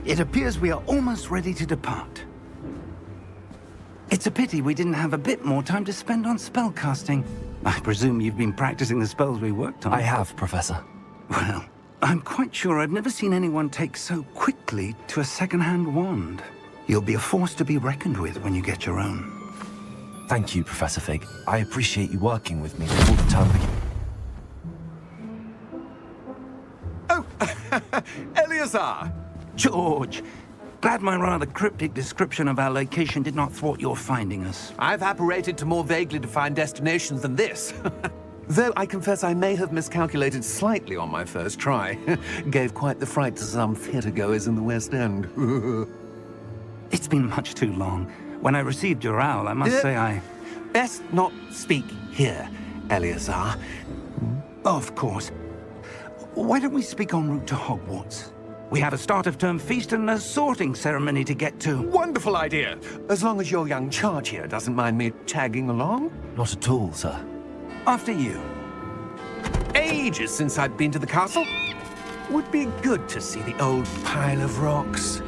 It appears we are almost ready to depart. It's a pity we didn't have a bit more time to spend on spellcasting. I presume you've been practicing the spells we worked on. I have, Professor. Well, I'm quite sure I've never seen anyone take so quickly to a second-hand wand. You'll be a force to be reckoned with when you get your own. Thank you, Professor Fig. I appreciate you working with me before the term begins. Oh, Eleazar! George, glad my rather cryptic description of our location did not thwart your finding us. I've apparated to more vaguely defined destinations than this. Though I confess I may have miscalculated slightly on my first try. Gave quite the fright to some theatre-goers in the West End. It's been much too long. When I received your owl, I must say I... Best not speak here, Eleazar. Of course. Why don't we speak en route to Hogwarts? We have a start-of-term feast and a sorting ceremony to get to. Wonderful idea! As long as your young charge here doesn't mind me tagging along. Not at all, sir. After you. Ages since I've been to the castle. Would be good to see the old pile of rocks.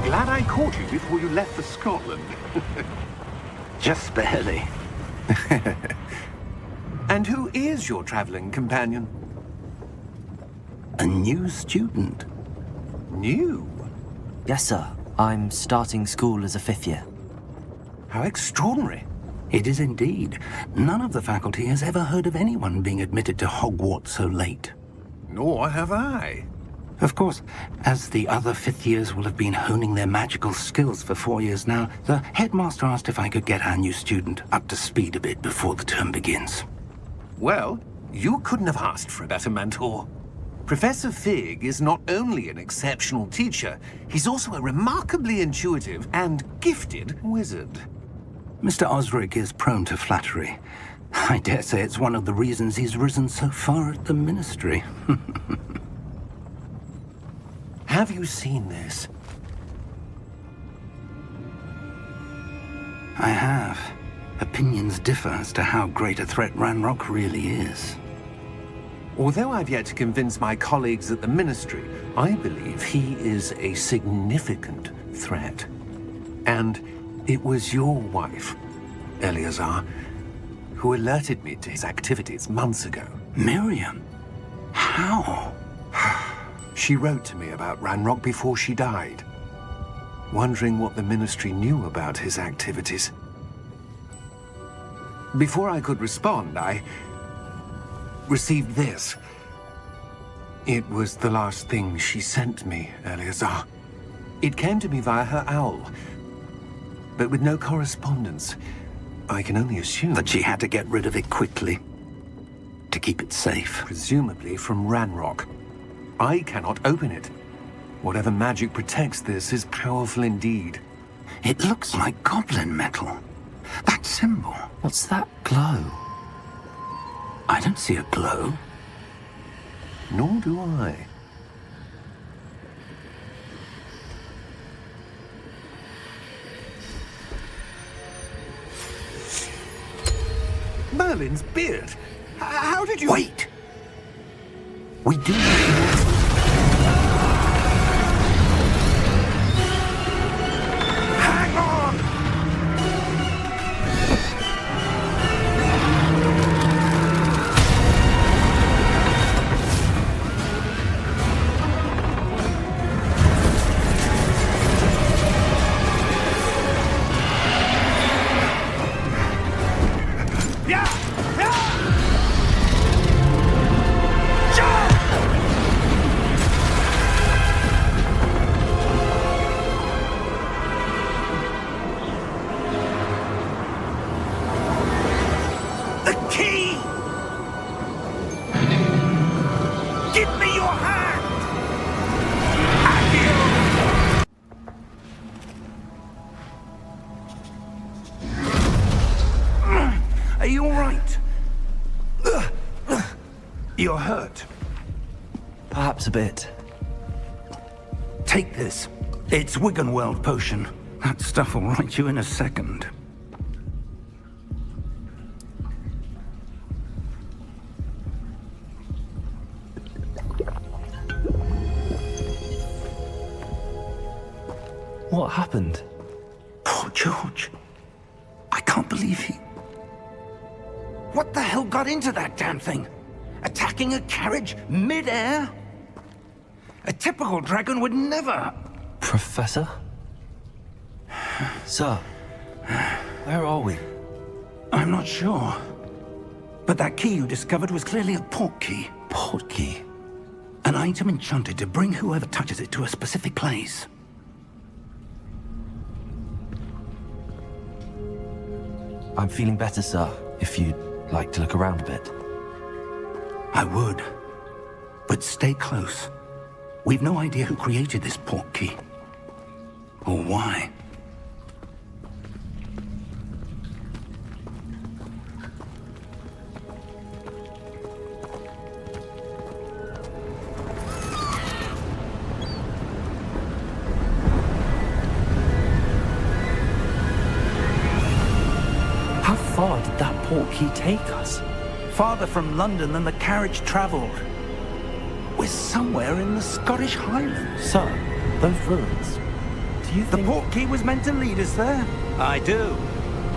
Glad I caught you before you left for Scotland. Just barely. And who is your traveling companion? A new student. New? Yes, sir. I'm starting school as a 5th year. How extraordinary. It is indeed. None of the faculty has ever heard of anyone being admitted to Hogwarts so late. Nor have I. Of course, as the other 5th years will have been honing their magical skills for 4 years now, the headmaster asked if I could get our new student up to speed a bit before the term begins. Well, you couldn't have asked for a better mentor. Professor Fig is not only an exceptional teacher, he's also a remarkably intuitive and gifted wizard. Mr. Osric is prone to flattery. I dare say it's one of the reasons he's risen so far at the Ministry. Have you seen this? I have. Opinions differ as to how great a threat Ranrock really is. Although I've yet to convince my colleagues at the Ministry, I believe he is a significant threat. And it was your wife, Eleazar, who alerted me to his activities months ago. Miriam? How? She wrote to me about Ranrock before she died, wondering what the Ministry knew about his activities. Before I could respond, I received this. It was the last thing she sent me, Eleazar. It came to me via her owl, but with no correspondence. I can only assume That she had to get rid of it quickly, to keep it safe. presumably from Ranrock. I cannot open it. Whatever magic protects this is powerful indeed. It looks like goblin metal. That symbol. What's that glow? I don't see a glow. Nor do I. Merlin's beard. How did you... Wait! We do... Hang on! you're hurt. Perhaps a bit. Take this. It's Wiggenweld potion. That stuff will right you in a second. What happened? Poor George. I can't believe he... What the hell got into that damn thing? Attacking a carriage mid-air? A typical dragon would never... Professor? Sir, where are we? I'm not sure. But that key you discovered was clearly a Portkey. Portkey? An item enchanted to bring whoever touches it to a specific place. I'm feeling better, sir, if you'd like to look around a bit. I would. But stay close. We've no idea who created this Portkey. Or why. How far did that Portkey take us? Farther from London than the carriage traveled. We're somewhere in the Scottish Highlands. Sir, those ruins. Do you The think... Portkey was meant to lead us there? I do.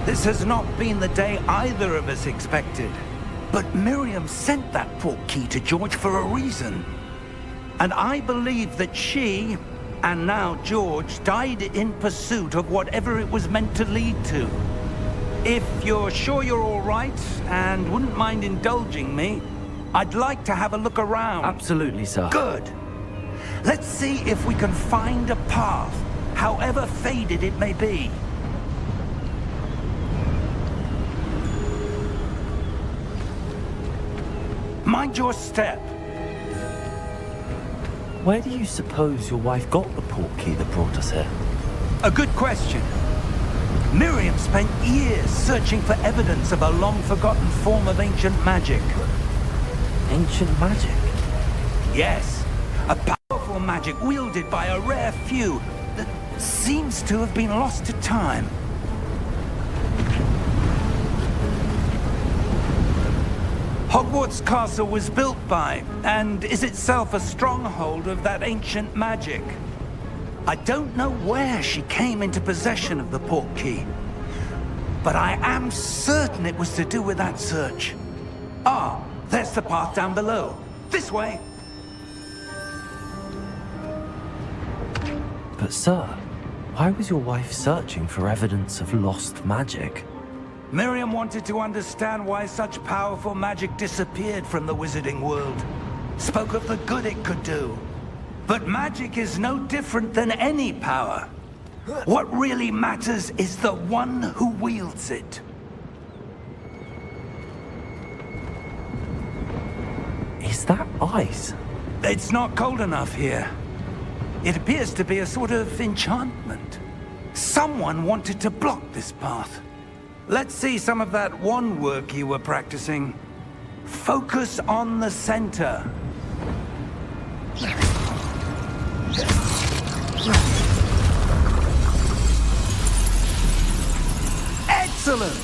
This has not been the day either of us expected. But Miriam sent that Portkey to George for a reason. And I believe that she, and now George, died in pursuit of whatever it was meant to lead to. If you're sure you're all right, and wouldn't mind indulging me, I'd like to have a look around. Absolutely, sir. Good. Let's see if we can find a path, however faded it may be. Mind your step. Where do you suppose your wife got the Portkey that brought us here? A good question. Miriam spent years searching for evidence of a long-forgotten form of ancient magic. Ancient magic? Yes, a powerful magic wielded by a rare few that seems to have been lost to time. Hogwarts Castle was built by, and is itself a stronghold of that ancient magic. I don't know where she came into possession of the Portkey, but I am certain it was to do with that search. Ah, there's the path down below. This way. But sir, why was your wife searching for evidence of lost magic? Miriam wanted to understand why such powerful magic disappeared from the wizarding world. Spoke of the good it could do. But magic is no different than any power. What really matters is the one who wields it. Is that ice? It's not cold enough here. It appears to be a sort of enchantment. Someone wanted to block this path. Let's see some of that wand work you were practicing. Focus on the center. Excellent!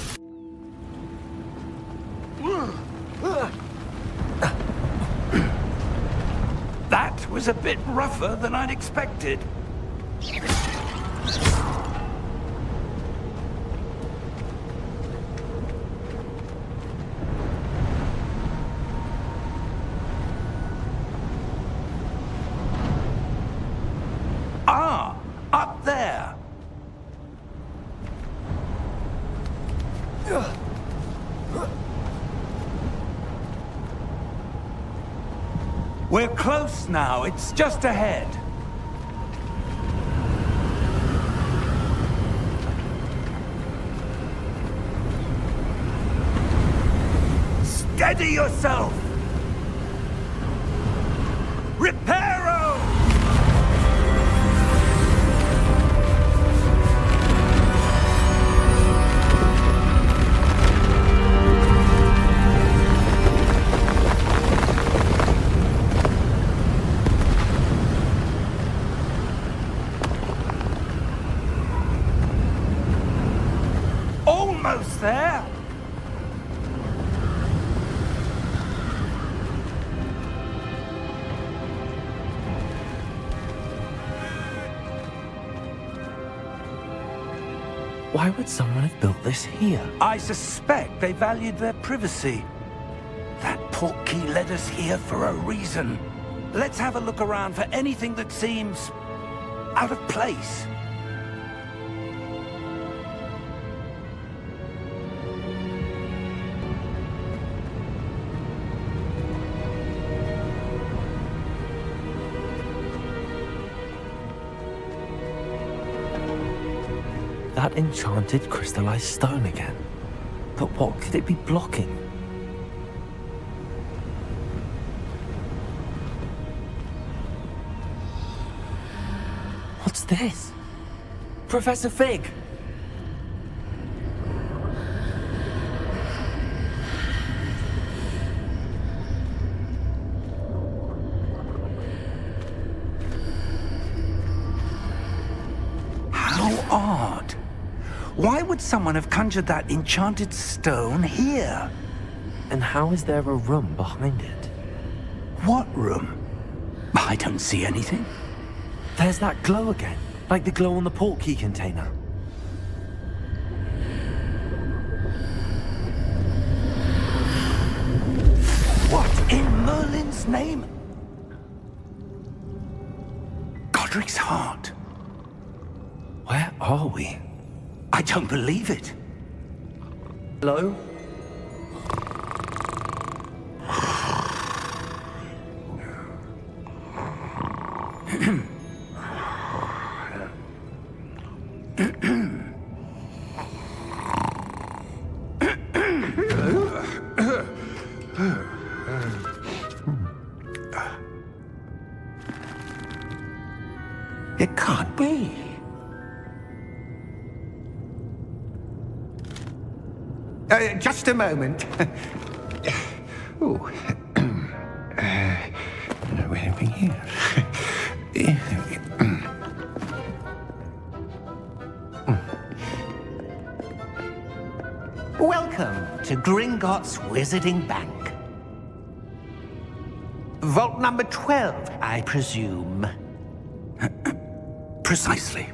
That was a bit rougher than I'd expected. Ah, up there. We're close now. It's just ahead. Steady yourself! Reparo! Why would someone have built this here? I suspect they valued their privacy. That Portkey led us here for a reason. Let's have a look around for anything that seems out of place. That enchanted crystallized stone again. But what could it be blocking? What's this? Professor Fig! How odd. Why would someone have conjured that enchanted stone here? And how is there a room behind it? What room? I don't see anything. There's that glow again, like the glow on the Portkey container. What in Merlin's name? Godric's heart. Where are we? I don't believe it. Hello? It can't be. Just a moment. Oh. No, anything here. Welcome to Gringotts Wizarding Bank. Vault number 12, I presume. Precisely.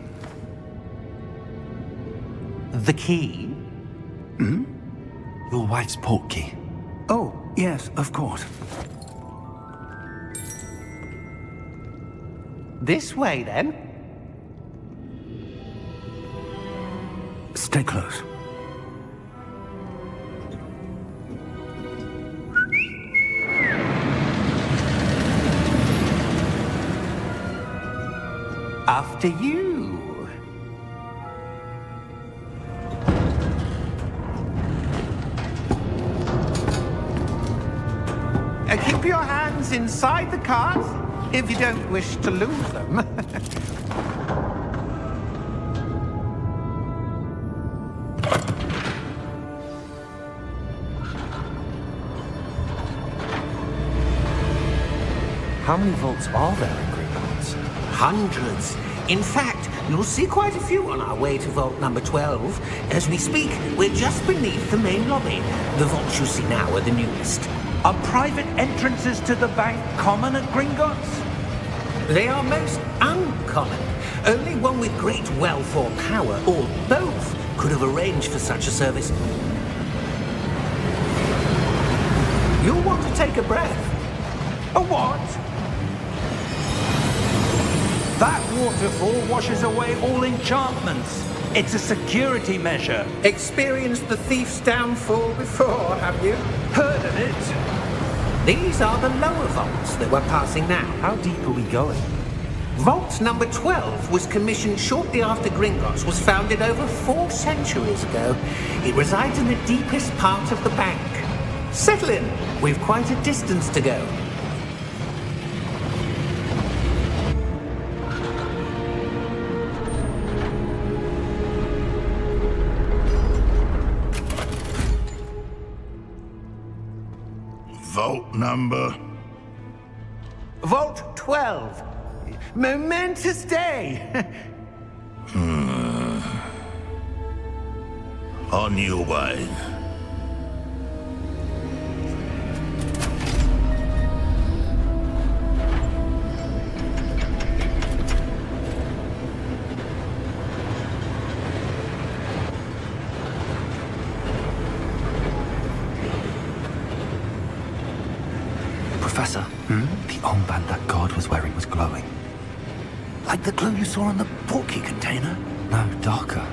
The key? Your wife's Portkey. Oh, yes, of course. This way, then. Stay close. After you. Keep your hands inside the cart if you don't wish to lose them. How many vaults are there in Gringotts? Hundreds. In fact, you'll see quite a few on our way to vault number 12. As we speak, we're just beneath the main lobby. The vaults you see now are the newest. Are private entrances to the bank common at Gringotts? They are most uncommon. Only one with great wealth or power, or both, could have arranged for such a service. You'll want to take a breath. A what? That waterfall washes away all enchantments. It's a security measure. Experienced the thief's downfall before, have you? Heard of it? These are the lower vaults that we're passing now. How deep are we going? Vault number 12 was commissioned shortly after Gringotts was founded over 4 centuries ago. It resides in the deepest part of the bank. Settle in. We've quite a distance to go. Vault number? Vault 12. Momentous day. On your way. was wearing was glowing. Like the glow you saw on the Portkey container? No, darker.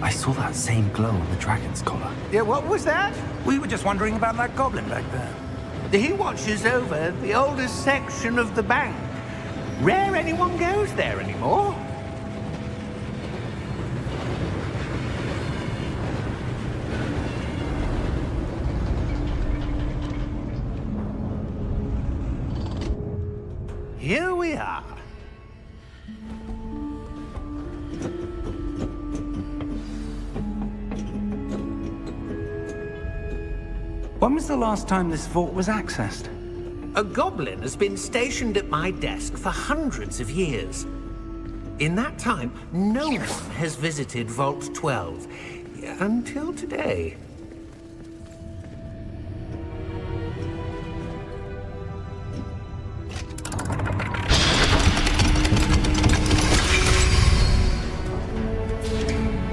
I saw that same glow on the dragon's collar. Yeah, what was that? We were just wondering about that goblin back there. He watches over the oldest section of the bank. Rare anyone goes there anymore. Here we are. When was the last time this vault was accessed? A goblin has been stationed at my desk for hundreds of years. In that time, no one has visited Vault 12. Until today.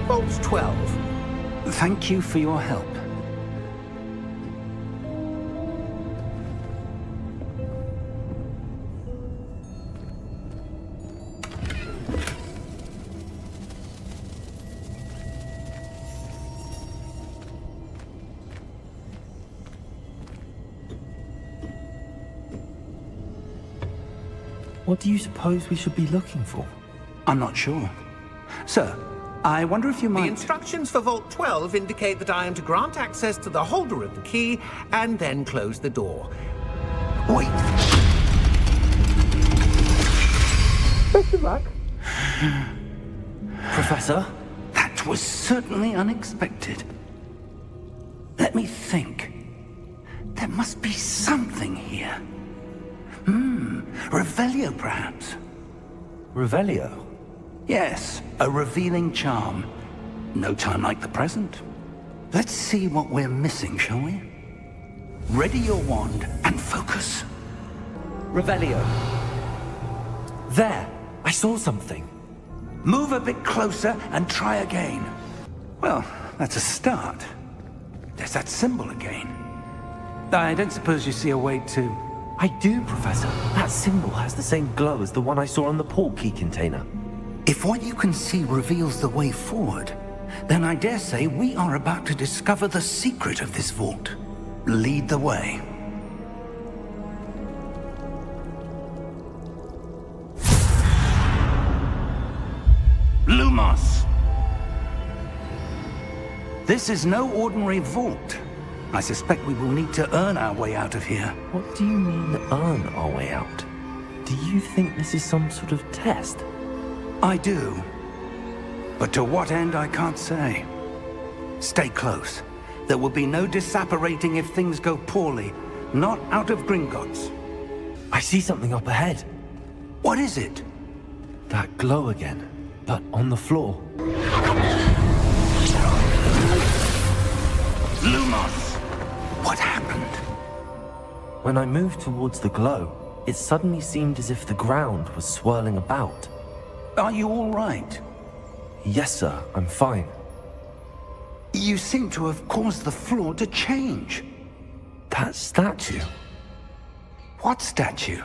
Vault 12. Thank you for your help. What do you suppose we should be looking for? I'm not sure. Sir, I wonder if you The might... instructions for Vault 12 indicate that I am to grant access to the holder of the key and then close the door. Wait. Best of luck. Professor? That was certainly unexpected. Let me think. There must be something here. Revelio, perhaps? Revelio? Yes, a revealing charm. No time like the present. Let's see what we're missing, shall we? Ready your wand and focus. Revelio. There! I saw something. Move a bit closer and try again. Well, that's a start. There's that symbol again. I don't suppose you see a way to... I do, Professor. That symbol has the same glow as the one I saw on the Portkey container. If what you can see reveals the way forward, then I dare say we are about to discover the secret of this vault. Lead the way. Lumos! This is no ordinary vault. I suspect we will need to earn our way out of here. What do you mean, earn our way out? Do you think this is some sort of test? I do. But to what end, I can't say. Stay close. There will be no disapparating if things go poorly. Not out of Gringotts. I see something up ahead. What is it? That glow again, but on the floor. Lumos! What happened? When I moved towards the glow, it suddenly seemed as if the ground was swirling about. Are you all right? Yes, sir, I'm fine. You seem to have caused the floor to change. That statue. What statue?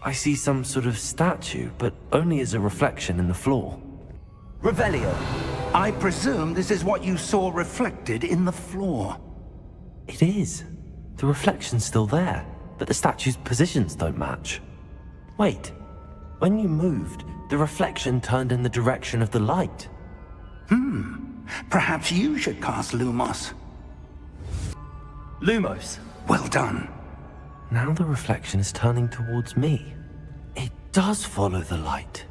I see some sort of statue, but only as a reflection in the floor. Revelio. I presume this is what you saw reflected in the floor. It is. The reflection's still there, but the statue's positions don't match. Wait. When you moved, the reflection turned in the direction of the light. Perhaps you should cast Lumos. Lumos. Well done. Now the reflection is turning towards me. It does follow the light.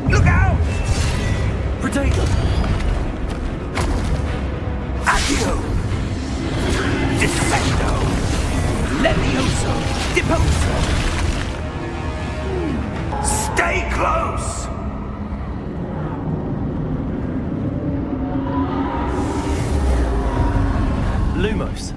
Look out! Potato! Accio! Defendo! Levioso! Deposo! Stay close! Lumos.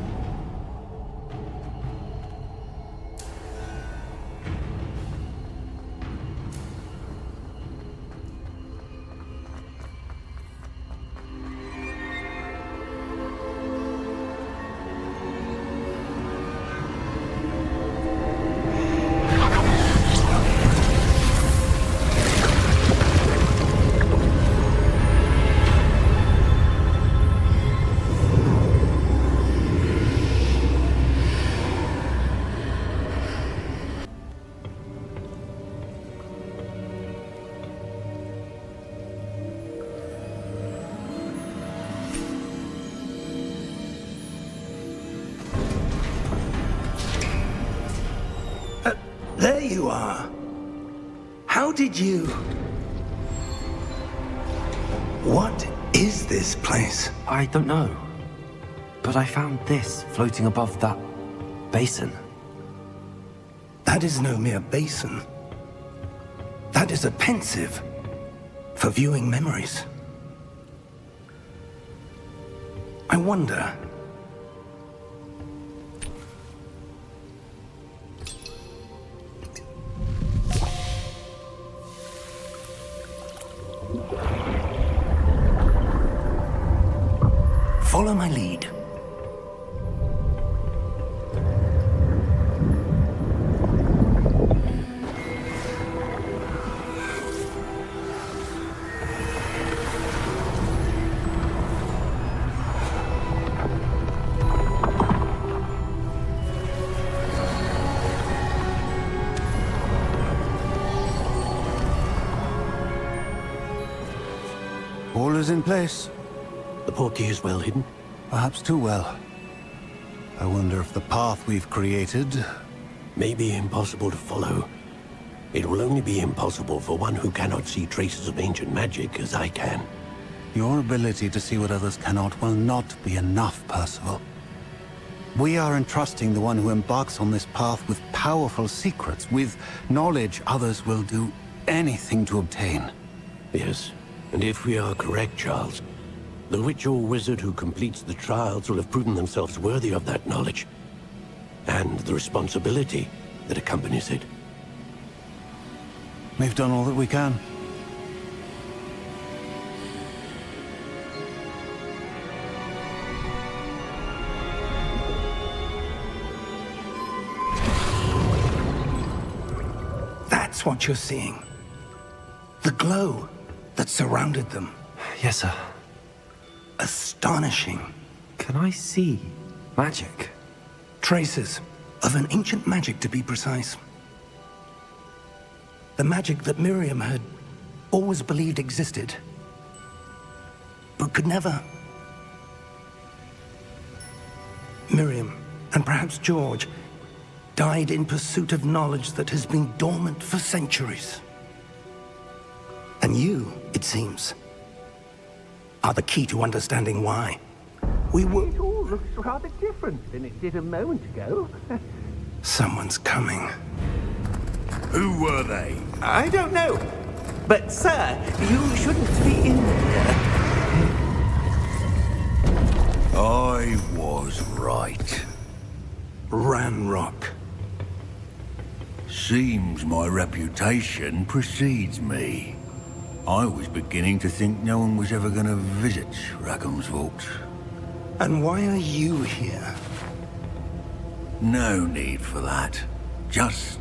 are. How did you... What is this place? I don't know. But I found this floating above that basin. That is no mere basin. That is a pensive for viewing memories. I wonder... Follow my lead. All is in place. The Portkey is well hidden? Perhaps too well. I wonder if the path we've created... May be impossible to follow. It will only be impossible for one who cannot see traces of ancient magic as I can. Your ability to see what others cannot will not be enough, Percival. We are entrusting the one who embarks on this path with powerful secrets, with knowledge others will do anything to obtain. Yes, and if we are correct, Charles, the witch or wizard who completes the trials will have proven themselves worthy of that knowledge, and the responsibility that accompanies it. We've done all that we can. That's what you're seeing. The glow that surrounded them. Yes, sir. Astonishing. Can I see magic? Traces of an ancient magic, to be precise. The magic that Miriam had always believed existed, but could never. Miriam, and perhaps George, died in pursuit of knowledge that has been dormant for centuries. And you, it seems, are the key to understanding why. We were... It all looks rather different than it did a moment ago. Someone's coming. Who were they? I don't know. But, sir, you shouldn't be in here. I was right. Ranrock. Seems my reputation precedes me. I was beginning to think no one was ever going to visit Rackham's vault. And why are you here? No need for that. Just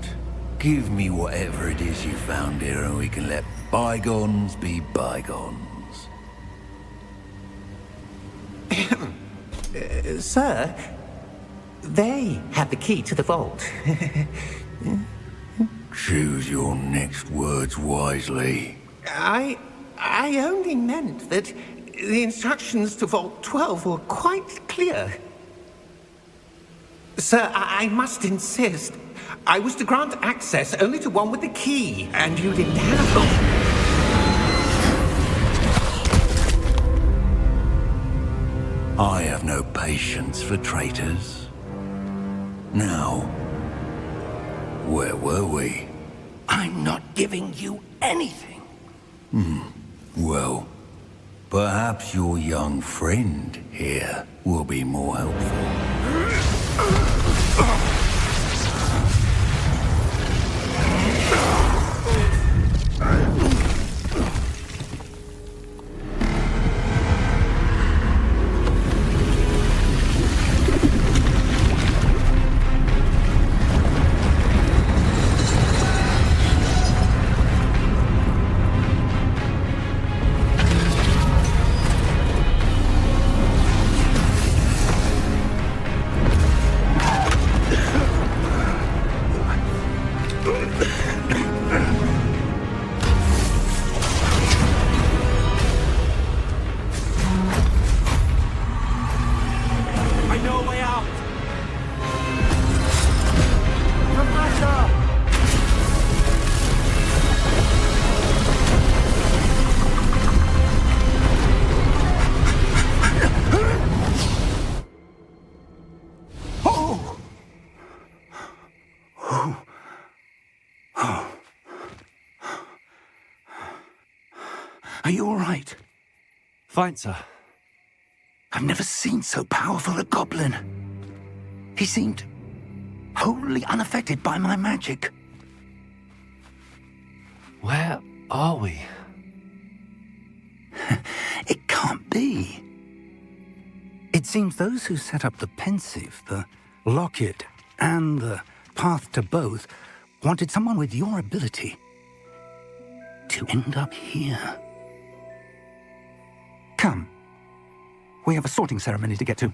give me whatever it is you found here and we can let bygones be bygones. Sir, they have the key to the vault. Choose your next words wisely. I only meant that the instructions to Vault 12 were quite clear. Sir, I must insist. I was to grant access only to one with the key, and you didn't have them. I have no patience for traitors. Now, where were we? I'm not giving you anything. Well, perhaps your young friend here will be more helpful. you all right? Fine, sir. I've never seen so powerful a goblin. He seemed wholly unaffected by my magic. Where are we? It can't be. It seems those who set up the Pensive, the Locket, and the Path to Both wanted someone with your ability to end up here. Come. We have a sorting ceremony to get to.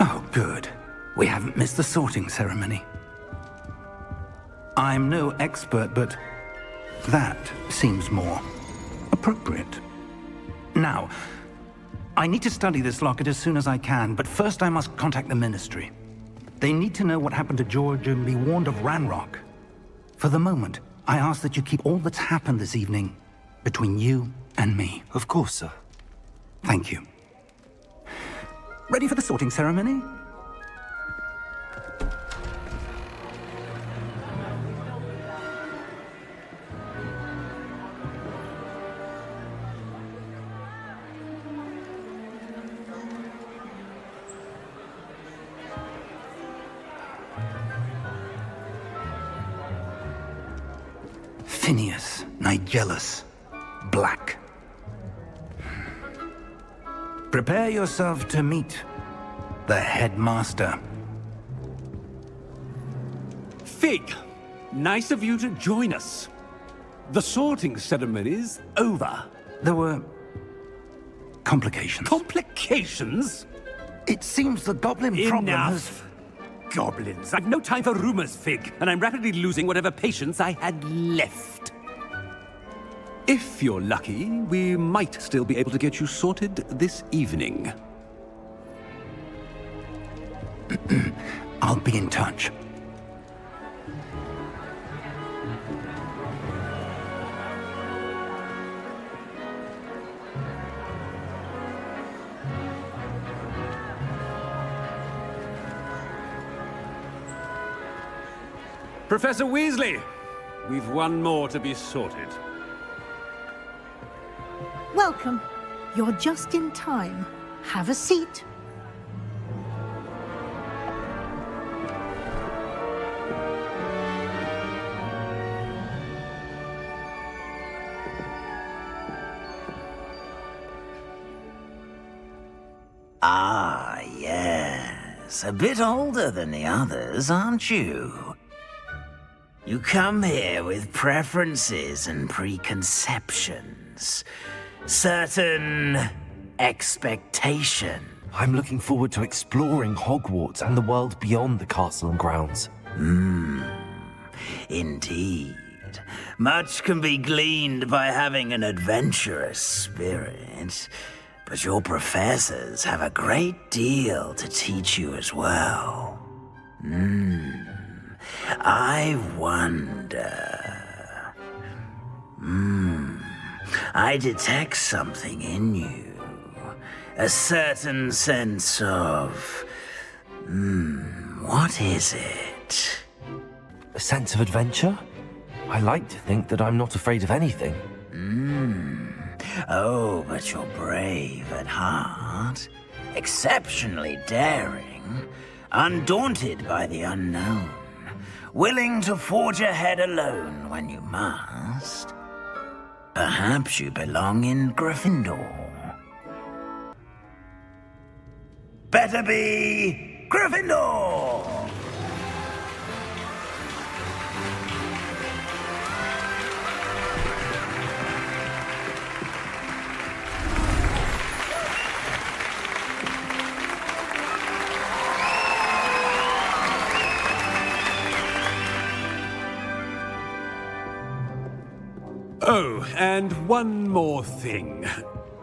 Oh, good. We haven't missed the sorting ceremony. I'm no expert, but that seems more appropriate. Now, I need to study this locket as soon as I can, but first I must contact the Ministry. They need to know what happened to George and be warned of Ranrock. For the moment, I ask that you keep all that's happened this evening between you and me. Of course, sir. Thank you. Ready for the sorting ceremony? Phineas, Nigellus, Black. Prepare yourself to meet the headmaster. Fig, nice of you to join us. The sorting ceremony's over. There were complications. Complications? It seems the goblin problem has... Enough. Goblins. I've no time for rumors, Fig, and I'm rapidly losing whatever patience I had left. If you're lucky, we might still be able to get you sorted this evening. I'll be in touch. Professor Weasley, we've one more to be sorted. Welcome. You're just in time. Have a seat. Ah, yes. A bit older than the others, aren't you? You come here with preferences and preconceptions. Certain expectation. I'm looking forward to exploring Hogwarts and the world beyond the castle and grounds. Indeed. Much can be gleaned by having an adventurous spirit, but your professors have a great deal to teach you as well. I wonder... I detect something in you. A certain sense of... what is it? A sense of adventure? I like to think that I'm not afraid of anything. Oh, but you're brave at heart. smart, exceptionally daring, undaunted by the unknown, willing to forge ahead alone when you must. Perhaps you belong in Gryffindor. Better be Gryffindor! Oh, and one more thing.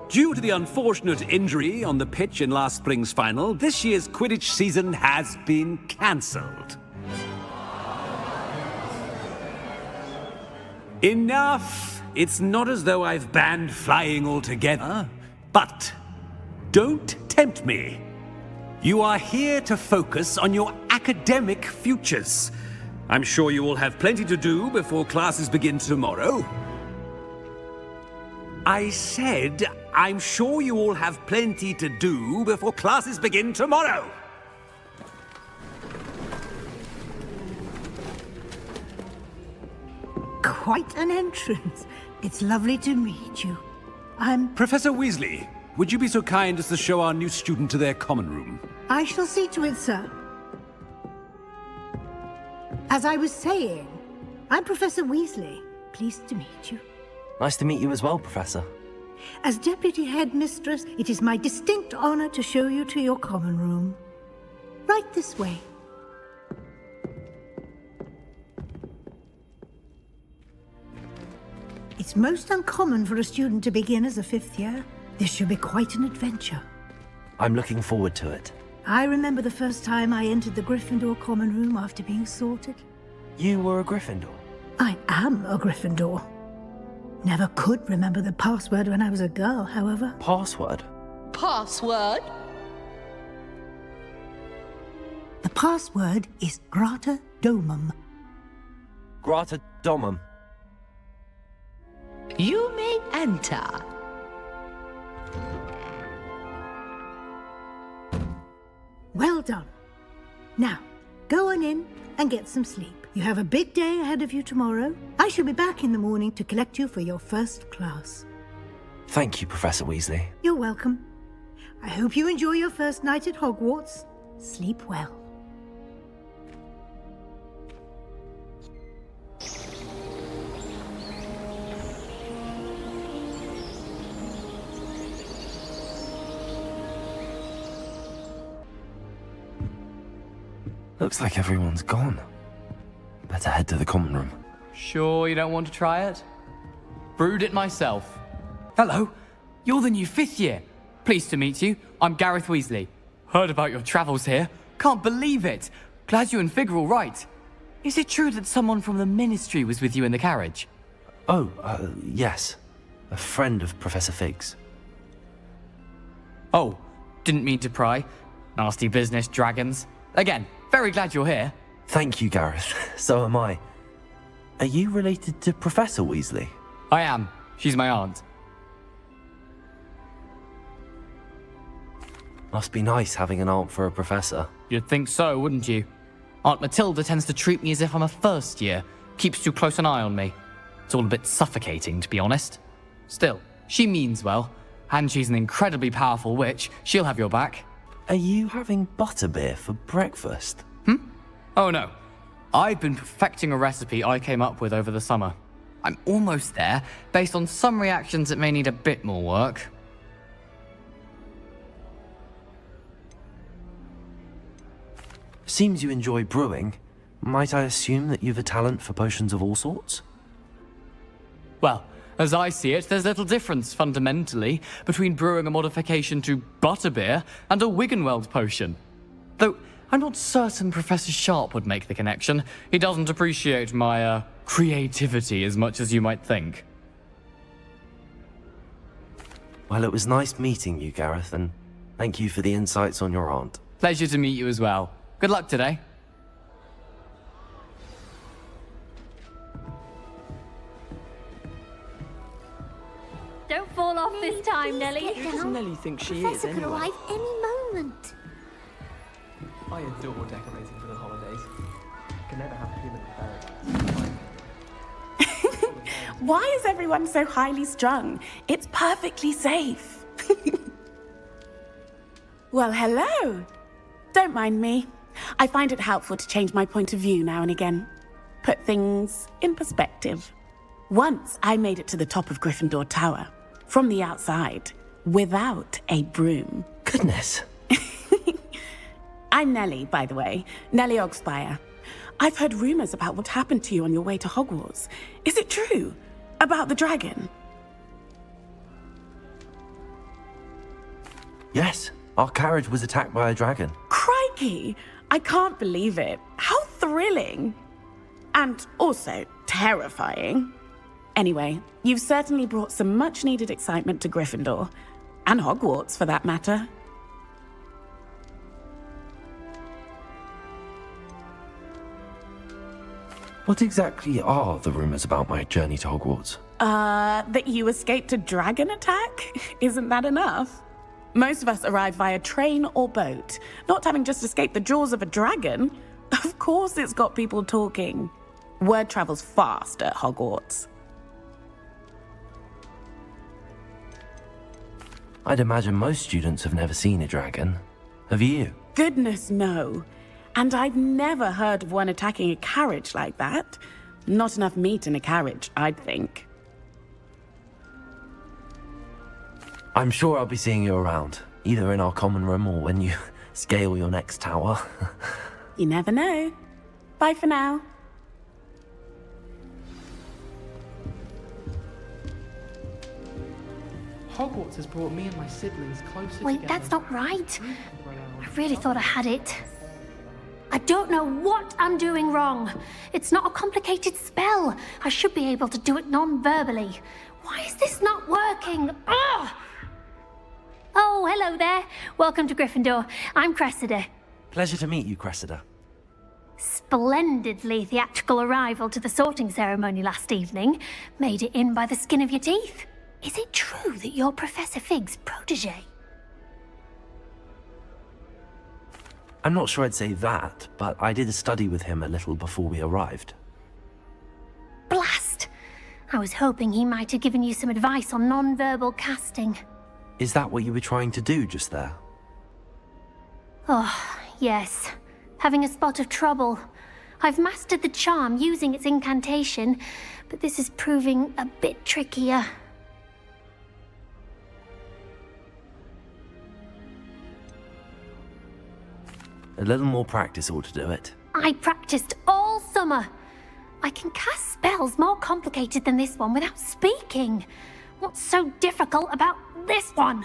Due to the unfortunate injury on the pitch in last spring's final, this year's Quidditch season has been cancelled. Enough! It's not as though I've banned flying altogether, but don't tempt me. You are here to focus on your academic futures. I'm sure you will have plenty to do before classes begin tomorrow. I said, I'm sure you all have plenty to do before classes begin tomorrow. Quite an entrance. It's lovely to meet you. I'm... Professor Weasley, would you be so kind as to show our new student to their common room? I shall see to it, sir. As I was saying, I'm Professor Weasley. Pleased to meet you. Nice to meet you as well, Professor. As Deputy Headmistress, it is my distinct honor to show you to your common room. Right this way. It's most uncommon for a student to begin as a fifth year. This should be quite an adventure. I'm looking forward to it. I remember the first time I entered the Gryffindor common room after being sorted. You were a Gryffindor? I am a Gryffindor. Never could remember the password when I was a girl, however. Password? Password? The password is Grata Domum. Grata Domum. You may enter. Well done. Now, go on in and get some sleep. You have a big day ahead of you tomorrow. I shall be back in the morning to collect you for your first class. Thank you, Professor Weasley. You're welcome. I hope you enjoy your first night at Hogwarts. Sleep well. Looks like everyone's gone. Better head to the common room. Sure you don't want to try it? Brewed it myself. Hello, you're the new fifth year. Pleased to meet you. I'm Gareth Weasley. Heard about your travels here. Can't believe it. Glad you and Fig are all right. Is it true that someone from the Ministry was with you in the carriage? Oh, yes. A friend of Professor Fig's. Oh, didn't mean to pry. Nasty business, dragons. Again, very glad you're here. Thank you, Gareth. So am I. Are you related to Professor Weasley? I am. She's my aunt. Must be nice having an aunt for a professor. You'd think so, wouldn't you? Aunt Matilda tends to treat me as if I'm a first year. Keeps too close an eye on me. It's all a bit suffocating, to be honest. Still, she means well. And she's an incredibly powerful witch. She'll have your back. Are you having butterbeer for breakfast? Oh no. I've been perfecting a recipe I came up with over the summer. I'm almost there, based on some reactions that may need a bit more work. Seems you enjoy brewing. Might I assume that you've a talent for potions of all sorts? Well, as I see it, there's little difference, fundamentally, between brewing a modification to butterbeer and a Wiggenweld potion. Though, I'm not certain Professor Sharp would make the connection. He doesn't appreciate my, creativity as much as you might think. Well, it was nice meeting you, Gareth, and thank you for the insights on your aunt. Pleasure to meet you as well. Good luck today. Don't fall all off this time, Nellie. Who does Nellie think she is, Professor could anyway? arrive any moment. I adore decorating for the holidays. Can never have human paradise. Why is everyone so highly strung? It's perfectly safe. Well, hello. Don't mind me. I find it helpful to change my point of view now and again. Put things in perspective. Once I made it to the top of Gryffindor Tower, from the outside, without a broom. Goodness. I'm Nellie, by the way. Nellie Ogspire. I've heard rumors about what happened to you on your way to Hogwarts. Is it true? About the dragon? Yes, our carriage was attacked by a dragon. Crikey! I can't believe it. How thrilling! And also terrifying. Anyway, you've certainly brought some much-needed excitement to Gryffindor. And Hogwarts, for that matter. What exactly are the rumors about my journey to Hogwarts? That you escaped a dragon attack? Isn't that enough? Most of us arrive via train or boat, not having just escaped the jaws of a dragon. Of course it's got people talking. Word travels fast at Hogwarts. I'd imagine most students have never seen a dragon. Have you? Goodness, no. And I've never heard of one attacking a carriage like that. Not enough meat in a carriage, I'd think. I'm sure I'll be seeing you around, either in our common room or when you scale your next tower. You never know. Bye for now. Hogwarts has brought me and my siblings closer Wait, together. that's not right. I really thought I had it. I don't know what I'm doing wrong. It's not a complicated spell. I should be able to do it non-verbally. Why is this not working? Ugh! Oh, hello there. Welcome to Gryffindor. I'm Cressida. Pleasure to meet you, Cressida. Splendidly theatrical arrival to the sorting ceremony last evening. Made it in by the skin of your teeth. Is it true that you're Professor Fig's protege? I'm not sure I'd say that, but I did study with him a little before we arrived. Blast! I was hoping he might have given you some advice on non-verbal casting. Is that what you were trying to do just there? Oh, yes. Having a spot of trouble. I've mastered the charm using its incantation, but this is proving a bit trickier. A little more practice ought to do it. I practiced all summer. I can cast spells more complicated than this one without speaking. What's so difficult about this one?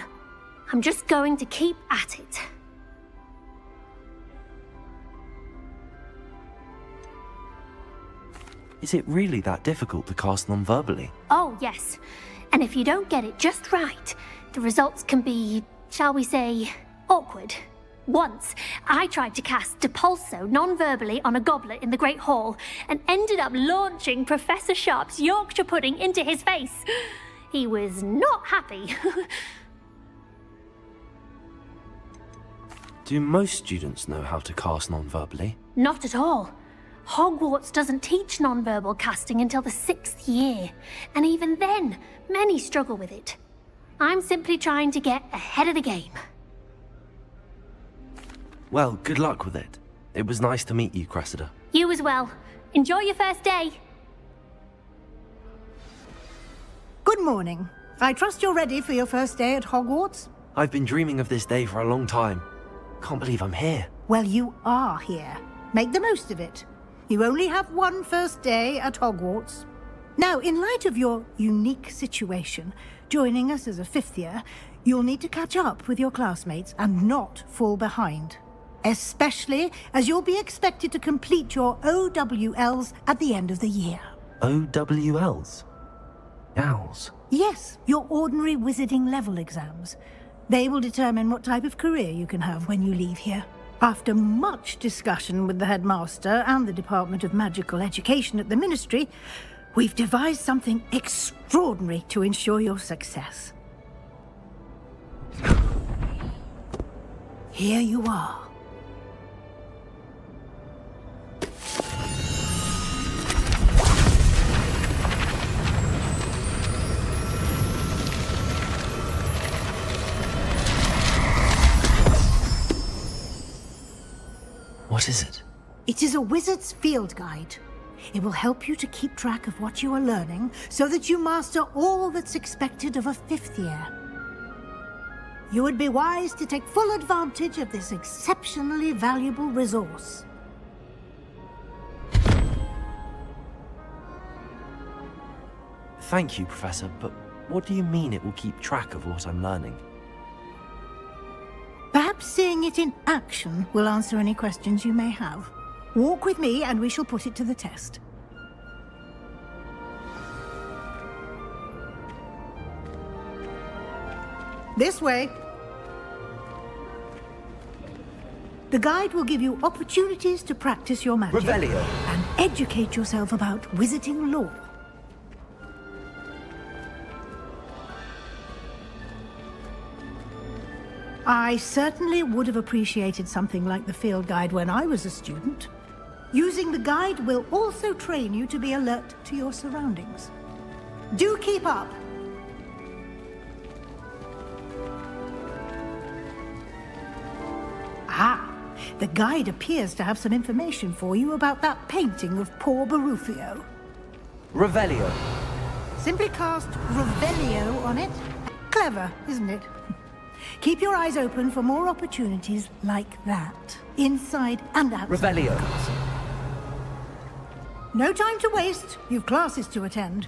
I'm just going to keep at it. Is it really that difficult to cast non-verbally? Oh, yes. And if you don't get it just right, the results can be, shall we say, awkward. Once, I tried to cast Depulso non-verbally on a goblet in the Great Hall and ended up launching Professor Sharp's Yorkshire pudding into his face. He was not happy. Do most students know how to cast non-verbally? Not at all. Hogwarts doesn't teach non-verbal casting until the 6th year, and even then, many struggle with it. I'm simply trying to get ahead of the game. Well, good luck with it. It was nice to meet you, Cressida. You as well. Enjoy your first day. Good morning. I trust you're ready for your first day at Hogwarts? I've been dreaming of this day for a long time. Can't believe I'm here. Well, you are here. Make the most of it. You only have one first day at Hogwarts. Now, in light of your unique situation, joining us as a 5th year, you'll need to catch up with your classmates and not fall behind. Especially as you'll be expected to complete your OWLs at the end of the year. OWLs? Owls? Yes, your ordinary wizarding level exams. They will determine what type of career you can have when you leave here. After much discussion with the headmaster and the Department of Magical Education at the Ministry, we've devised something extraordinary to ensure your success. Here you are. What is it? It is a wizard's field guide. It will help you to keep track of what you are learning so that you master all that's expected of a 5th year. You would be wise to take full advantage of this exceptionally valuable resource. Thank you, Professor, but what do you mean it will keep track of what I'm learning? Perhaps seeing it in action will answer any questions you may have. Walk with me and we shall put it to the test. This way. The guide will give you opportunities to practice your magic Revelio. and educate yourself about wizarding lore. I certainly would have appreciated something like the field guide when I was a student. Using the guide will also train you to be alert to your surroundings. Do keep up! Ah, the guide appears to have some information for you about that painting of poor Barufio. Revelio. Simply cast Revelio on it. Clever, isn't it? Keep your eyes open for more opportunities like that, inside and outside. Revelio. No time to waste. You've classes to attend.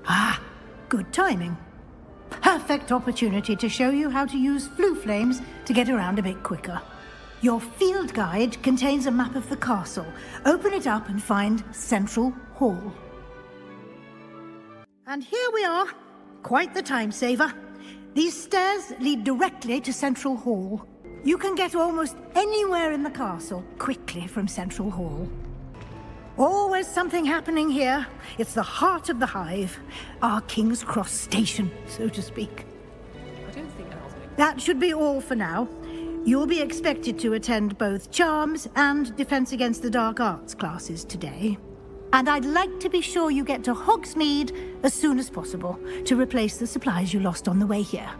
Ah, good timing. Perfect opportunity to show you how to use flue flames to get around a bit quicker. Your field guide contains a map of the castle. Open it up and find Central Hall. And here we are. Quite the time saver. These stairs lead directly to Central Hall. You can get almost anywhere in the castle quickly from Central Hall. Always something happening here. It's the heart of the hive. Our King's Cross station, so to speak. That should be all for now. You'll be expected to attend both Charms and Defense Against the Dark Arts classes today. And I'd like to be sure you get to Hogsmeade as soon as possible to replace the supplies you lost on the way here.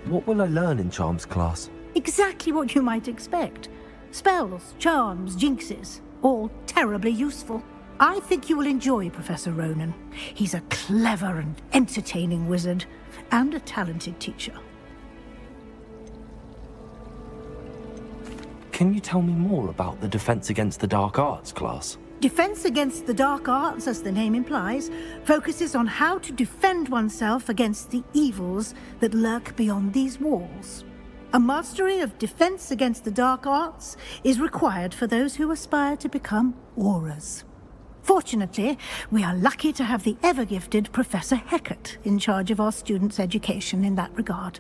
What will I learn in Charms class? Exactly what you might expect. Spells, charms, jinxes, all terribly useful. I think you will enjoy Professor Ronan. He's a clever and entertaining wizard, and a talented teacher. Can you tell me more about the Defense Against the Dark Arts class? Defense Against the Dark Arts, as the name implies, focuses on how to defend oneself against the evils that lurk beyond these walls. A mastery of Defense Against the Dark Arts is required for those who aspire to become auras. Fortunately, we are lucky to have the ever-gifted Professor Hecat in charge of our students' education in that regard.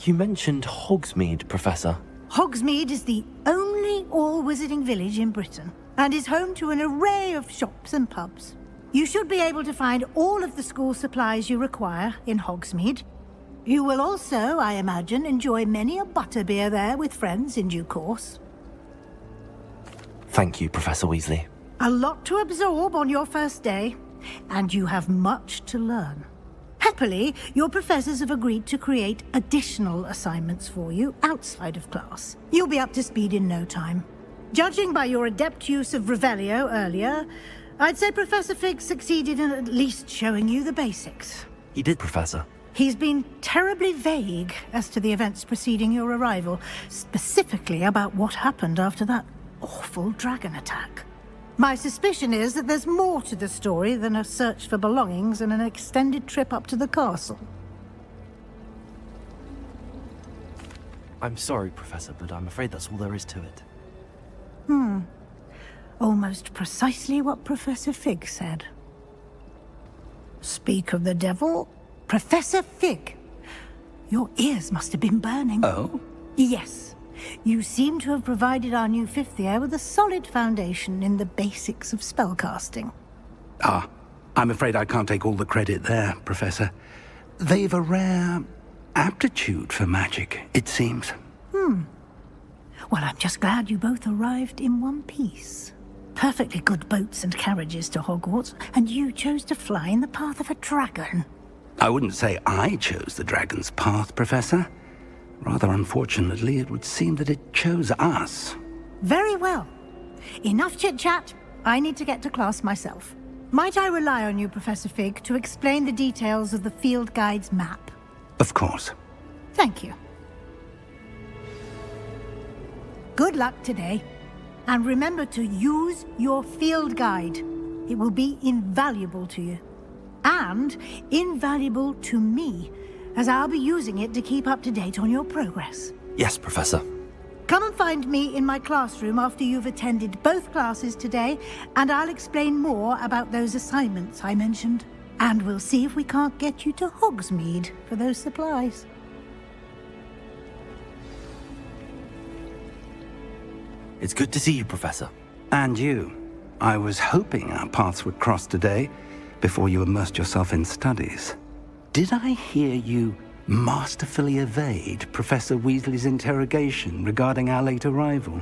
You mentioned Hogsmeade, Professor. Hogsmeade is the only all-wizarding village in Britain, and is home to an array of shops and pubs. You should be able to find all of the school supplies you require in Hogsmeade. You will also, I imagine, enjoy many a butterbeer there with friends in due course. Thank you, Professor Weasley. A lot to absorb on your first day, and you have much to learn. Happily, your professors have agreed to create additional assignments for you outside of class. You'll be up to speed in no time. Judging by your adept use of Revelio earlier, I'd say Professor Fig succeeded in at least showing you the basics. He did, Professor. He's been terribly vague as to the events preceding your arrival, specifically about what happened after that awful dragon attack. My suspicion is that there's more to the story than a search for belongings and an extended trip up to the castle. I'm sorry, Professor, but I'm afraid that's all there is to it. Almost precisely what Professor Fig said. Speak of the devil, Professor Fig. Your ears must have been burning. Oh? Yes. You seem to have provided our new fifth year with a solid foundation in the basics of spellcasting. Ah, I'm afraid I can't take all the credit there, Professor. They've a rare aptitude for magic, it seems. Well, I'm just glad you both arrived in one piece. Perfectly good boats and carriages to Hogwarts, and you chose to fly in the path of a dragon. I wouldn't say I chose the dragon's path, Professor. Rather unfortunately, it would seem that it chose us. Very well. Enough chit-chat. I need to get to class myself. Might I rely on you, Professor Fig, to explain the details of the field guide's map? Of course. Thank you. Good luck today. And remember to use your field guide. It will be invaluable to you. And invaluable to me, as I'll be using it to keep up to date on your progress. Yes, Professor. Come and find me in my classroom after you've attended both classes today, and I'll explain more about those assignments I mentioned. And we'll see if we can't get you to Hogsmeade for those supplies. It's good to see you, Professor. And you. I was hoping our paths would cross today, before you immersed yourself in studies. Did I hear you masterfully evade Professor Weasley's interrogation regarding our late arrival?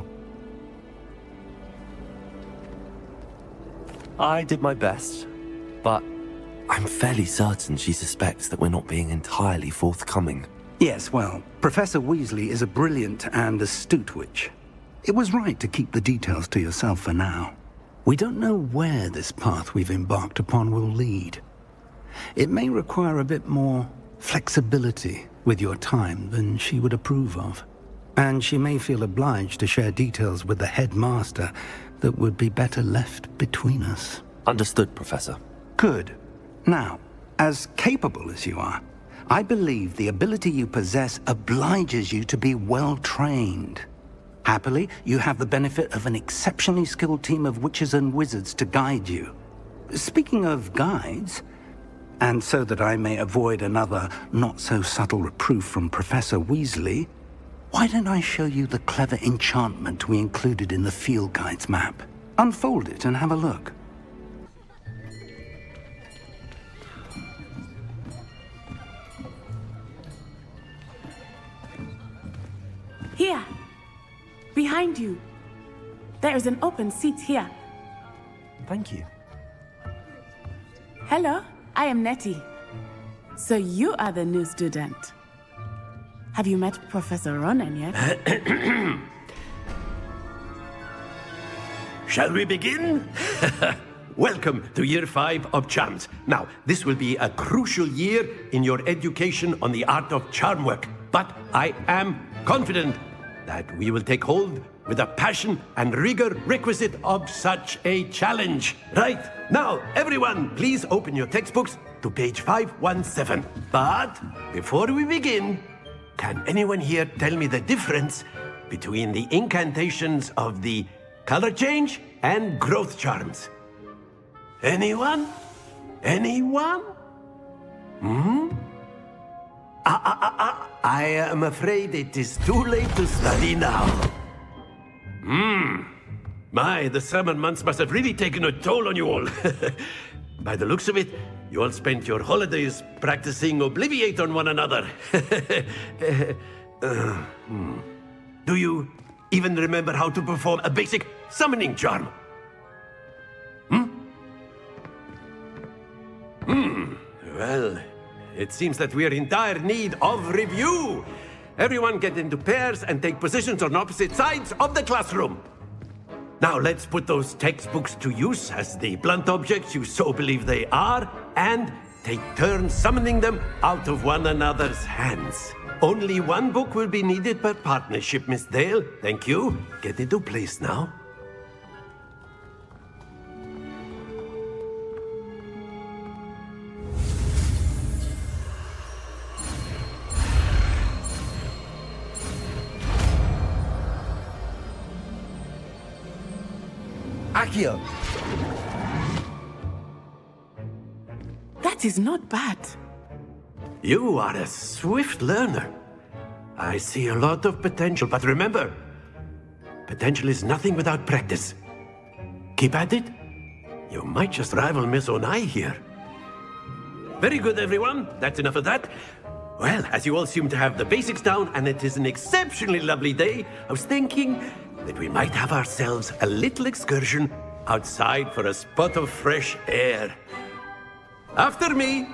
I did my best, but I'm fairly certain she suspects that we're not being entirely forthcoming. Yes, well, Professor Weasley is a brilliant and astute witch. It was right to keep the details to yourself for now. We don't know where this path we've embarked upon will lead. It may require a bit more flexibility with your time than she would approve of. And she may feel obliged to share details with the headmaster that would be better left between us. Understood, Professor. Good. Now, as capable as you are, I believe the ability you possess obliges you to be well trained. Happily, you have the benefit of an exceptionally skilled team of witches and wizards to guide you. Speaking of guides, and so that I may avoid another not-so-subtle reproof from Professor Weasley, why don't I show you the clever enchantment we included in the field guide's map? Unfold it and have a look. Here. Behind you. There is an open seat here. Thank you. Hello, I am Nettie. So you are the new student. Have you met Professor Ronan yet? Shall we begin? Welcome to Year 5 of Charms. Now, this will be a crucial year in your education on the art of charm work. But I am confident that we will take hold with the passion and rigor requisite of such a challenge. Right, now, everyone, please open your textbooks to page 517. But before we begin, can anyone here tell me the difference between the incantations of the color change and growth charms? Anyone? Anyone? I am afraid it is too late to study now. My, the summer months must have really taken a toll on you all. By the looks of it, you all spent your holidays practicing Obliviate on one another. Do you even remember how to perform a basic summoning charm? Well, it seems that we are in dire need of review. Everyone get into pairs and take positions on opposite sides of the classroom. Now let's put those textbooks to use as the blunt objects you so believe they are, and take turns summoning them out of one another's hands. Only one book will be needed per partnership, Miss Dale. Thank you. Get into place now. Accio! That is not bad. You are a swift learner. I see a lot of potential, but remember, potential is nothing without practice. Keep at it. You might just rival Miss Onai here. Very good, everyone. That's enough of that. Well, as you all seem to have the basics down, and it is an exceptionally lovely day, I was thinking that we might have ourselves a little excursion outside for a spot of fresh air. After me!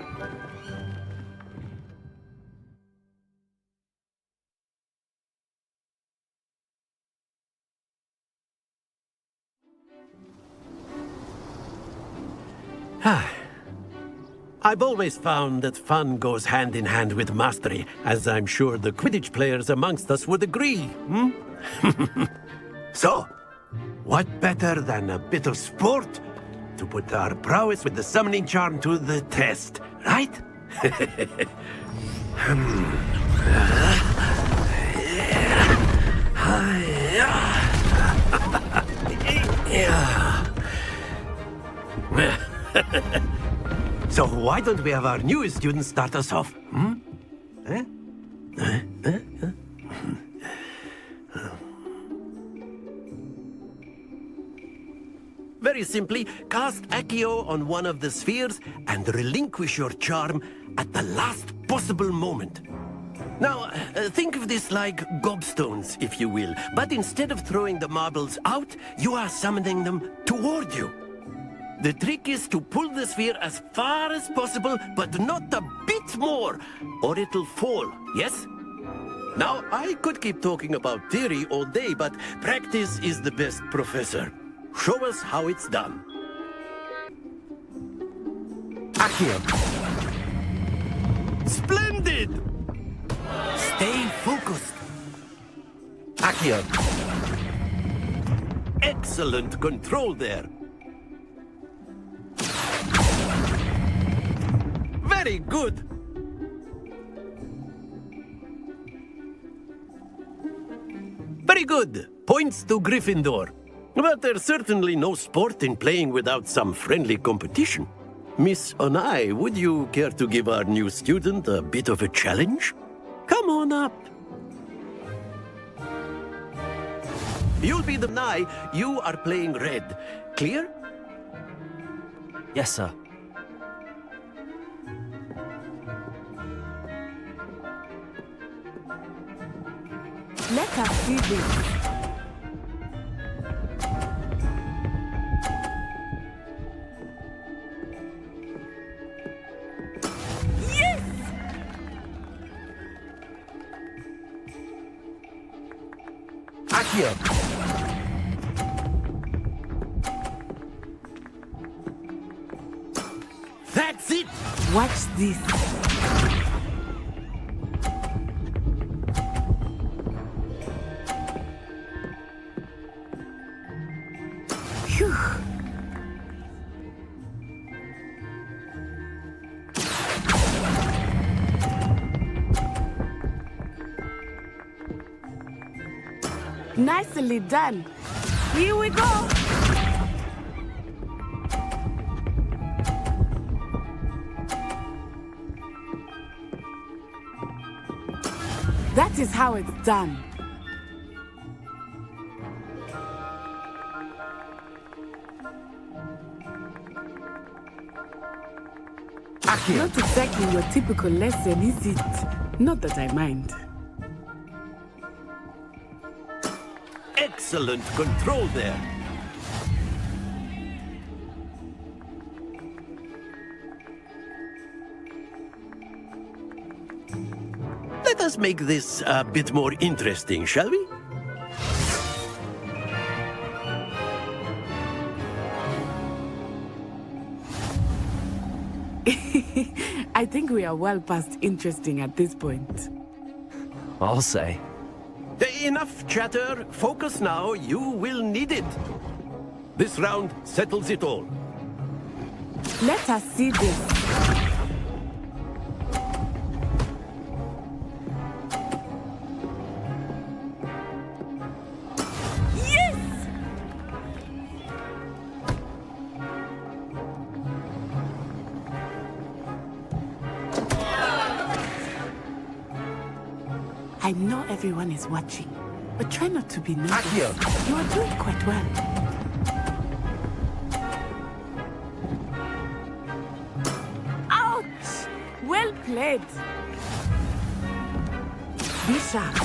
I've always found that fun goes hand in hand with mastery, as I'm sure the Quidditch players amongst us would agree, So, what better than a bit of sport to put our prowess with the summoning charm to the test, right? So why don't we have our newest student start us off? Very simply, cast Accio on one of the spheres and relinquish your charm at the last possible moment. Now, think of this like gobstones, if you will, but instead of throwing the marbles out, you are summoning them toward you. The trick is to pull the sphere as far as possible, but not a bit more, or it'll fall, yes? Now, I could keep talking about theory all day, but practice is the best professor. Show us how it's done. Accio. Splendid! Stay focused. Accio. Excellent control there. Very good. Very good. Points to Gryffindor. But there's certainly no sport in playing without some friendly competition. Miss Onai, would you care to give our new student a bit of a challenge? Come on up. You'll be the Onai. You are playing red. Clear? Yes, sir. Let us see this. Accio! That's it! Watch this. Phew. Nicely done. Here we go. That is how it's done. Not exactly your typical lesson, is it? Not that I mind. Excellent control there. Let us make this a bit more interesting, shall we? I think we are well past interesting at this point. I'll say. Enough chatter. Focus now. You will need it. This round settles it all. Let us see this. I know everyone is watching, but try not to be nervous. You are doing quite well. Ouch! Well played. Be sharp.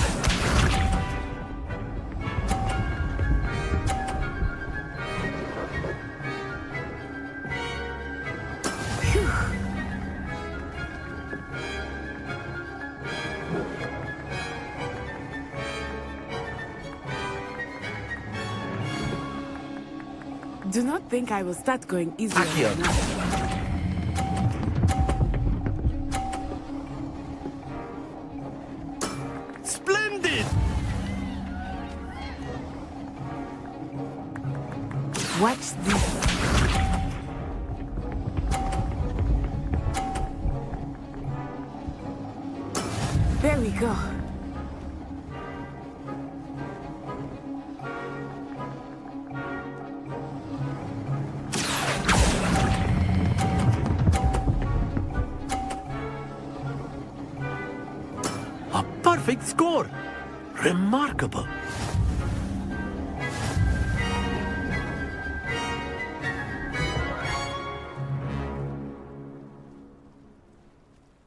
Do not think I will start going easier. Splendid! Watch this. There we go. Perfect score! Remarkable!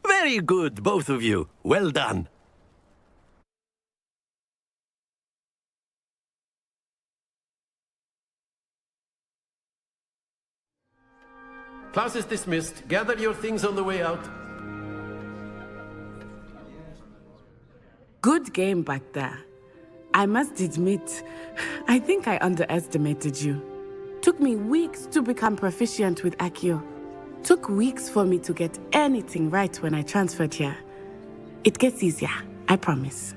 Very good, both of you. Well done. Class is dismissed. Gather your things on the way out. Good game back there. I must admit, I think I underestimated you. Took me weeks to become proficient with Accio. Took weeks for me to get anything right when I transferred here. It gets easier, I promise.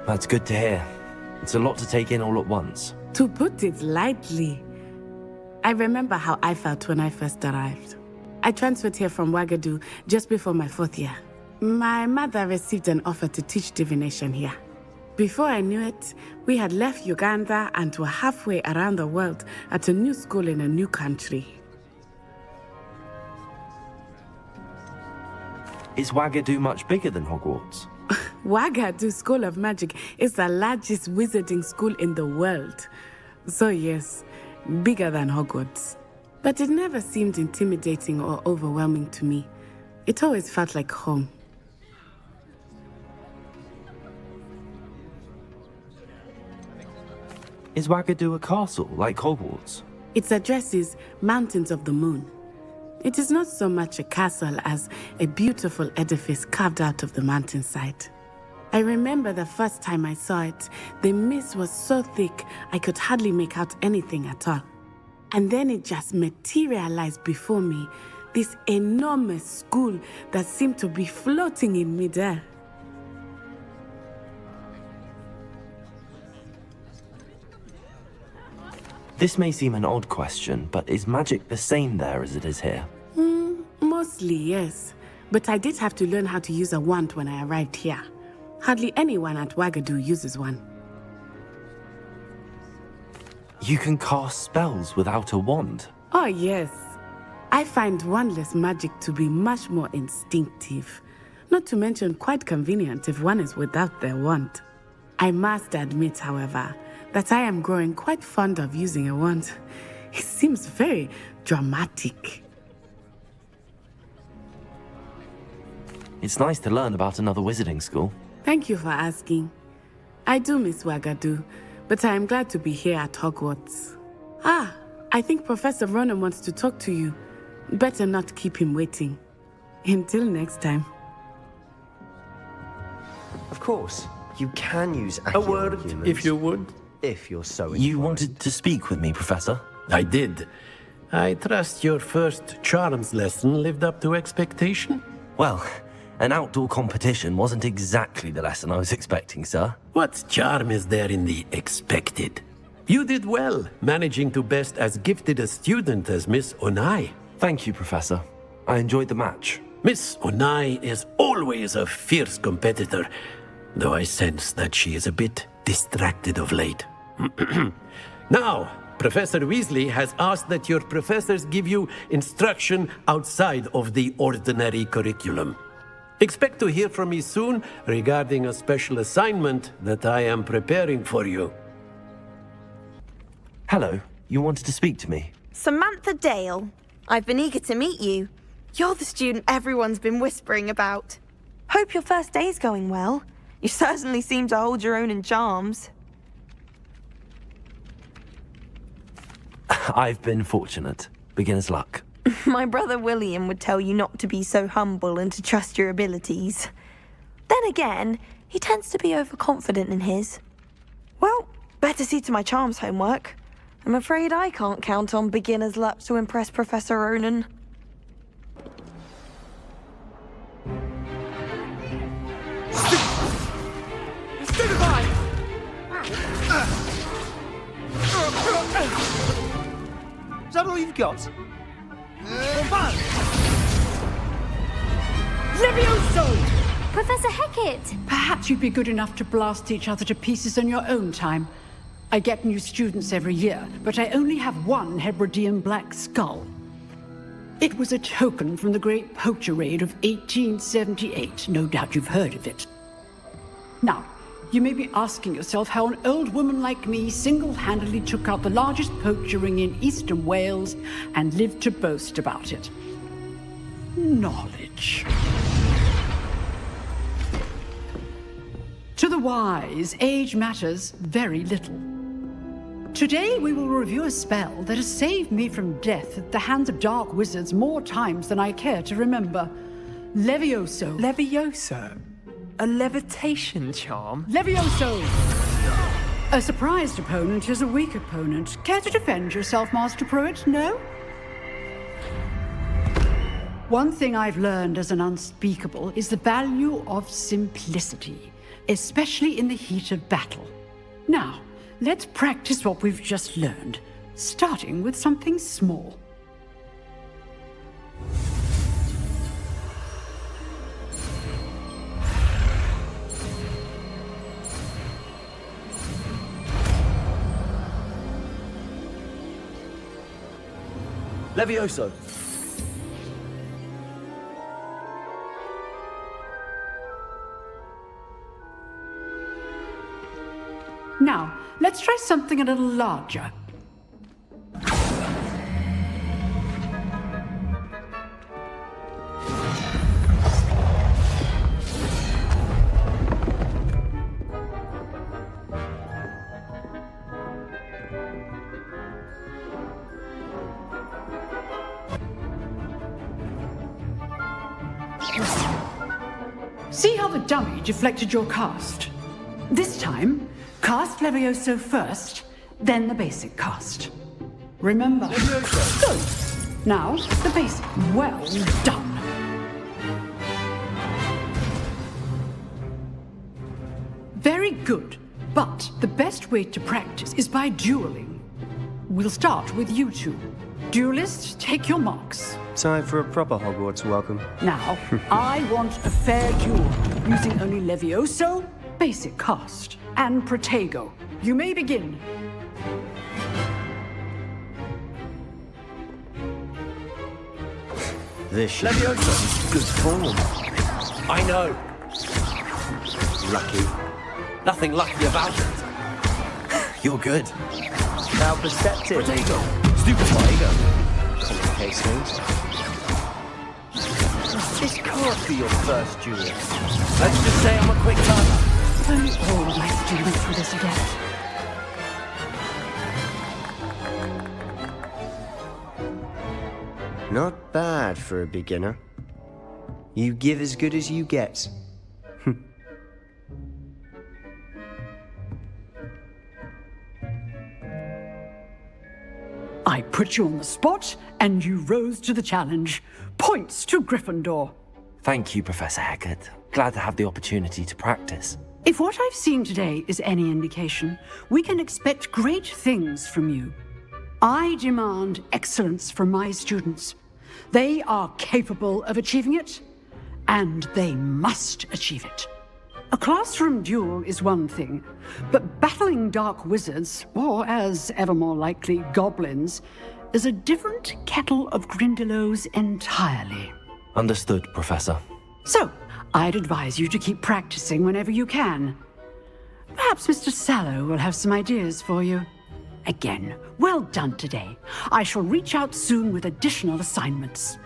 That's good to hear. It's a lot to take in all at once. To put it lightly, I remember how I felt when I first arrived. I transferred here from Wagadu just before my 4th year. My mother received an offer to teach divination here. Before I knew it, we had left Uganda and were halfway around the world at a new school in a new country. Is Wagadu much bigger than Hogwarts? Wagadu School of Magic is the largest wizarding school in the world. So yes, bigger than Hogwarts. But it never seemed intimidating or overwhelming to me. It always felt like home. Is Wagadu a castle like Hogwarts? Its address is Mountains of the Moon. It is not so much a castle as a beautiful edifice carved out of the mountainside. I remember the first time I saw it, the mist was so thick I could hardly make out anything at all. And then it just materialized before me, this enormous school that seemed to be floating in midair. This may seem an odd question, but is magic the same there as it is here? Mostly, yes. But I did have to learn how to use a wand when I arrived here. Hardly anyone at Wagadu uses one. You can cast spells without a wand? Oh, yes. I find wandless magic to be much more instinctive. Not to mention quite convenient if one is without their wand. I must admit, however, that I am growing quite fond of using a wand. It seems very dramatic. It's nice to learn about another wizarding school. Thank you for asking. I do miss Wagadu, but I am glad to be here at Hogwarts. Ah, I think Professor Ronan wants to talk to you. Better not keep him waiting. Until next time. Of course, you can use A word, if you would. If you're so You inclined. wanted to speak with me, Professor? I did. I trust your first charms lesson lived up to expectation? Well, an outdoor competition wasn't exactly the lesson I was expecting, sir. What charm is there in the expected? You did well, managing to best as gifted a student as Miss Onai. Thank you, Professor. I enjoyed the match. Miss Onai is always a fierce competitor, though I sense that she is a bit distracted of late. Now, Professor Weasley has asked that your professors give you instruction outside of the ordinary curriculum. Expect to hear from me soon regarding a special assignment that I am preparing for you. Hello, you wanted to speak to me? Samantha Dale. I've been eager to meet you. You're the student everyone's been whispering about. Hope your first day's going well. You certainly seem to hold your own in charms. I've been fortunate. Beginner's luck. My brother William would tell you not to be so humble and to trust your abilities. Then again, he tends to be overconfident in his. Well, better see to my charms homework. I'm afraid I can't count on beginner's luck to impress Professor Ronan. Stupefy! Is that all you've got? Levioso! Professor Hecat! Perhaps you'd be good enough to blast each other to pieces on your own time. I get new students every year, but I only have one Hebridean black skull. It was a token from the Great Poacher Raid of 1878. No doubt you've heard of it. Now, you may be asking yourself how an old woman like me single-handedly took out the largest poacher ring in eastern Wales and lived to boast about it. Knowledge. To the wise, age matters very little. Today we will review a spell that has saved me from death at the hands of dark wizards more times than I care to remember. Levioso. Levioso? A levitation charm? Levioso! A surprised opponent is a weak opponent. Care to defend yourself, Master Pruitt? No? One thing I've learned as an unspeakable is the value of simplicity, especially in the heat of battle. Now, let's practice what we've just learned, starting with something small. Levioso! Now, let's try something a little larger. See how the dummy deflected your cast? This time, cast Levioso first, then the basic cast. Remember. Levioso. Good. Now, the basic. Well done. Very good. But the best way to practice is by dueling. We'll start with you two. Duelists, take your marks. Time for a proper Hogwarts welcome. Now, I want a fair duel, using only Levioso, basic cast, and Protego. You may begin. This should be good form. I know. Lucky. Nothing lucky about it. You're good. Now perceptive. Protego. Stupefy. Complicates things. This can't be your first duel. Let's just say I'm a quick learner. If only all my students were this adept. Not bad for a beginner. You give as good as you get. I put you on the spot, and you rose to the challenge. Points to Gryffindor. Thank you, Professor Hecat. Glad to have the opportunity to practice. If what I've seen today is any indication, we can expect great things from you. I demand excellence from my students. They are capable of achieving it, and they must achieve it. A classroom duel is one thing, but battling dark wizards, or as ever more likely, goblins, is a different kettle of grindylows entirely. Understood, Professor. So, I'd advise you to keep practicing whenever you can. Perhaps Mr. Sallow will have some ideas for you. Again, well done today. I shall reach out soon with additional assignments.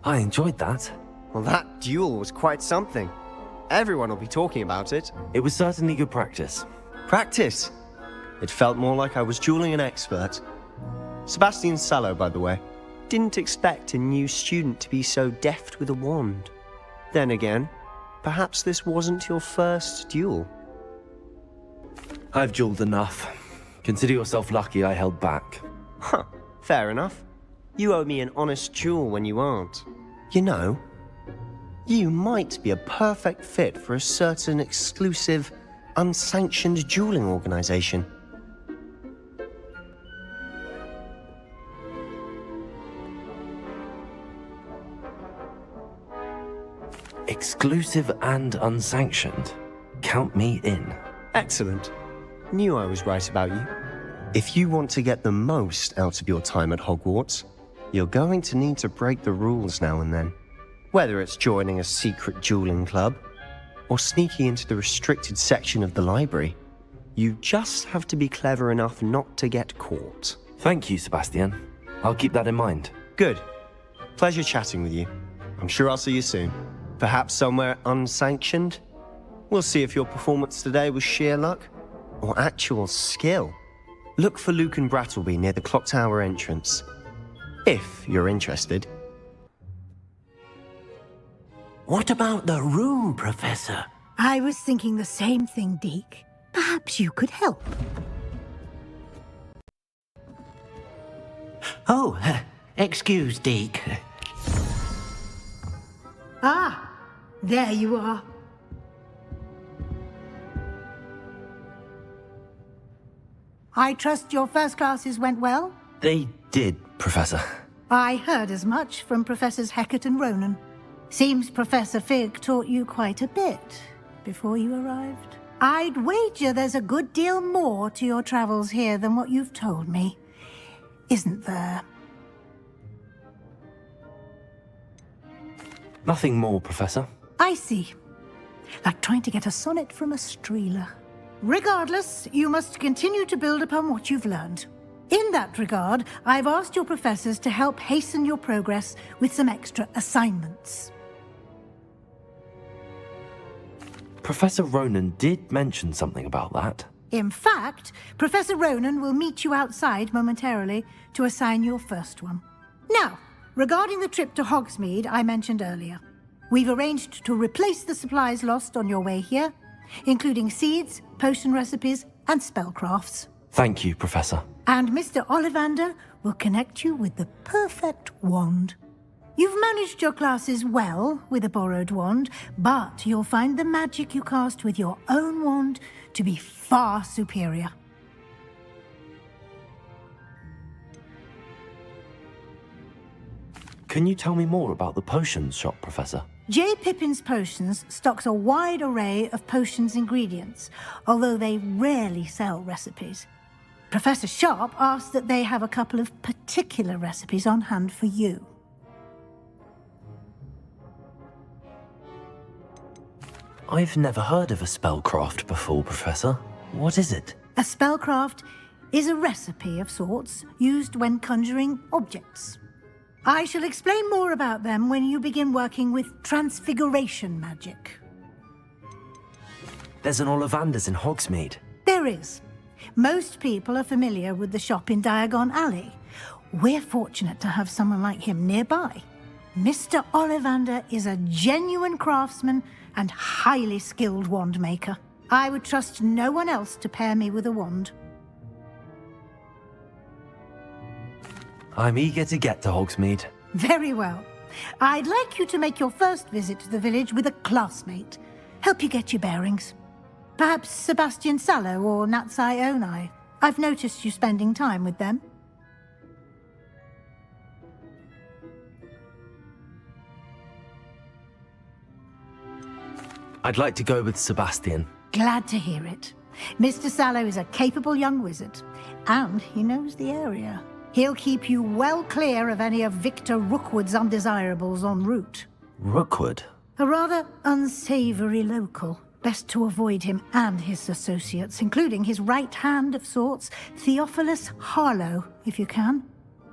I enjoyed that. Well, that duel was quite something. Everyone will be talking about it. It was certainly good practice. Practice? It felt more like I was dueling an expert. Sebastian Sallow, by the way. Didn't expect a new student to be so deft with a wand. Then again, perhaps this wasn't your first duel. I've dueled enough. Consider yourself lucky I held back. Huh, fair enough. You owe me an honest duel when you aren't. You know, you might be a perfect fit for a certain exclusive, unsanctioned dueling organization. Exclusive and unsanctioned. Count me in. Excellent. Knew I was right about you. If you want to get the most out of your time at Hogwarts, you're going to need to break the rules now and then. Whether it's joining a secret dueling club, or sneaking into the restricted section of the library, you just have to be clever enough not to get caught. Thank you, Sebastian. I'll keep that in mind. Good. Pleasure chatting with you. I'm sure I'll see you soon. Perhaps somewhere unsanctioned? We'll see if your performance today was sheer luck, or actual skill. Look for Luke and Brattleby near the clock tower entrance. If you're interested. What about the room, Professor? I was thinking the same thing, Deke. Perhaps you could help. Oh, excuse, Deke. Ah, there you are. I trust your first classes went well? They did, Professor. I heard as much from Professors Hecat and Ronan. Seems Professor Fig taught you quite a bit before you arrived. I'd wager there's a good deal more to your travels here than what you've told me, isn't there? Nothing more, Professor. I see. Like trying to get a sonnet from a streeler. Regardless, you must continue to build upon what you've learned. In that regard, I've asked your professors to help hasten your progress with some extra assignments. Professor Ronan did mention something about that. In fact, Professor Ronan will meet you outside momentarily to assign your first one. Now, regarding the trip to Hogsmeade I mentioned earlier, we've arranged to replace the supplies lost on your way here, including seeds, potion recipes, and spellcrafts. Thank you, Professor. And Mr. Ollivander will connect you with the perfect wand. You've managed your classes well with a borrowed wand, but you'll find the magic you cast with your own wand to be far superior. Can you tell me more about the potions shop, Professor? J. Pippin's Potions stocks a wide array of potions ingredients, although they rarely sell recipes. Professor Sharp asked that they have a couple of particular recipes on hand for you. I've never heard of a spellcraft before, Professor. What is it? A spellcraft is a recipe of sorts used when conjuring objects. I shall explain more about them when you begin working with transfiguration magic. There's an Ollivander's in Hogsmeade. There is. Most people are familiar with the shop in Diagon Alley. We're fortunate to have someone like him nearby. Mr. Ollivander is a genuine craftsman and highly skilled wand maker. I would trust no one else to pair me with a wand. I'm eager to get to Hogsmeade. Very well. I'd like you to make your first visit to the village with a classmate. Help you get your bearings. Perhaps Sebastian Sallow or Natsai Onai. I've noticed you spending time with them. I'd like to go with Sebastian. Glad to hear it. Mr. Sallow is a capable young wizard, and he knows the area. He'll keep you well clear of any of Victor Rookwood's undesirables en route. Rookwood? A rather unsavory local. Best to avoid him and his associates, including his right hand of sorts, Theophilus Harlow, if you can.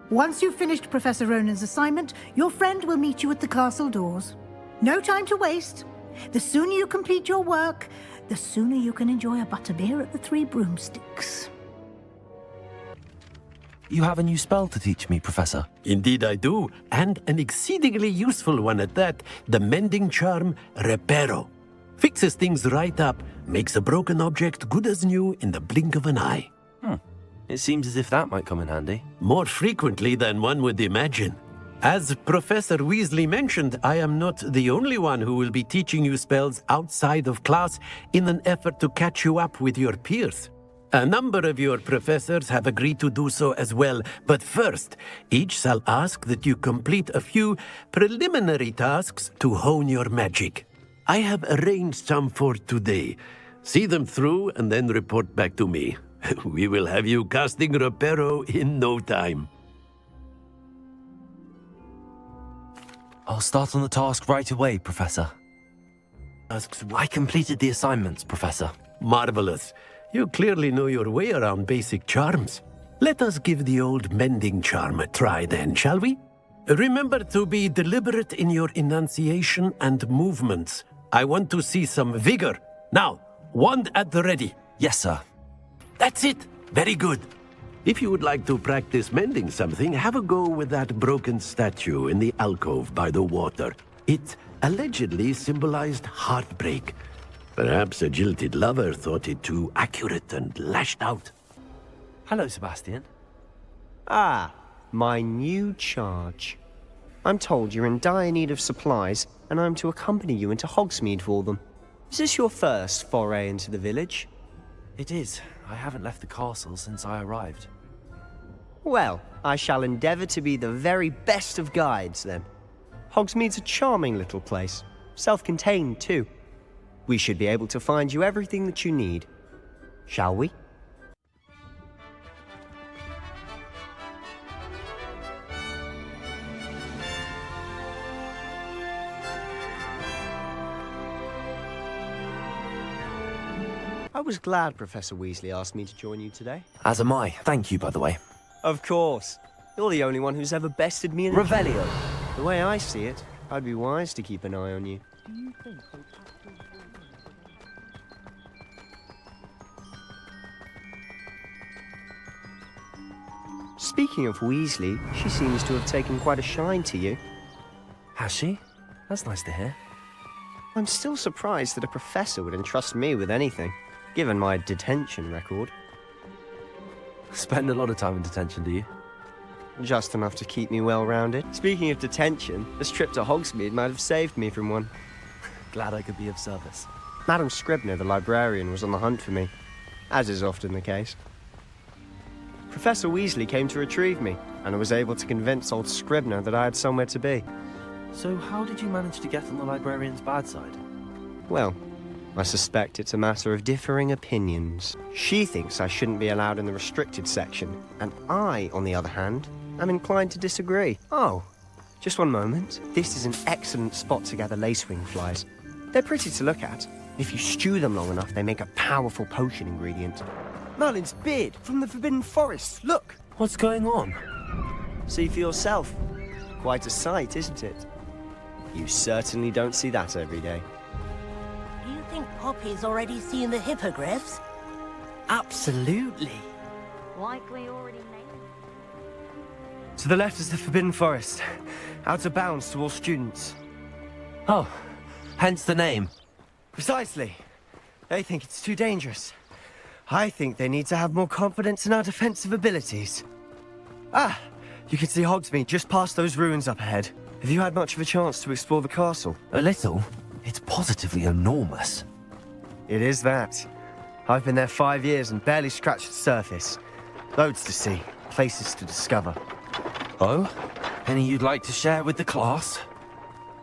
Once you've finished Professor Ronan's assignment, your friend will meet you at the castle doors. No time to waste. The sooner you complete your work, the sooner you can enjoy a butterbeer at the Three Broomsticks. You have a new spell to teach me, Professor. Indeed I do, and an exceedingly useful one at that, the Mending charm Reparo. Fixes things right up, makes a broken object good as new in the blink of an eye. It seems as if that might come in handy. More frequently than one would imagine. As Professor Weasley mentioned, I am not the only one who will be teaching you spells outside of class in an effort to catch you up with your peers. A number of your professors have agreed to do so as well, but first, each shall ask that you complete a few preliminary tasks to hone your magic. I have arranged some for today. See them through and then report back to me. We will have you casting Reparo in no time. I'll start on the task right away, Professor. I completed the assignments, Professor. Marvelous. You clearly know your way around basic charms. Let us give the old Mending charm a try then, shall we? Remember to be deliberate in your enunciation and movements. I want to see some vigor. Now, wand at the ready. Yes, sir. That's it. Very good. If you would like to practice mending something, have a go with that broken statue in the alcove by the water. It allegedly symbolized heartbreak. Perhaps a jilted lover thought it too accurate and lashed out. Hello, Sebastian. Ah, my new charge. I'm told you're in dire need of supplies, and I'm to accompany you into Hogsmeade for them. Is this your first foray into the village? It is. I haven't left the castle since I arrived. Well, I shall endeavour to be the very best of guides, then. Hogsmeade's a charming little place. Self-contained, too. We should be able to find you everything that you need. Shall we? I was glad Professor Weasley asked me to join you today. As am I. Thank you, by the way. Of course. You're the only one who's ever bested me in Revelio. The way I see it, I'd be wise to keep an eye on you. Speaking of Weasley, she seems to have taken quite a shine to you. Has she? That's nice to hear. I'm still surprised that a professor would entrust me with anything, given my detention record. Spend a lot of time in detention, do you? Just enough to keep me well-rounded. Speaking of detention, this trip to Hogsmeade might have saved me from one. Glad I could be of service. Madam Scribner, the librarian, was on the hunt for me, as is often the case. Professor Weasley came to retrieve me, and I was able to convince old Scribner that I had somewhere to be. So how did you manage to get on the librarian's bad side? Well, I suspect it's a matter of differing opinions. She thinks I shouldn't be allowed in the restricted section, and I, on the other hand, am inclined to disagree. Oh, just one moment. This is an excellent spot to gather lacewing flies. They're pretty to look at. If you stew them long enough, they make a powerful potion ingredient. Merlin's beard from the Forbidden Forest, look! What's going on? See for yourself. Quite a sight, isn't it? You certainly don't see that every day. Do you think Poppy's already seen the hippogriffs? Absolutely. Likely already named. To the left is the Forbidden Forest. Out of bounds to all students. Oh, hence the name. Precisely. They think it's too dangerous. I think they need to have more confidence in our defensive abilities. Ah, you can see Hogsmeade just past those ruins up ahead. Have you had much of a chance to explore the castle? A little. It's positively enormous. It is that. I've been there 5 years and barely scratched the surface. Loads to see, places to discover. Oh? Any you'd like to share with the class?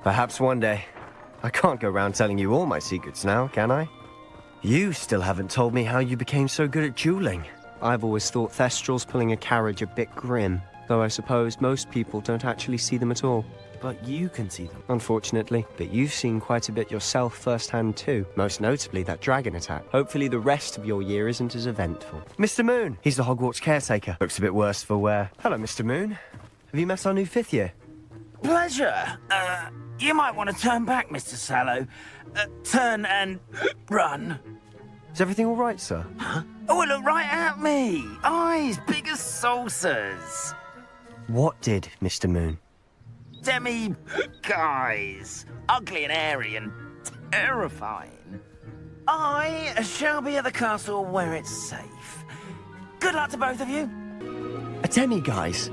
Perhaps one day. I can't go around telling you all my secrets now, can I? You still haven't told me how you became so good at dueling. I've always thought Thestrals pulling a carriage a bit grim, though I suppose most people don't actually see them at all. But you can see them. Unfortunately, but you've seen quite a bit yourself firsthand too, most notably that dragon attack. Hopefully the rest of your year isn't as eventful. Mr. Moon, he's the Hogwarts caretaker. Looks a bit worse for wear. Hello, Mr. Moon. Have you met our new 5th year? Pleasure. You might want to turn back, Mr. Sallow. Turn and run. Is everything all right, sir? Huh? Oh, look right at me. Eyes big as saucers. What did, Mr. Moon? Guys. Ugly and airy and terrifying. I shall be at the castle where it's safe. Good luck to both of you. A demi-guise?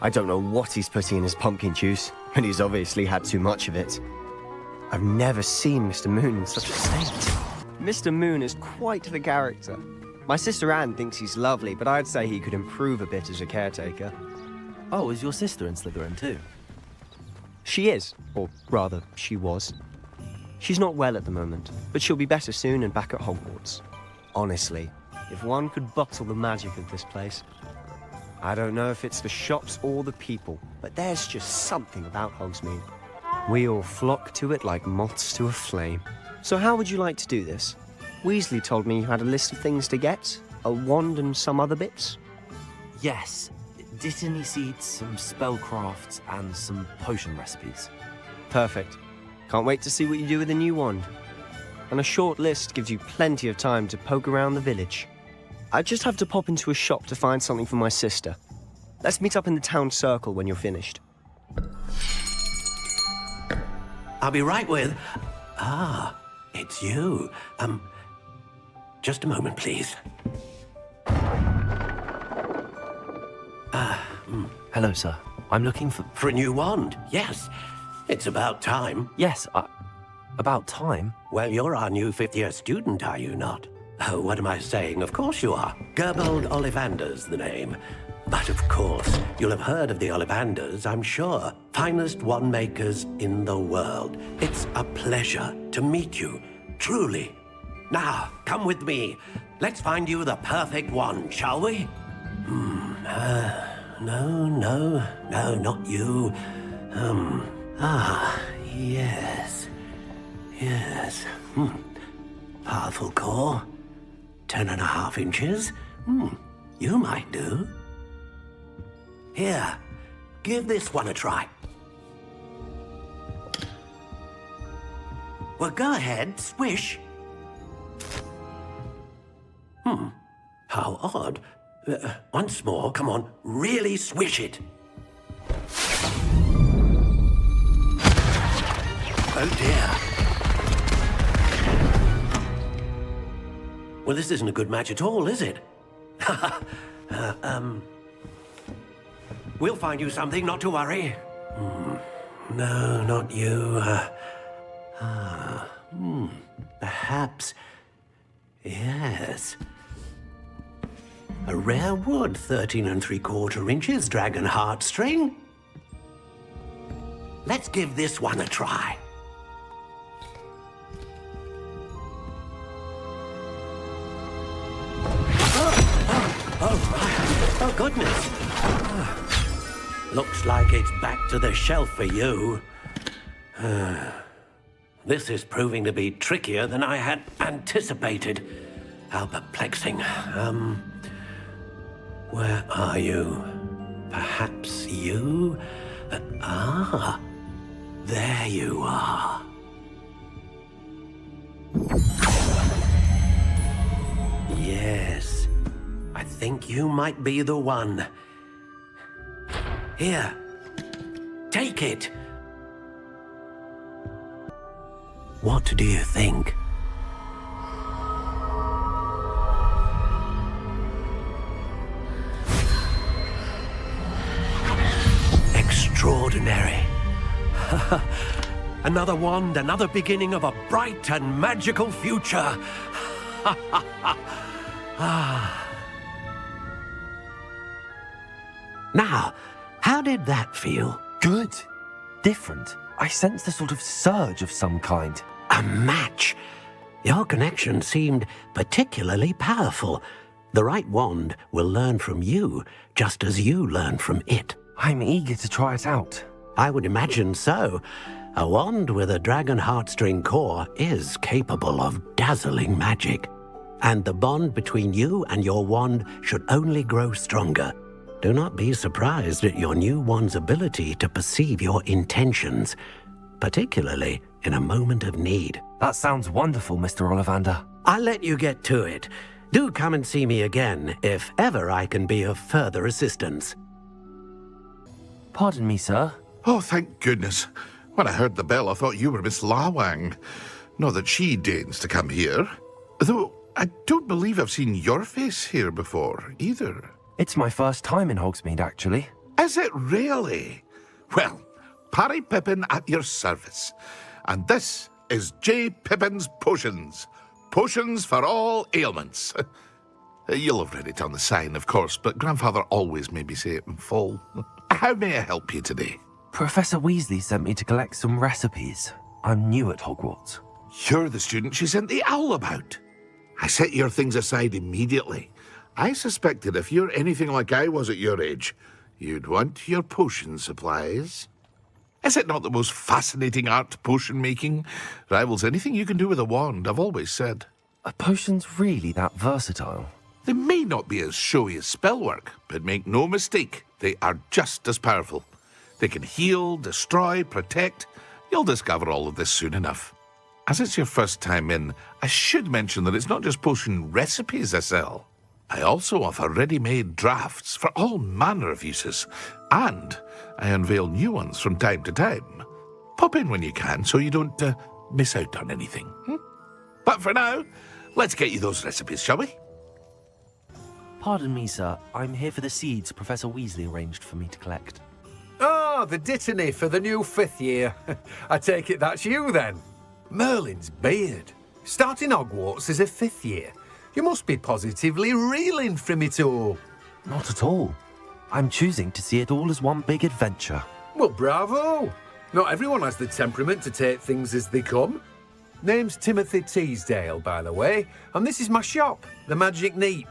I don't know what he's putting in his pumpkin juice, and he's obviously had too much of it. I've never seen Mr. Moon in such a state. Mr. Moon is quite the character. My sister Anne thinks he's lovely, but I'd say he could improve a bit as a caretaker. Oh, is your sister in Slytherin too? She is, or rather, she was. She's not well at the moment, but she'll be better soon and back at Hogwarts. Honestly, if one could bottle the magic of this place. I don't know if it's the shops or the people, but there's just something about Hogsmeade. We all flock to it like moths to a flame. So how would you like to do this? Weasley told me you had a list of things to get, a wand and some other bits. Yes. Dittany seeds, some spellcrafts, and some potion recipes. Perfect. Can't wait to see what you do with the new wand. And a short list gives you plenty of time to poke around the village. I just have to pop into a shop to find something for my sister. Let's meet up in the town circle when you're finished. I'll be right with... Ah, it's you. Just a moment, please. Hello, sir. I'm looking for... For a new wand, yes. It's about time. Yes, about time? Well, you're our new 5th-year student, are you not? Oh, what am I saying? Of course you are. Gerbold Ollivander's the name. But of course, you'll have heard of the Ollivanders, I'm sure. Finest wand makers in the world. It's a pleasure to meet you, truly. Now, come with me. Let's find you the perfect wand, shall we? No, not you. Yes. Powerful core. 10.5 inches. You might do. Here, give this one a try. Well, go ahead, swish. How odd. Once more, come on, really swish it. Oh dear. Well, this isn't a good match at all, is it? We'll find you something, not to worry. No, not you. Perhaps. Yes. A rare wood, 13 3/4 inches, dragon heartstring. Let's give this one a try. Oh, goodness. Looks like it's back to the shelf for you. This is proving to be trickier than I had anticipated. How perplexing. Where are you? Perhaps you? There you are. Yes, I think you might be the one. Here, take it. What do you think? Extraordinary. Another wand, another beginning of a bright and magical future. Now, how did that feel? Good. Different. I sensed a sort of surge of some kind. A match? Your connection seemed particularly powerful. The right wand will learn from you, just as you learn from it. I'm eager to try it out. I would imagine so. A wand with a dragon heartstring core is capable of dazzling magic. And the bond between you and your wand should only grow stronger. Do not be surprised at your new wand's ability to perceive your intentions, particularly in a moment of need. That sounds wonderful, Mr. Ollivander. I'll let you get to it. Do come and see me again if ever I can be of further assistance. Pardon me, sir. Oh, thank goodness. When I heard the bell, I thought you were Miss Lawang. Not that she deigns to come here. Though I don't believe I've seen your face here before, either. It's my first time in Hogsmeade, actually. Is it really? Well, Parry Pippin at your service. And this is J. Pippin's Potions. Potions for all ailments. You'll have read it on the sign, of course, but Grandfather always made me say it in full. How may I help you today? Professor Weasley sent me to collect some recipes. I'm new at Hogwarts. You're the student she sent the owl about. I set your things aside immediately. I suspected if you're anything like I was at your age, you'd want your potion supplies. Is it not the most fascinating art, potion making? Rivals anything you can do with a wand, I've always said. Are potions really that versatile? They may not be as showy as spellwork, but make no mistake, they are just as powerful. They can heal, destroy, protect. You'll discover all of this soon enough. As it's your first time in, I should mention that it's not just potion recipes I sell. I also offer ready-made drafts for all manner of uses, and I unveil new ones from time to time. Pop in when you can so you don't miss out on anything. But for now, let's get you those recipes, shall we? Pardon me, sir. I'm here for the seeds Professor Weasley arranged for me to collect. Oh, the dittany for the new 5th year. I take it that's you, then. Merlin's beard. Starting Hogwarts as a 5th year. You must be positively reeling from it all. Not at all. I'm choosing to see it all as one big adventure. Well, bravo. Not everyone has the temperament to take things as they come. Name's Timothy Teasdale, by the way, and this is my shop, the Magic Neep.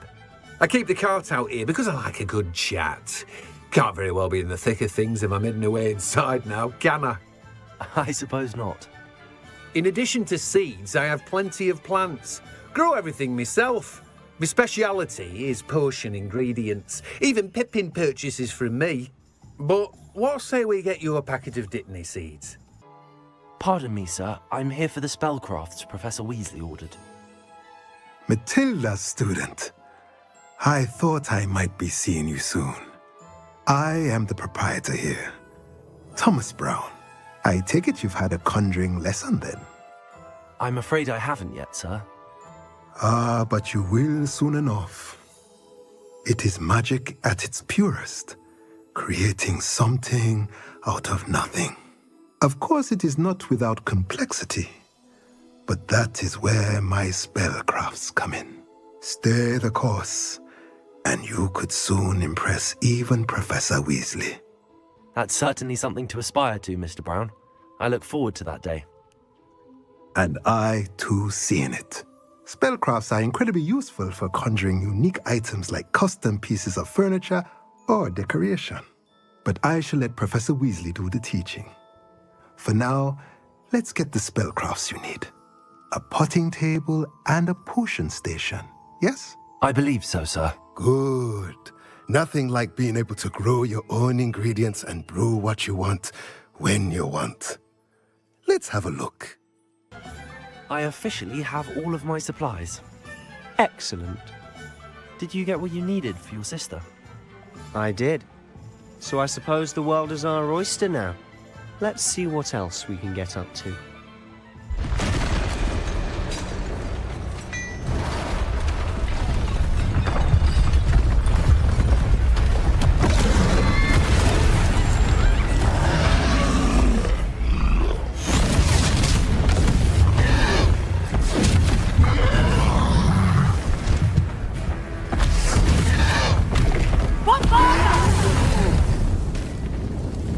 I keep the cart out here because I like a good chat. Can't very well be in the thick of things if I'm hidden away inside now, can I? I suppose not. In addition to seeds, I have plenty of plants. Grow everything myself. My speciality is potion ingredients. Even Pippin purchases from me. But what say we get you a packet of dittany seeds? Pardon me, sir. I'm here for the spellcrafts Professor Weasley ordered. Matilda's student. I thought I might be seeing you soon. I am the proprietor here, Thomas Brown. I take it you've had a conjuring lesson then? I'm afraid I haven't yet, sir. Ah, but you will soon enough. It is magic at its purest, creating something out of nothing. Of course, it is not without complexity, but that is where my spellcrafts come in. Stay the course, and you could soon impress even Professor Weasley. That's certainly something to aspire to, Mr. Brown. I look forward to that day. And I, too, seeing it. Spellcrafts are incredibly useful for conjuring unique items like custom pieces of furniture or decoration. But I shall let Professor Weasley do the teaching. For now, let's get the spellcrafts you need. A potting table and a potion station, yes? I believe so, sir. Good. Nothing like being able to grow your own ingredients and brew what you want when you want. Let's have a look. I officially have all of my supplies. Excellent. Did you get what you needed for your sister? I did. So I suppose the world is our oyster now. Let's see what else we can get up to.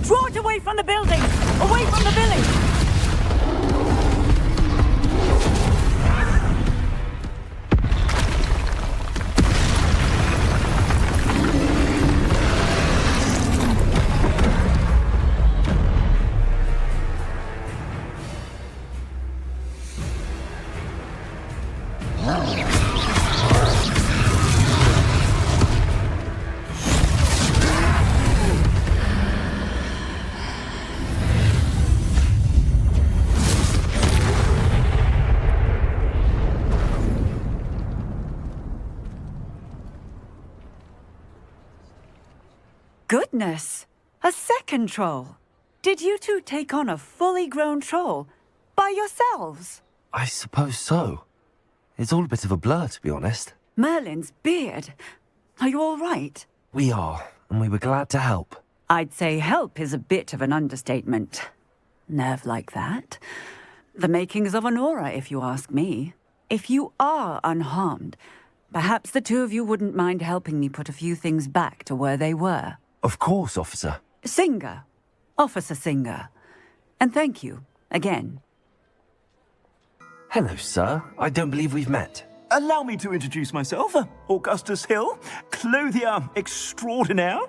Draw it away from the building! Away from the village! Goodness! A second troll! Did you two take on a fully grown troll by yourselves? I suppose so. It's all a bit of a blur, to be honest. Merlin's beard. Are you all right? We are, and we were glad to help. I'd say help is a bit of an understatement. Nerve like that. The makings of an aura, if you ask me. If you are unharmed, perhaps the two of you wouldn't mind helping me put a few things back to where they were. Of course, officer. Singer. Officer Singer. And thank you, again. Hello, sir. I don't believe we've met. Allow me to introduce myself, Augustus Hill, clothier extraordinaire.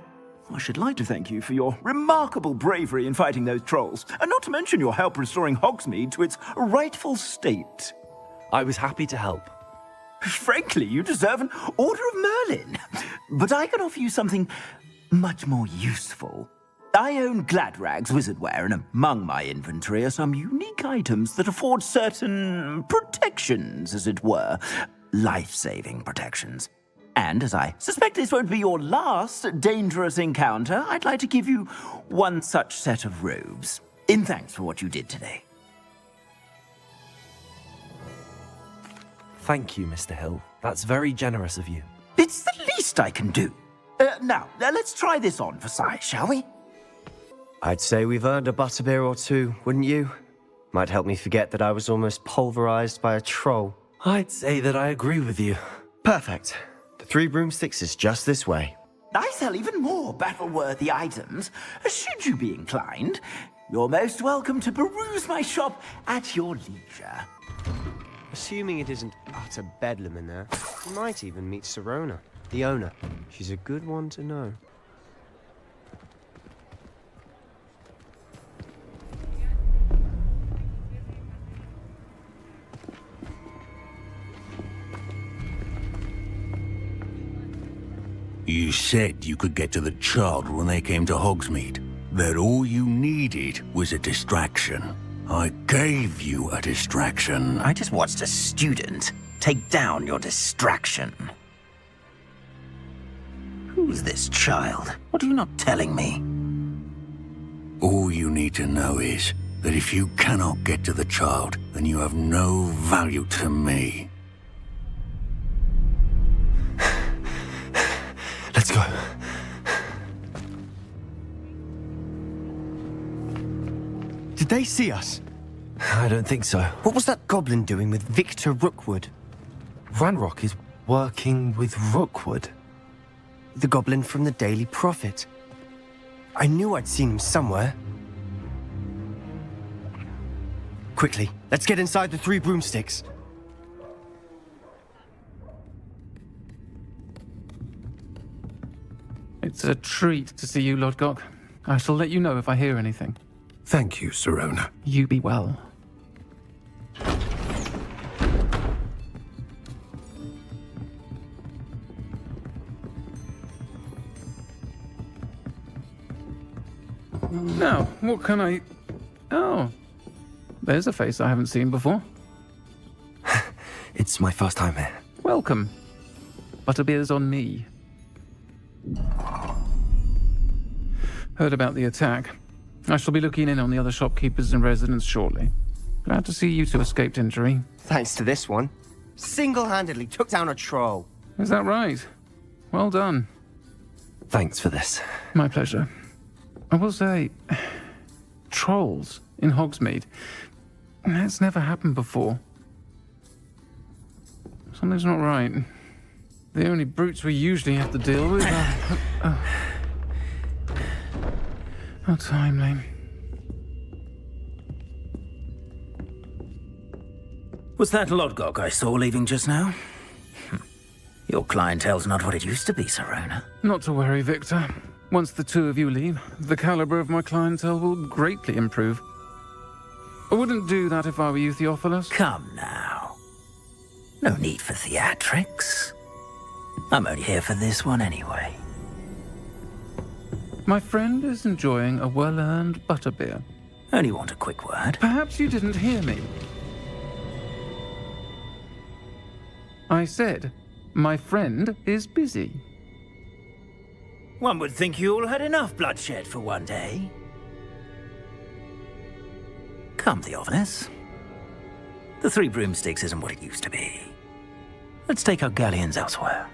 I should like to thank you for your remarkable bravery in fighting those trolls, and not to mention your help restoring Hogsmeade to its rightful state. I was happy to help. Frankly, you deserve an Order of Merlin. But I can offer you something much more useful. I own Gladrag's wizardware, and among my inventory are some unique items that afford certain protections, as it were. Life-saving protections. And as I suspect this won't be your last dangerous encounter, I'd like to give you one such set of robes, in thanks for what you did today. Thank you, Mr. Hill. That's very generous of you. It's the least I can do. Now, let's try this on for size, shall we? I'd say we've earned a butterbeer or two, wouldn't you? Might help me forget that I was almost pulverized by a troll. I'd say that I agree with you. Perfect. The 3 Broomsticks is just this way. I sell even more battle-worthy items. Should you be inclined, you're most welcome to peruse my shop at your leisure. Assuming it isn't utter bedlam in there, you might even meet Sirona, the owner. She's a good one to know. You said you could get to the child when they came to Hogsmeade. That all you needed was a distraction. I gave you a distraction. I just watched a student take down your distraction. Who's this child? What are you not telling me? All you need to know is that if you cannot get to the child, then you have no value to me. Let's go. Did they see us? I don't think so. What was that goblin doing with Victor Rookwood? Ranrock is working with Rookwood. The goblin from the Daily Prophet. I knew I'd seen him somewhere. Quickly, let's get inside the 3 Broomsticks. It's a treat to see you, Lodgok. I shall let you know if I hear anything. Thank you, Sirona. You be well. Now, what can I... Oh, there's a face I haven't seen before. It's my first time here. Welcome. Butterbeer's on me. Heard about the attack. I shall be looking in on the other shopkeepers and residents shortly. Glad to see you two escaped injury. Thanks to this one. Single-handedly took down a troll. Is that right? Well done. Thanks for this. My pleasure. I will say, trolls in Hogsmeade. That's never happened before. Something's not right. The only brutes we usually have to deal with are... How timely. Was that Lodgok I saw leaving just now? Your clientele's not what it used to be, Sirona. Not to worry, Victor. Once the two of you leave, the caliber of my clientele will greatly improve. I wouldn't do that if I were you, Theophilus. Come now. No need for theatrics. I'm only here for this one anyway. My friend is enjoying a well-earned butterbeer. Only want a quick word. Perhaps you didn't hear me. I said, my friend is busy. One would think you all had enough bloodshed for one day. Come, Theophilus. The Three Broomsticks isn't what it used to be. Let's take our galleons elsewhere.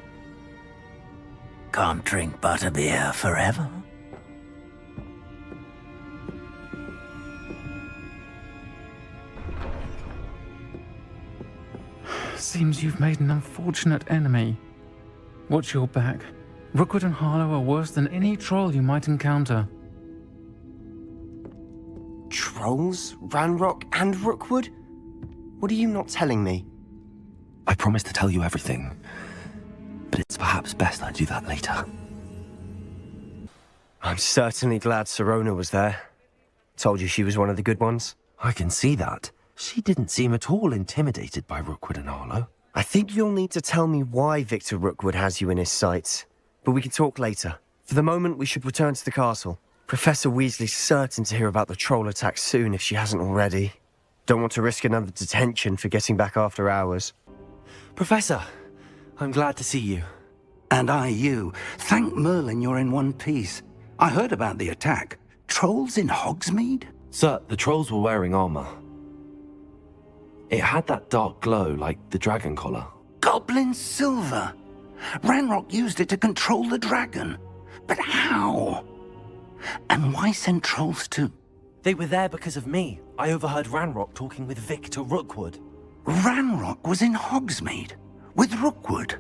Can't drink butterbeer forever. Seems you've made an unfortunate enemy. Watch your back. Rookwood and Harlow are worse than any troll you might encounter. Trolls? Ranrock and Rookwood? What are you not telling me? I promise to tell you everything, but it's perhaps best I do that later. I'm certainly glad Sirona was there. Told you she was one of the good ones. I can see that. She didn't seem at all intimidated by Rookwood and Harlow. I think you'll need to tell me why Victor Rookwood has you in his sights. But we can talk later. For the moment, we should return to the castle. Professor Weasley's certain to hear about the troll attack soon if she hasn't already. Don't want to risk another detention for getting back after hours. Professor, I'm glad to see you. And I you. Thank Merlin you're in one piece. I heard about the attack. Trolls in Hogsmeade? Sir, the trolls were wearing armor. It had that dark glow like the dragon collar. Goblin silver! Ranrock used it to control the dragon. But how? And why send trolls to... They were there because of me. I overheard Ranrock talking with Victor Rookwood. Ranrock was in Hogsmeade? With Rookwood?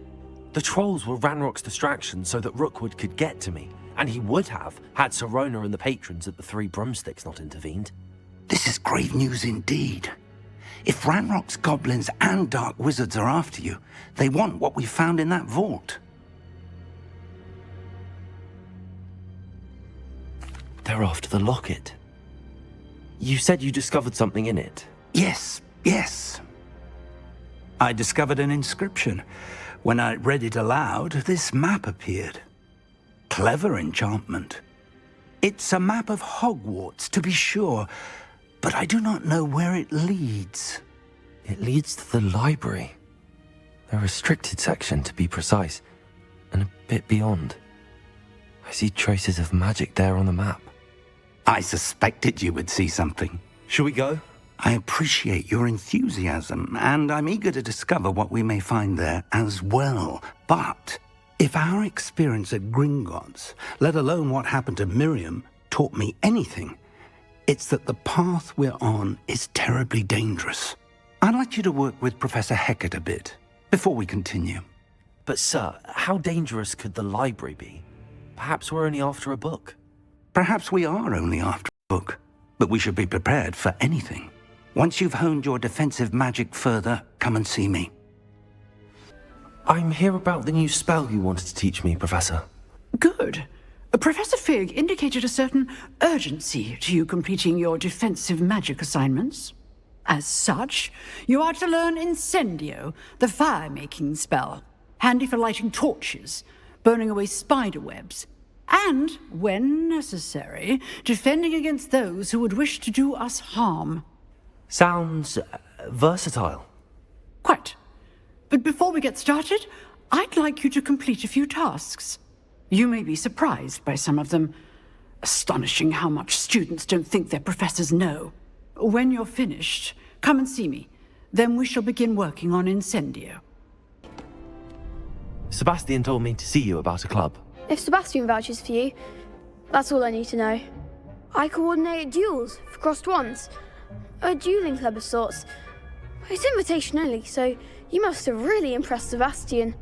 The trolls were Ranrock's distraction so that Rookwood could get to me. And he would have, had Sirona and the patrons at the Three Broomsticks not intervened. This is grave news indeed. If Ranrock's goblins and dark wizards are after you, they want what we found in that vault. They're after the locket. You said you discovered something in it. Yes. I discovered an inscription. When I read it aloud, this map appeared. Clever enchantment. It's a map of Hogwarts, to be sure, but I do not know where it leads. It leads to the library. The restricted section, to be precise, and a bit beyond. I see traces of magic there on the map. I suspected you would see something. Shall we go? I appreciate your enthusiasm, and I'm eager to discover what we may find there as well. But if our experience at Gringotts, let alone what happened to Miriam, taught me anything, it's that the path we're on is terribly dangerous. I'd like you to work with Professor Hecat a bit, before we continue. But sir, how dangerous could the library be? Perhaps we're only after a book. Perhaps we are only after a book, but we should be prepared for anything. Once you've honed your defensive magic further, come and see me. I'm here about the new spell you wanted to teach me, Professor. Good. Professor Fig indicated a certain urgency to you completing your defensive magic assignments. As such, you are to learn Incendio, the fire-making spell, handy for lighting torches, burning away spider webs, and, when necessary, defending against those who would wish to do us harm. Sounds versatile. Quite. But before we get started, I'd like you to complete a few tasks. You may be surprised by some of them. Astonishing how much students don't think their professors know. When you're finished, come and see me. Then we shall begin working on Incendio. Sebastian told me to see you about a club. If Sebastian vouches for you, that's all I need to know. I coordinate duels for crossed wands. A dueling club of sorts. It's invitation only, so you must have really impressed Sebastian.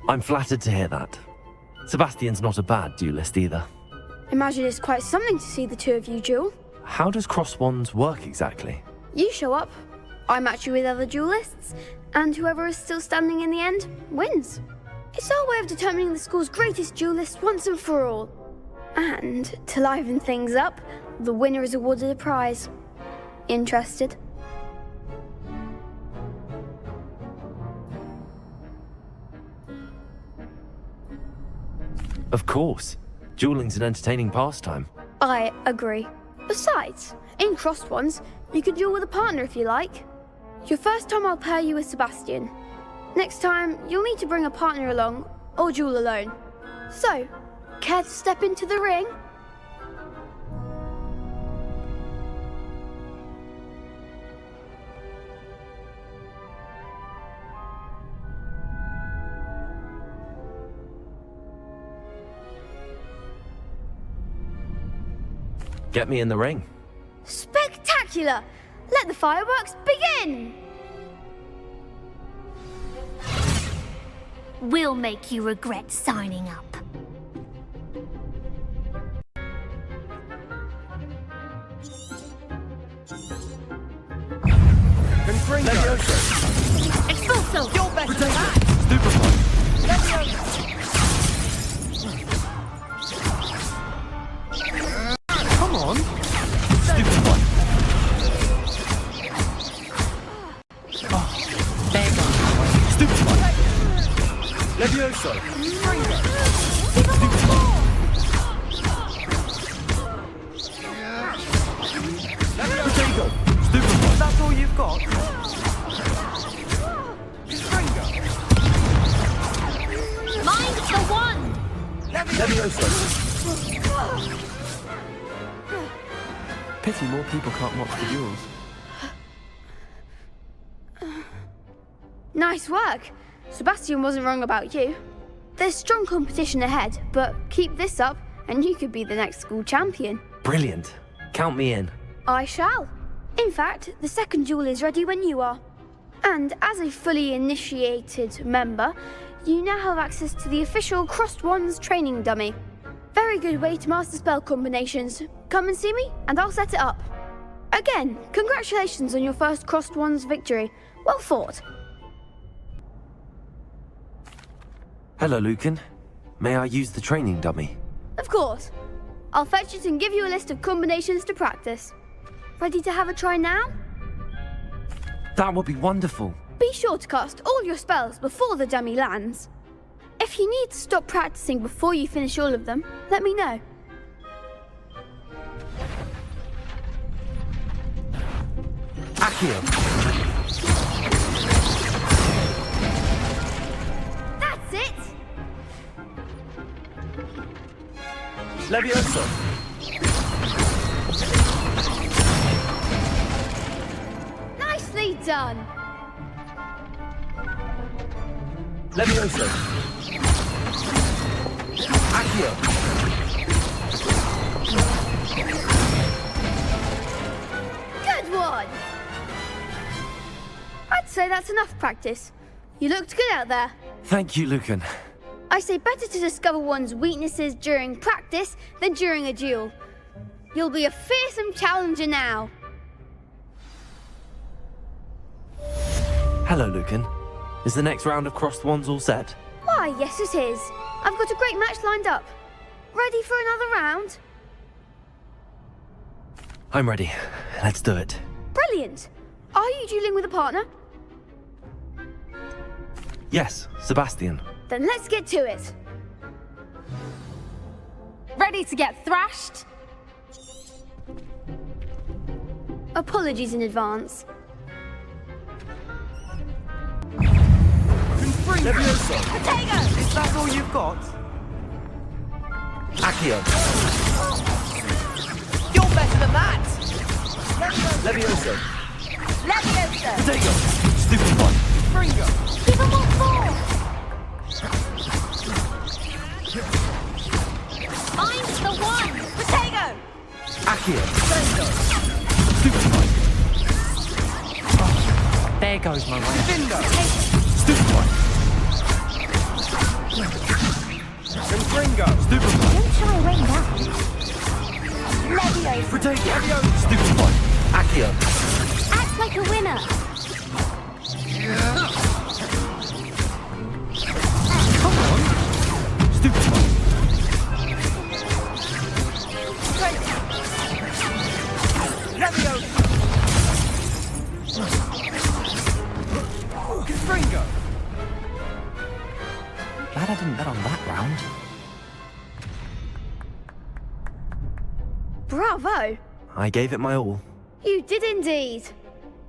I'm flattered to hear that. Sebastian's not a bad duelist either. Imagine it's quite something to see the two of you duel. How does cross wands work exactly? You show up, I match you with other duelists, and whoever is still standing in the end wins. It's our way of determining the school's greatest duelist once and for all. And to liven things up, the winner is awarded a prize. Interested? Of course. Dueling's an entertaining pastime. I agree. Besides, in crossed ones, you can duel with a partner if you like. Your first time I'll pair you with Sebastian. Next time, you'll need to bring a partner along, or duel alone. So, care to step into the ring? Get me in the ring. Spectacular! Let the fireworks begin! We'll make you regret signing up. Expulso! You're better than that! Come on! Stupid one! There you go. Stupid one! Levioso! Potato! Stupid one! That's all you've got? Mind the one! Levioso! Pity more people can't watch the duels. Nice work. Sebastian wasn't wrong about you. There's strong competition ahead, but keep this up and you could be the next school champion. Brilliant. Count me in. I shall. In fact, the second duel is ready when you are. And as a fully initiated member, you now have access to the official Crossed Wands training dummy. Very good way to master spell combinations. Come and see me, and I'll set it up. Again, congratulations on your first Crossed Wands victory. Well fought. Hello, Lucan. May I use the training dummy? Of course. I'll fetch it and give you a list of combinations to practice. Ready to have a try now? That would be wonderful. Be sure to cast all your spells before the dummy lands. If you need to stop practicing before you finish all of them, let me know. Accio. That's it! Levioso! Nicely done! Levioso! Accio! Good one! I'd say that's enough practice. You looked good out there. Thank you, Lucan. I say better to discover one's weaknesses during practice than during a duel. You'll be a fearsome challenger now. Hello, Lucan. Is the next round of Crossed Wands all set? Why, yes it is. I've got a great match lined up. Ready for another round? I'm ready. Let's do it. Brilliant. Are you dueling with a partner? Yes, Sebastian. Then let's get to it. Ready to get thrashed? Apologies in advance. Levioso! Potato! Is that all you've got? Accio! You're better than that! Levioso! Levioso! Potato! Stupid one! Fringo! Give him all four! Find the one! Potato! Accio! Stupid one! There goes my way. Gryffindor! Stupid one! Gringo! Stupid one! Don't try weighing that. Leviosa. Protect Leviosa! Stupid one! Accio! Act like a winner. Come on! Stupid one! Leviosa! Gringo! Glad I didn't bet on that round. Bravo! I gave it my all. You did indeed.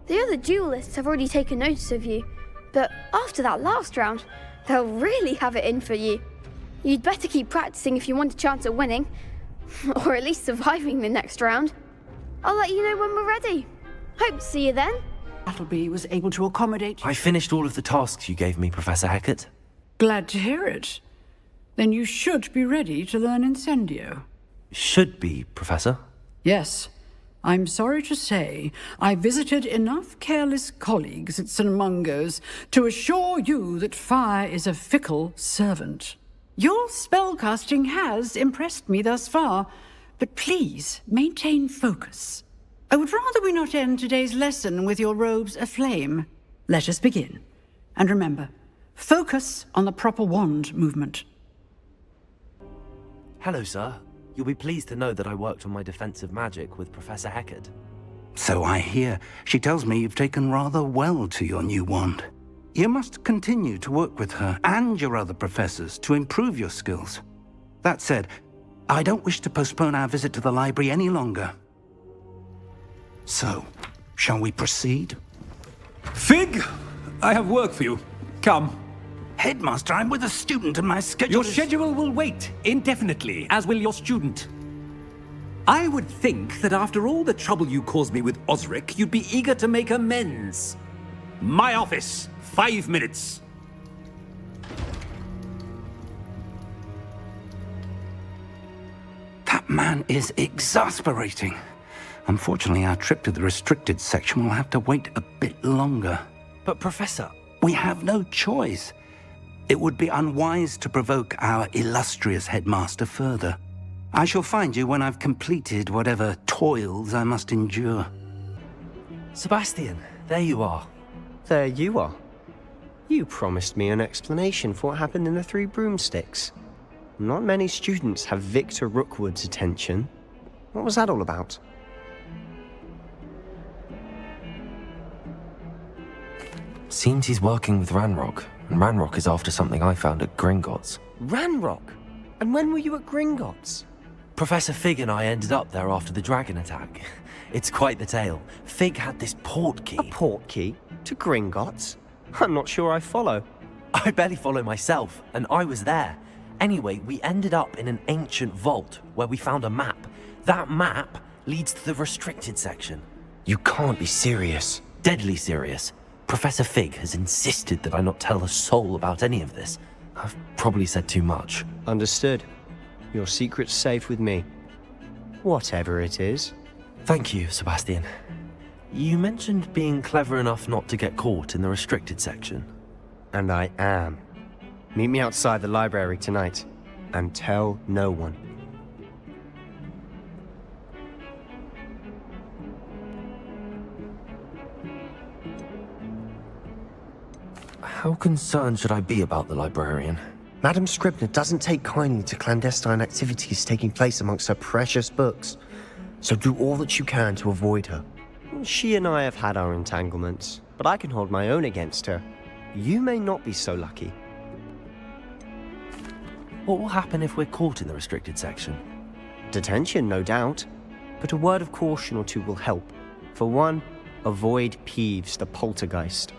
The other duelists have already taken notice of you, but after that last round, they'll really have it in for you. You'd better keep practicing if you want a chance at winning, or at least surviving the next round. I'll let you know when we're ready. Hope to see you then. Battleby was able to accommodate. I finished all of the tasks you gave me, Professor Hecat. Glad to hear it. Then you should be ready to learn Incendio. Should be, Professor. Yes. I'm sorry to say, I visited enough careless colleagues at St. Mungo's to assure you that fire is a fickle servant. Your spellcasting has impressed me thus far, but please maintain focus. I would rather we not end today's lesson with your robes aflame. Let us begin. And remember, focus on the proper wand movement. Hello, sir. You'll be pleased to know that I worked on my defensive magic with Professor Hecat. So I hear. She tells me you've taken rather well to your new wand. You must continue to work with her and your other professors to improve your skills. That said, I don't wish to postpone our visit to the library any longer. So, shall we proceed? Fig, I have work for you. Come. Headmaster, I'm with a student and my schedule Your schedule will wait indefinitely, as will your student. I would think that after all the trouble you caused me with Osric, you'd be eager to make amends. My office, 5 minutes. That man is exasperating. Unfortunately, our trip to the restricted section will have to wait a bit longer. But, Professor... We have no choice. It would be unwise to provoke our illustrious headmaster further. I shall find you when I've completed whatever toils I must endure. Sebastian, there you are. There you are. You promised me an explanation for what happened in the Three Broomsticks. Not many students have Victor Rookwood's attention. What was that all about? Seems he's working with Ranrock, and Ranrock is after something I found at Gringotts. Ranrock? And when were you at Gringotts? Professor Fig and I ended up there after the dragon attack. It's quite the tale. Fig had this portkey. A portkey? To Gringotts? I'm not sure I follow. I barely follow myself, and I was there. Anyway, we ended up in an ancient vault where we found a map. That map leads to the restricted section. You can't be serious. Deadly serious. Professor Fig has insisted that I not tell a soul about any of this. I've probably said too much. Understood. Your secret's safe with me. Whatever it is. Thank you, Sebastian. You mentioned being clever enough not to get caught in the restricted section. And I am. Meet me outside the library tonight. And tell no one. How concerned should I be about the librarian? Madame Scribner doesn't take kindly to clandestine activities taking place amongst her precious books. So do all that you can to avoid her. She and I have had our entanglements, but I can hold my own against her. You may not be so lucky. What will happen if we're caught in the restricted section? Detention, no doubt. But a word of caution or two will help. For one, avoid Peeves, the poltergeist.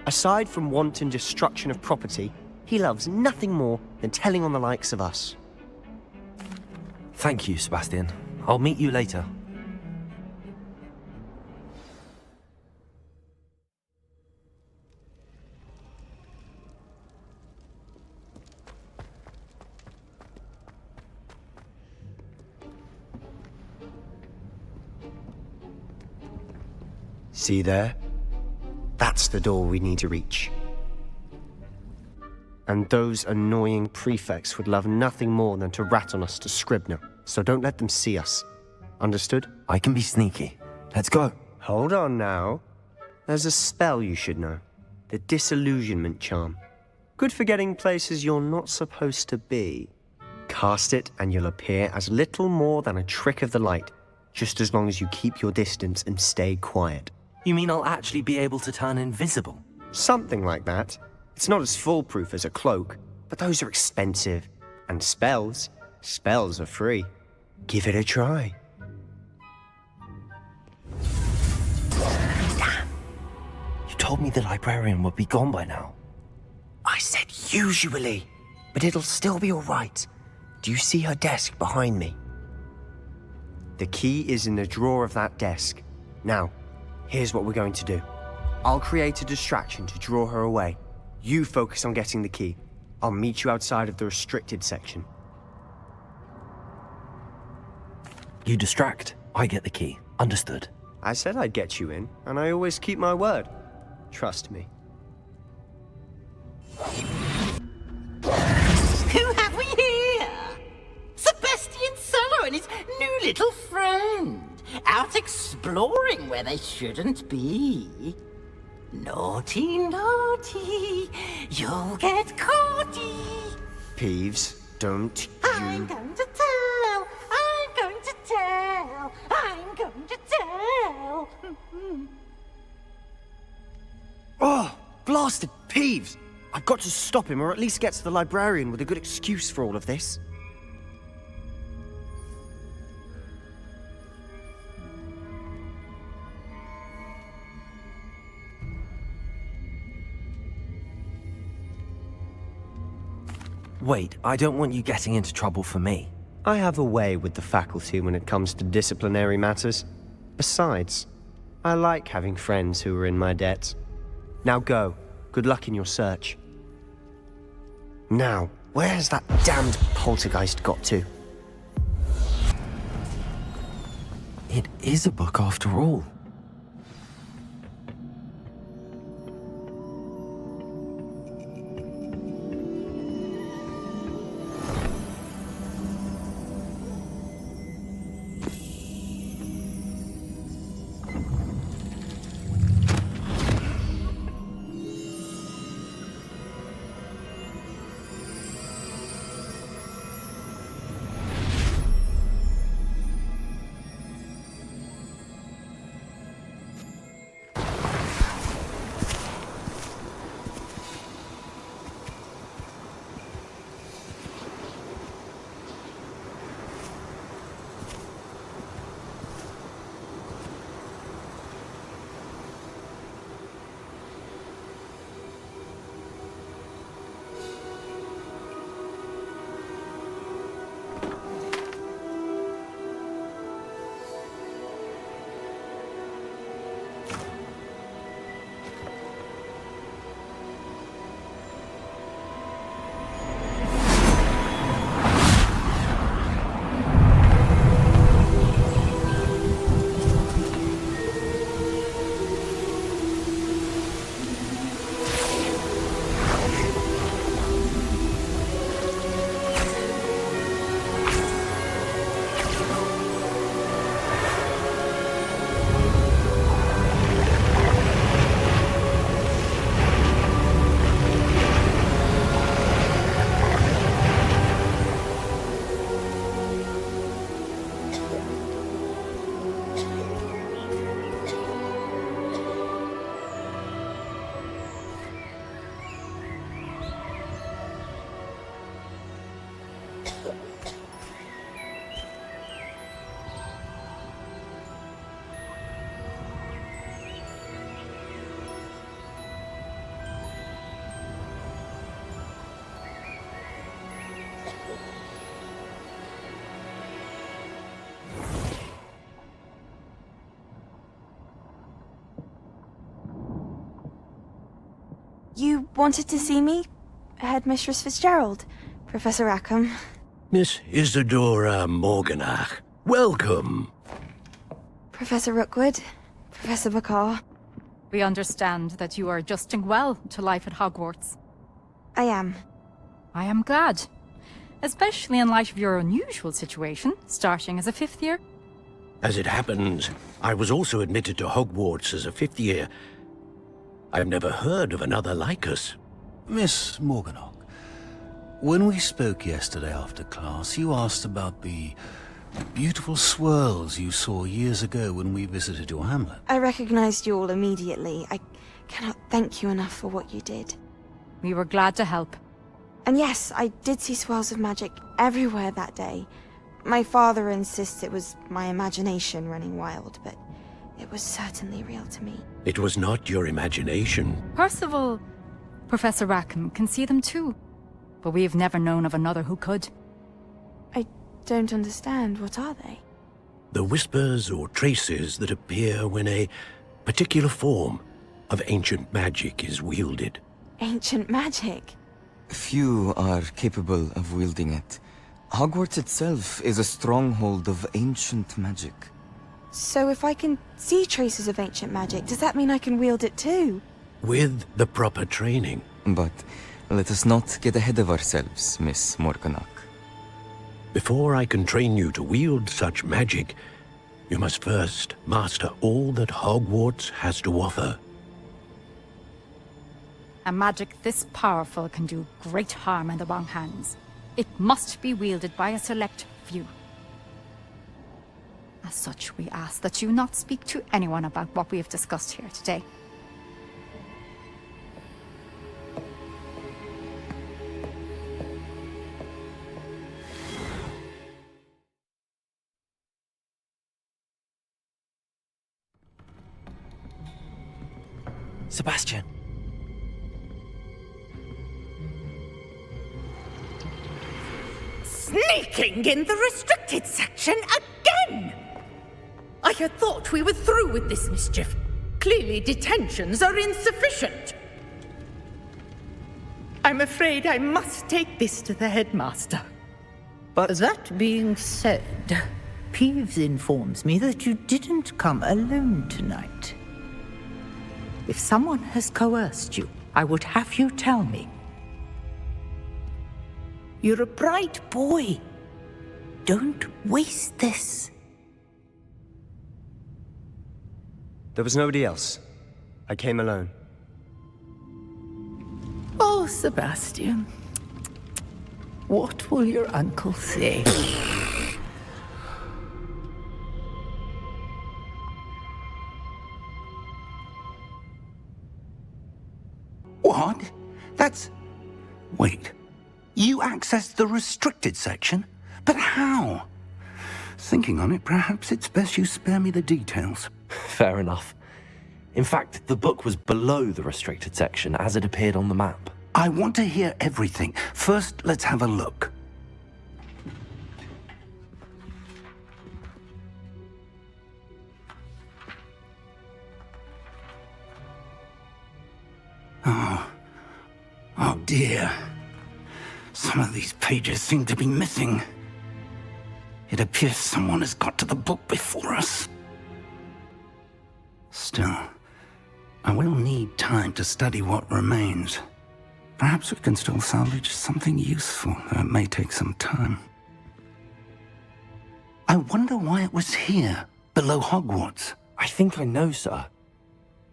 Aside from wanton destruction of property, he loves nothing more than telling on the likes of us. Thank you, Sebastian. I'll meet you later. See there? That's the door we need to reach. And those annoying prefects would love nothing more than to rat on us to Scribner, so don't let them see us. Understood? I can be sneaky. Let's go. Hold on now. There's a spell you should know. The Disillusionment Charm. Good for getting places you're not supposed to be. Cast it and you'll appear as little more than a trick of the light, just as long as you keep your distance and stay quiet. You mean I'll actually be able to turn invisible? Something like that. It's not as foolproof as a cloak, but those are expensive. And spells are free. Give it a try. Damn! You told me the librarian would be gone by now. I said usually, but it'll still be all right. Do you see her desk behind me? The key is in the drawer of that desk. Now, here's what we're going to do. I'll create a distraction to draw her away. You focus on getting the key. I'll meet you outside of the restricted section. You distract, I get the key. Understood. I said I'd get you in, and I always keep my word. Trust me. Who have we here? Sebastian Solo and his new little friend, out exploring where they shouldn't be. Naughty, naughty, you'll get caughty. Peeves, don't I'm going to tell, I'm going to tell, I'm going to tell. Oh, blasted Peeves! I've got to stop him, or at least get to the librarian with a good excuse for all of this. Wait, I don't want you getting into trouble for me. I have a way with the faculty when it comes to disciplinary matters. Besides, I like having friends who are in my debt. Now go. Good luck in your search. Now, where has that damned poltergeist got to? It is a book after all. You wanted to see me? Headmistress Fitzgerald, Professor Rackham. Miss Isadora Morganach, welcome. Professor Rookwood, Professor Bakar. We understand that you are adjusting well to life at Hogwarts. I am. I am glad. Especially in light of your unusual situation, starting as a 5th year. As it happens, I was also admitted to Hogwarts as a 5th year. I've never heard of another like us. Miss Morganach, when we spoke yesterday after class, you asked about the beautiful swirls you saw years ago when we visited your hamlet. I recognized you all immediately. I cannot thank you enough for what you did. We were glad to help. And yes, I did see swirls of magic everywhere that day. My father insists it was my imagination running wild, but it was certainly real to me. It was not your imagination. Percival, Professor Rackham can see them too. But we've never known of another who could. I don't understand. What are they? The whispers or traces that appear when a particular form of ancient magic is wielded. Ancient magic? Few are capable of wielding it. Hogwarts itself is a stronghold of ancient magic. So if I can see traces of ancient magic, does that mean I can wield it too? With the proper training. But let us not get ahead of ourselves, Miss Morganach. Before I can train you to wield such magic, you must first master all that Hogwarts has to offer. A magic this powerful can do great harm in the wrong hands. It must be wielded by a select few. As such, we ask that you not speak to anyone about what we have discussed here today. Sebastian. Sneaking in the restricted section again! I had thought we were through with this mischief. Clearly detentions are insufficient. I'm afraid I must take this to the headmaster. But that being said, Peeves informs me that you didn't come alone tonight. If someone has coerced you, I would have you tell me. You're a bright boy. Don't waste this. There was nobody else. I came alone. Oh, Sebastian. What will your uncle say? What? That's... Wait. You accessed the restricted section? But how? Thinking on it, perhaps it's best you spare me the details. Fair enough. In fact, the book was below the restricted section as it appeared on the map. I want to hear everything. First, let's have a look. Oh dear. Some of these pages seem to be missing. It appears someone has got to the book before us. Still, I will need time to study what remains. Perhaps we can still salvage something useful, though it may take some time. I wonder why it was here, below Hogwarts. I think I know, sir.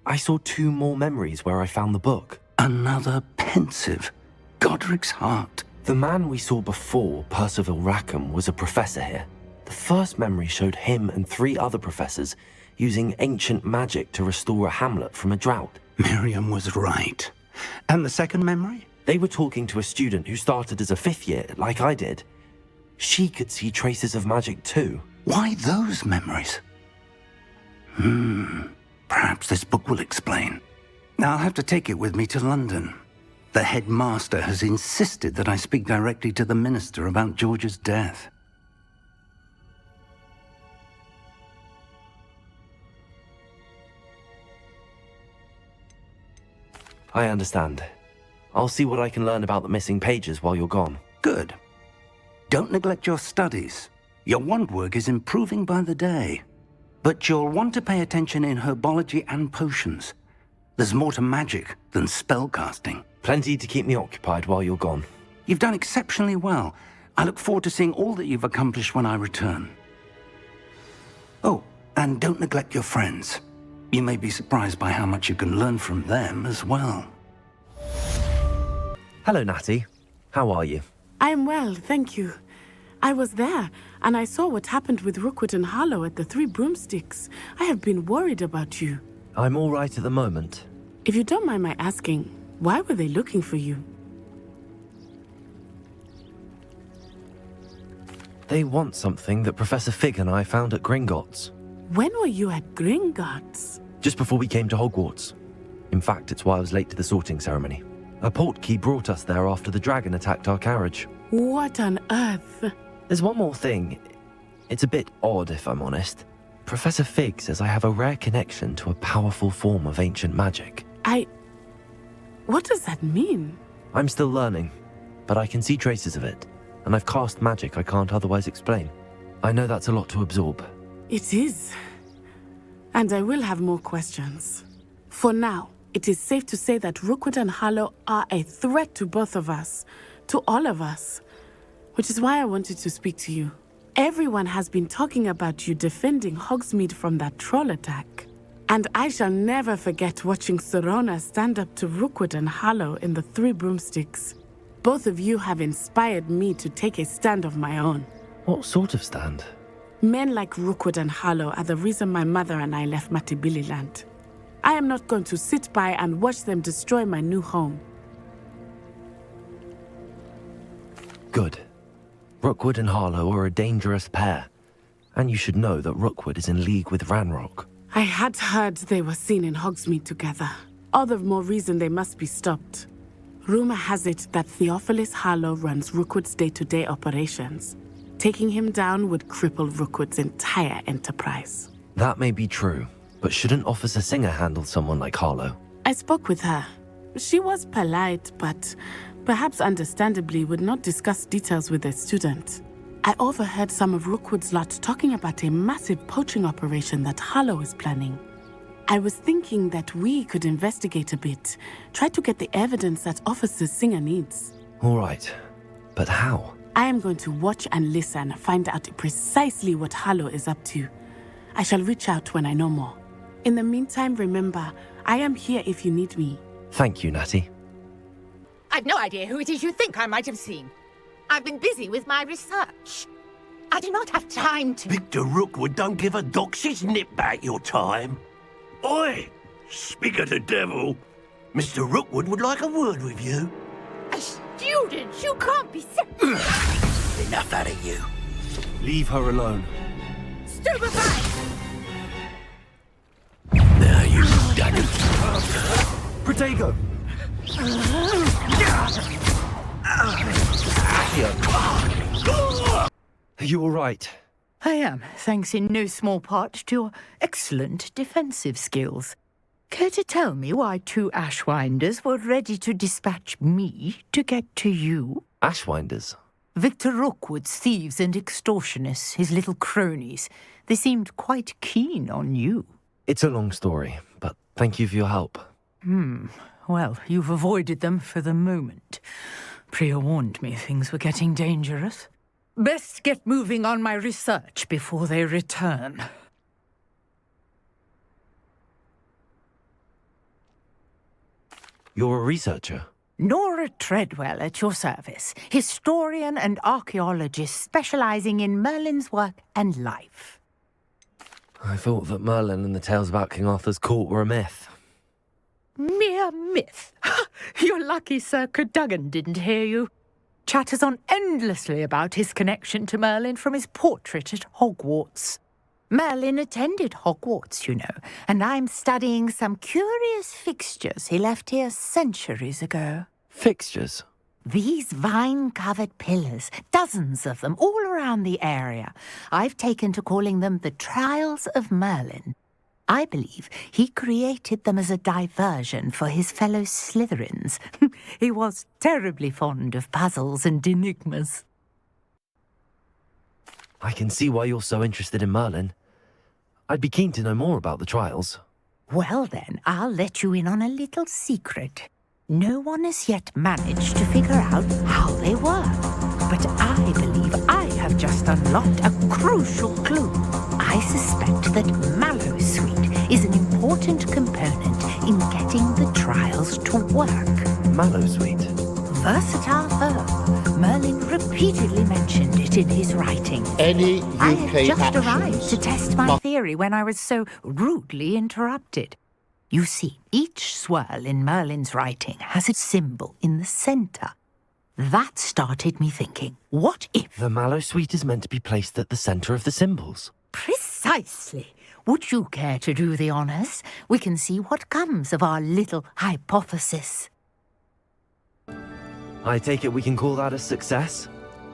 I saw 2 more memories where I found the book. Another Pensive. Godric's heart. The man we saw before, Percival Rackham, was a professor here. The first memory showed him and 3 other professors using ancient magic to restore a hamlet from a drought. Miriam was right. And the second memory? They were talking to a student who started as a 5th year, like I did. She could see traces of magic too. Why those memories? Perhaps this book will explain. I'll have to take it with me to London. The headmaster has insisted that I speak directly to the minister about George's death. I understand. I'll see what I can learn about the missing pages while you're gone. Good. Don't neglect your studies. Your wand work is improving by the day. But you'll want to pay attention in herbology and potions. There's more to magic than spellcasting. Plenty to keep me occupied while you're gone. You've done exceptionally well. I look forward to seeing all that you've accomplished when I return. Oh, and don't neglect your friends. You may be surprised by how much you can learn from them as well. Hello, Natty. How are you? I'm well, thank you. I was there, and I saw what happened with Rookwood and Harlow at the Three Broomsticks. I have been worried about you. I'm all right at the moment. If you don't mind my asking, why were they looking for you? They want something that Professor Fig and I found at Gringotts. When were you at Gringotts? Just before we came to Hogwarts. In fact, it's why I was late to the sorting ceremony. A Portkey brought us there after the dragon attacked our carriage. What on earth? There's one more thing. It's a bit odd, if I'm honest. Professor Fig says I have a rare connection to a powerful form of ancient magic. What does that mean? I'm still learning, but I can see traces of it, and I've cast magic I can't otherwise explain. I know that's a lot to absorb. It is. And I will have more questions. For now, it is safe to say that Rookwood and Harlow are a threat to both of us, to all of us, which is why I wanted to speak to you. Everyone has been talking about you defending Hogsmeade from that troll attack. And I shall never forget watching Sorona stand up to Rookwood and Harlow in the Three Broomsticks. Both of you have inspired me to take a stand of my own. What sort of stand? Men like Rookwood and Harlow are the reason my mother and I left Matabeleland. I am not going to sit by and watch them destroy my new home. Good. Rookwood and Harlow are a dangerous pair. And you should know that Rookwood is in league with Ranrock. I had heard they were seen in Hogsmeade together. All the more reason they must be stopped. Rumor has it that Theophilus Harlow runs Rookwood's day-to-day operations. Taking him down would cripple Rookwood's entire enterprise. That may be true, but shouldn't Officer Singer handle someone like Harlow? I spoke with her. She was polite, but perhaps understandably would not discuss details with a student. I overheard some of Rookwood's lot talking about a massive poaching operation that Harlow is planning. I was thinking that we could investigate a bit, try to get the evidence that Officer Singer needs. All right, but how? I am going to watch and listen, find out precisely what Harlow is up to. I shall reach out when I know more. In the meantime, remember, I am here if you need me. Thank you, Natty. I've no idea who it is you think I might have seen. I've been busy with my research. I do not have time to... Victor Rookwood don't give a doxy's nip back your time. Oi! Speak of the devil. Mr. Rookwood would like a word with you. A student? You can't be... Enough out of you. Leave her alone. Stupefy! Now you've done it. Protego! Are you all right? I am, thanks in no small part to your excellent defensive skills. Care to tell me why two Ashwinders were ready to dispatch me to get to you? Ashwinders? Victor Rookwood's thieves and extortionists, his little cronies. They seemed quite keen on you. It's a long story, but thank you for your help. Well, you've avoided them for the moment. Priya warned me things were getting dangerous. Best get moving on my research before they return. You're a researcher? Nora Treadwell at your service, historian and archaeologist specializing in Merlin's work and life. I thought that Merlin and the tales about King Arthur's court were a myth. Mere myth. You're lucky Sir Cadogan didn't hear you. Chatters on endlessly about his connection to Merlin from his portrait at Hogwarts. Merlin attended Hogwarts, you know, and I'm studying some curious fixtures he left here centuries ago. Fixtures? These vine-covered pillars, dozens of them, all around the area. I've taken to calling them the Trials of Merlin. I believe he created them as a diversion for his fellow Slytherins. He was terribly fond of puzzles and enigmas. I can see why you're so interested in Merlin. I'd be keen to know more about the trials. Well then, I'll let you in on a little secret. No one has yet managed to figure out how they work. But I believe I have just unlocked a crucial clue. I suspect that Mallowsweet is an important component in getting the trials to work. Mallowsweet? Versatile herb. Merlin repeatedly mentioned it in his writing. Any I UK had just actions arrived to test my theory when I was so rudely interrupted. You see, each swirl in Merlin's writing has a symbol in the centre. That started me thinking, what if... The Mallowsweet is meant to be placed at the centre of the symbols. Precisely. Would you care to do the honours? We can see what comes of our little hypothesis. I take it we can call that a success?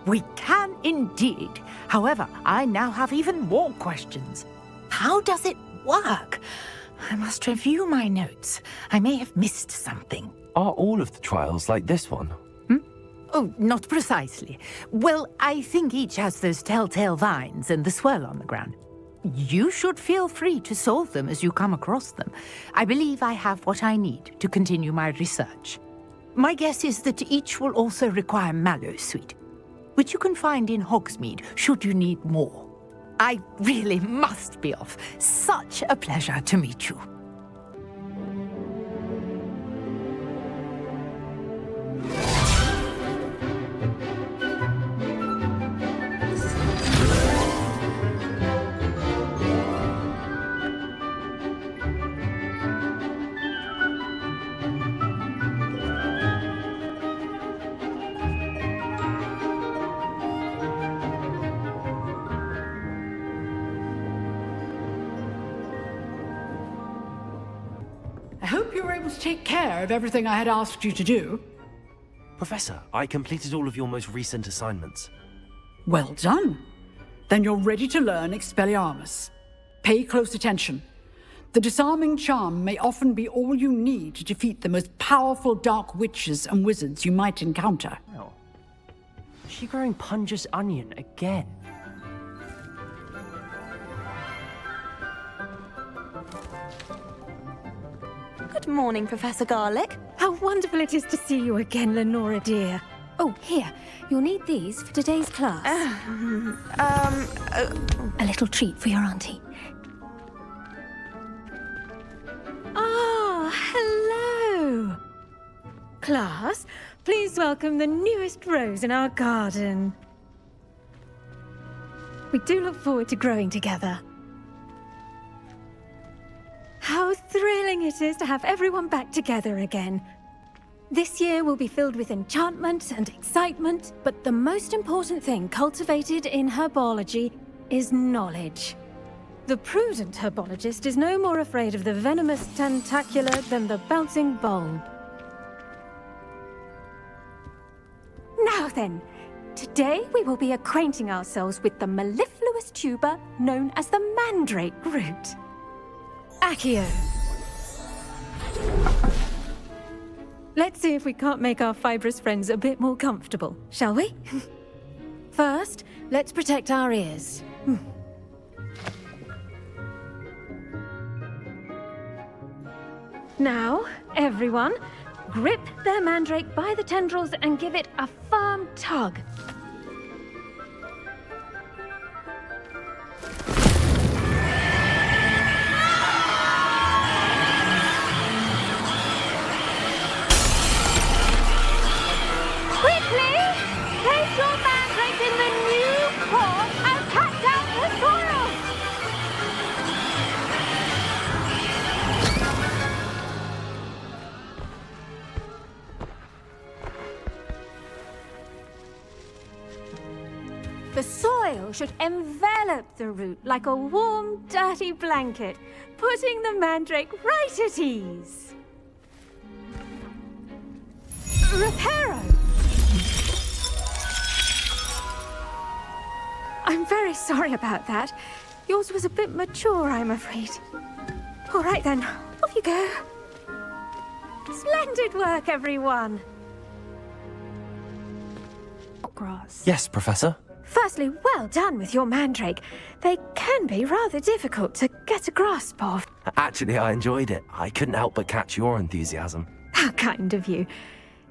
We can indeed. However, I now have even more questions. How does it work? I must review my notes. I may have missed something. Are all of the trials like this one? Oh, not precisely. Well, I think each has those telltale vines and the swirl on the ground. You should feel free to solve them as you come across them. I believe I have what I need to continue my research. My guess is that each will also require Mallowsweet, which you can find in Hogsmeade should you need more. I really must be off. Such a pleasure to meet you. I hope you were able to take care of everything I had asked you to do. Professor, I completed all of your most recent assignments. Well done. Then you're ready to learn Expelliarmus. Pay close attention. The disarming charm may often be all you need to defeat the most powerful dark witches and wizards you might encounter. Oh. Is she growing Punja's onion again? Good morning, Professor Garlick. How wonderful it is to see you again, Lenora dear. Oh, here, you'll need these for today's class. A little treat for your auntie. Ah, hello. Class, please welcome the newest rose in our garden. We do look forward to growing together. How thrilling it is to have everyone back together again. This year will be filled with enchantment and excitement, but the most important thing cultivated in herbology is knowledge. The prudent herbologist is no more afraid of the venomous tentacula than the bouncing bulb. Now then, today we will be acquainting ourselves with the mellifluous tuber known as the mandrake root. Accio. Let's see if we can't make our fibrous friends a bit more comfortable, shall we? First, let's protect our ears. Now, everyone, grip their mandrake by the tendrils and give it a firm tug. Quickly! Place your mandrake in the new pot and cut down the soil! The soil should envelop the root like a warm, dirty blanket, putting the mandrake right at ease. Reparo! I'm very sorry about that. Yours was a bit mature, I'm afraid. All right then, off you go. Splendid work, everyone. Grass. Yes, Professor. Firstly, well done with your mandrake. They can be rather difficult to get a grasp of. Actually, I enjoyed it. I couldn't help but catch your enthusiasm. How kind of you.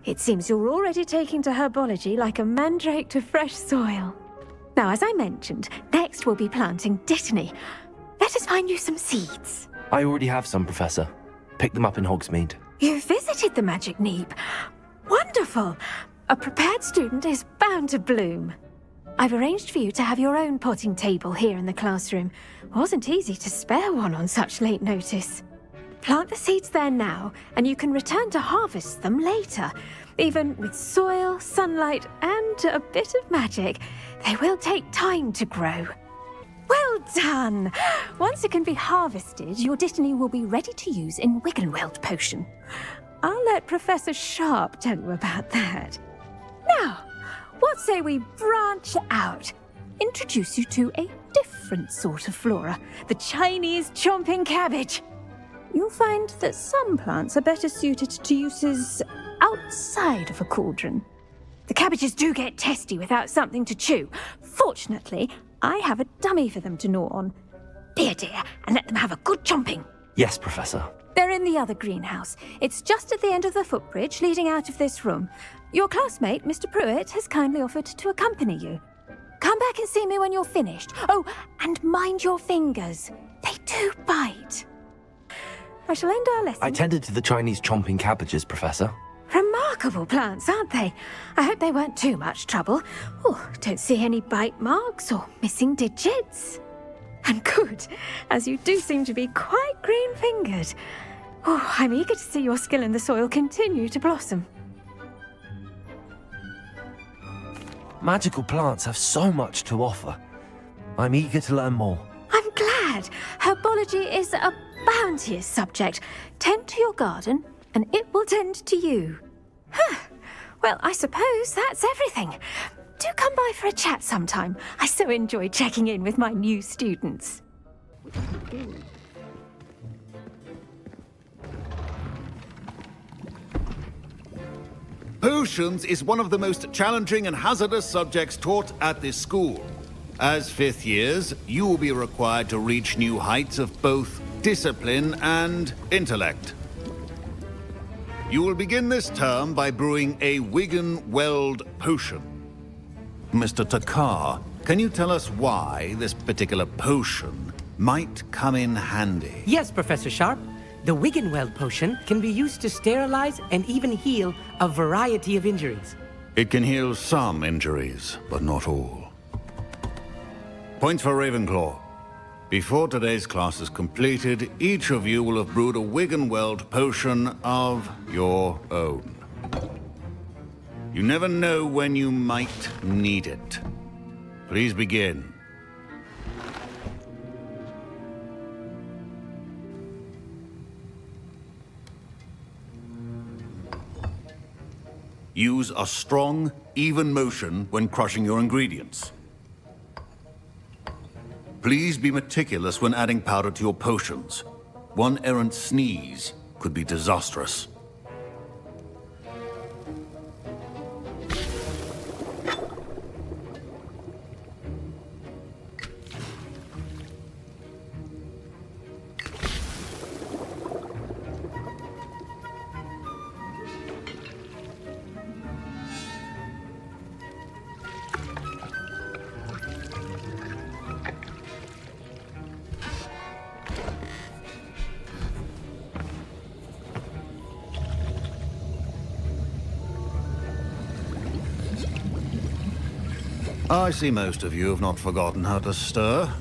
It seems you're already taking to herbology like a mandrake to fresh soil. Now, as I mentioned, next we'll be planting dittany. Let us find you some seeds. I already have some, Professor. Pick them up in Hogsmeade. You visited the Magic Neep. Wonderful. A prepared student is bound to bloom. I've arranged for you to have your own potting table here in the classroom. Wasn't easy to spare one on such late notice. Plant the seeds there now, and you can return to harvest them later. Even with soil, sunlight, and a bit of magic, they will take time to grow. Well done! Once it can be harvested, your dittany will be ready to use in Wiggenweld potion. I'll let Professor Sharp tell you about that. Now, what say we branch out? Introduce you to a different sort of flora, the Chinese chomping cabbage. You'll find that some plants are better suited to uses outside of a cauldron. The cabbages do get testy without something to chew. Fortunately, I have a dummy for them to gnaw on. Be a dear and let them have a good chomping. Yes, Professor. They're in the other greenhouse. It's just at the end of the footbridge leading out of this room. Your classmate, Mr. Pruitt, has kindly offered to accompany you. Come back and see me when you're finished. Oh, and mind your fingers. They do bite. I shall end our lesson. I tended to the Chinese chomping cabbages, Professor. Remarkable plants, aren't they? I hope they weren't too much trouble. Oh, don't see any bite marks or missing digits. And good, as you do seem to be quite green-fingered. Oh, I'm eager to see your skill in the soil continue to blossom. Magical plants have so much to offer. I'm eager to learn more. I'm glad. Herbology is a bounteous subject. Tend to your garden, and it will tend to you. Well, I suppose that's everything. Do come by for a chat sometime. I so enjoy checking in with my new students. Potions is one of the most challenging and hazardous subjects taught at this school. As fifth years, you will be required to reach new heights of both discipline and intellect. You will begin this term by brewing a Wiggenweld potion. Mr. Takar, can you tell us why this particular potion might come in handy? Yes, Professor Sharp. The Wiggenweld potion can be used to sterilize and even heal a variety of injuries. It can heal some injuries, but not all. Points for Ravenclaw. Before today's class is completed, each of you will have brewed a Wiggenweld potion of your own. You never know when you might need it. Please begin. Use a strong, even motion when crushing your ingredients. Please be meticulous when adding powder to your potions. One errant sneeze could be disastrous. I see most of you have not forgotten how to stir.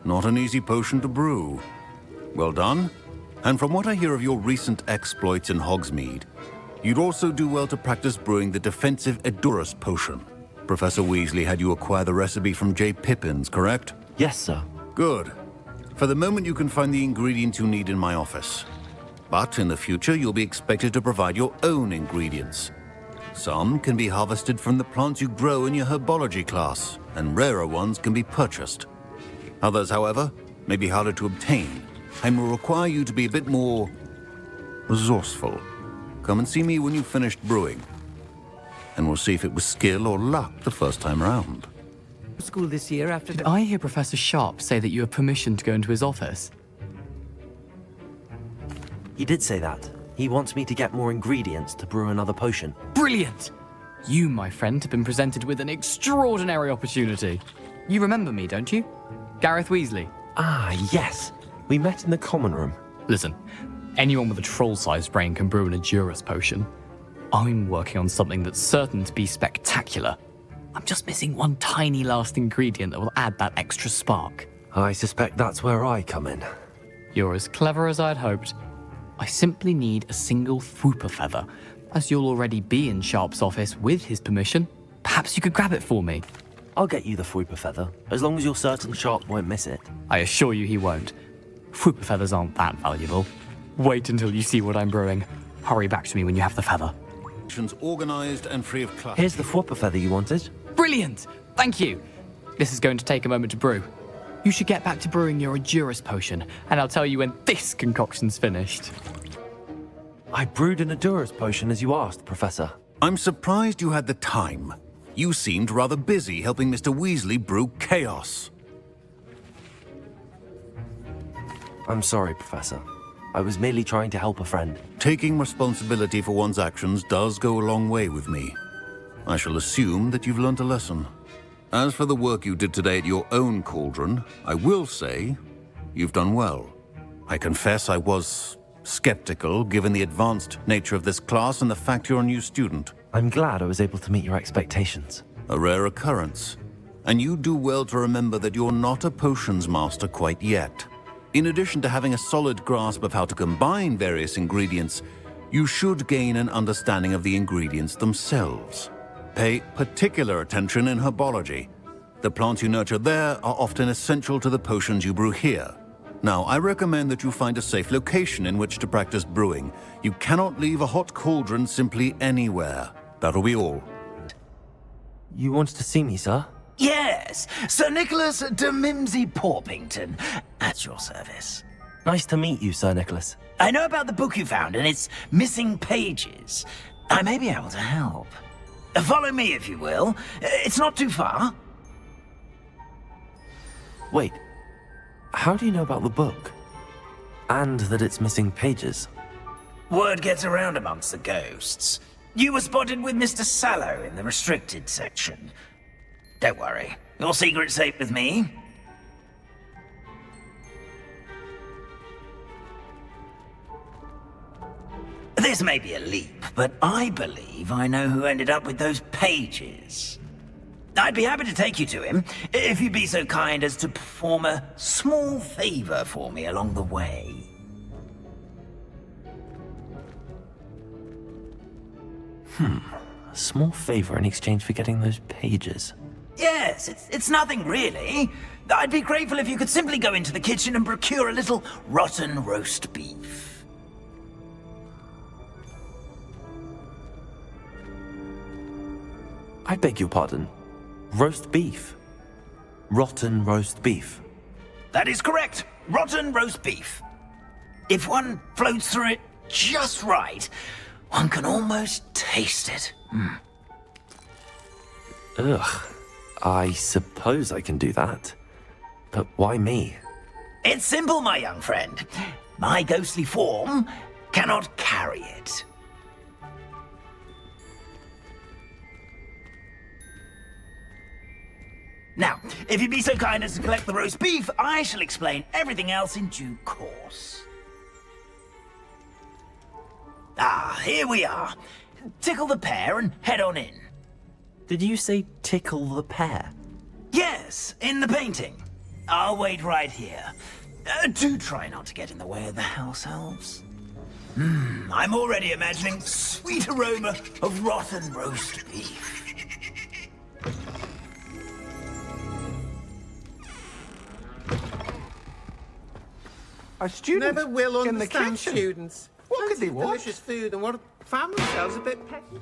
Not an easy potion to brew. Well done. And from what I hear of your recent exploits in Hogsmeade, you'd also do well to practice brewing the defensive Edurus potion. Professor Weasley had you acquire the recipe from J. Pippins, correct? Yes, sir. Good. For the moment, you can find the ingredients you need in my office. But in the future, you'll be expected to provide your own ingredients. Some can be harvested from the plants you grow in your herbology class, and rarer ones can be purchased. Others, however, may be harder to obtain, and will require you to be a bit more resourceful. Come and see me when you've finished brewing, and we'll see if it was skill or luck the first time around. school this year after Did the... I hear Professor Sharp say that you have permission to go into his office? He did say that. He wants me to get more ingredients to brew another potion. Brilliant! You, my friend, have been presented with an extraordinary opportunity. You remember me, don't you? Gareth Weasley. Ah, yes. We met in the common room. Listen, anyone with a troll-sized brain can brew an Edurus potion. I'm working on something that's certain to be spectacular. I'm just missing one tiny last ingredient that will add that extra spark. I suspect that's where I come in. You're as clever as I'd hoped. I simply need a single Fwooper feather. As you'll already be in Sharp's office with his permission, perhaps you could grab it for me. I'll get you the Fwooper feather, as long as you're certain Sharp won't miss it. I assure you he won't. Fwooper feathers aren't that valuable. Wait until you see what I'm brewing. Hurry back to me when you have the feather. Organized and free of clutter. Here's the Fwooper feather you wanted. Brilliant! Thank you. This is going to take a moment to brew. You should get back to brewing your Edurus potion, and I'll tell you when this concoction's finished. I brewed an Edurus potion as you asked, Professor. I'm surprised you had the time. You seemed rather busy helping Mr. Weasley brew chaos. I'm sorry, Professor. I was merely trying to help a friend. Taking responsibility for one's actions does go a long way with me. I shall assume that you've learnt a lesson. As for the work you did today at your own cauldron, I will say you've done well. I confess I was skeptical, given the advanced nature of this class and the fact you're a new student. I'm glad I was able to meet your expectations. A rare occurrence. And you do well to remember that you're not a potions master quite yet. In addition to having a solid grasp of how to combine various ingredients, you should gain an understanding of the ingredients themselves. Pay particular attention in herbology. The plants you nurture there are often essential to the potions you brew here. Now, I recommend that you find a safe location in which to practice brewing. You cannot leave a hot cauldron simply anywhere. That'll be all. You wanted to see me, sir? Yes, Sir Nicholas de Mimsy Porpington, at your service. Nice to meet you, Sir Nicholas. I know about the book you found and its missing pages. I may be able to help. Follow me, if you will. It's not too far. Wait, how do you know about the book? And that it's missing pages? Word gets around amongst the ghosts. You were spotted with Mr. Sallow in the restricted section. Don't worry, your secret's safe with me. This may be a leap, but I believe I know who ended up with those pages. I'd be happy to take you to him, if you'd be so kind as to perform a small favor for me along the way. A small favor in exchange for getting those pages. Yes, it's nothing really. I'd be grateful if you could simply go into the kitchen and procure a little rotten roast beef. I beg your pardon. Roast beef? Rotten roast beef? That is correct. Rotten roast beef. If one floats through it just right, one can almost taste it. Ugh. I suppose I can do that. But why me? It's simple, my young friend. My ghostly form cannot carry it. Now, if you'd be so kind as to collect the roast beef, I shall explain everything else in due course. Ah, here we are. Tickle the pear and head on in. Did you say tickle the pear? Yes, in the painting. I'll wait right here. Do try not to get in the way of the house elves. I'm already imagining sweet aroma of rotten roast beef. Our students never will in the understand kitchen. students. What could they Fancy watch? delicious food and what found themselves a bit petty.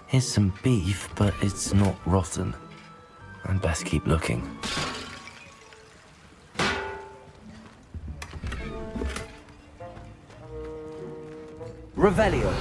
Here's some beef, but it's not rotten. I'd best keep looking. Revelio.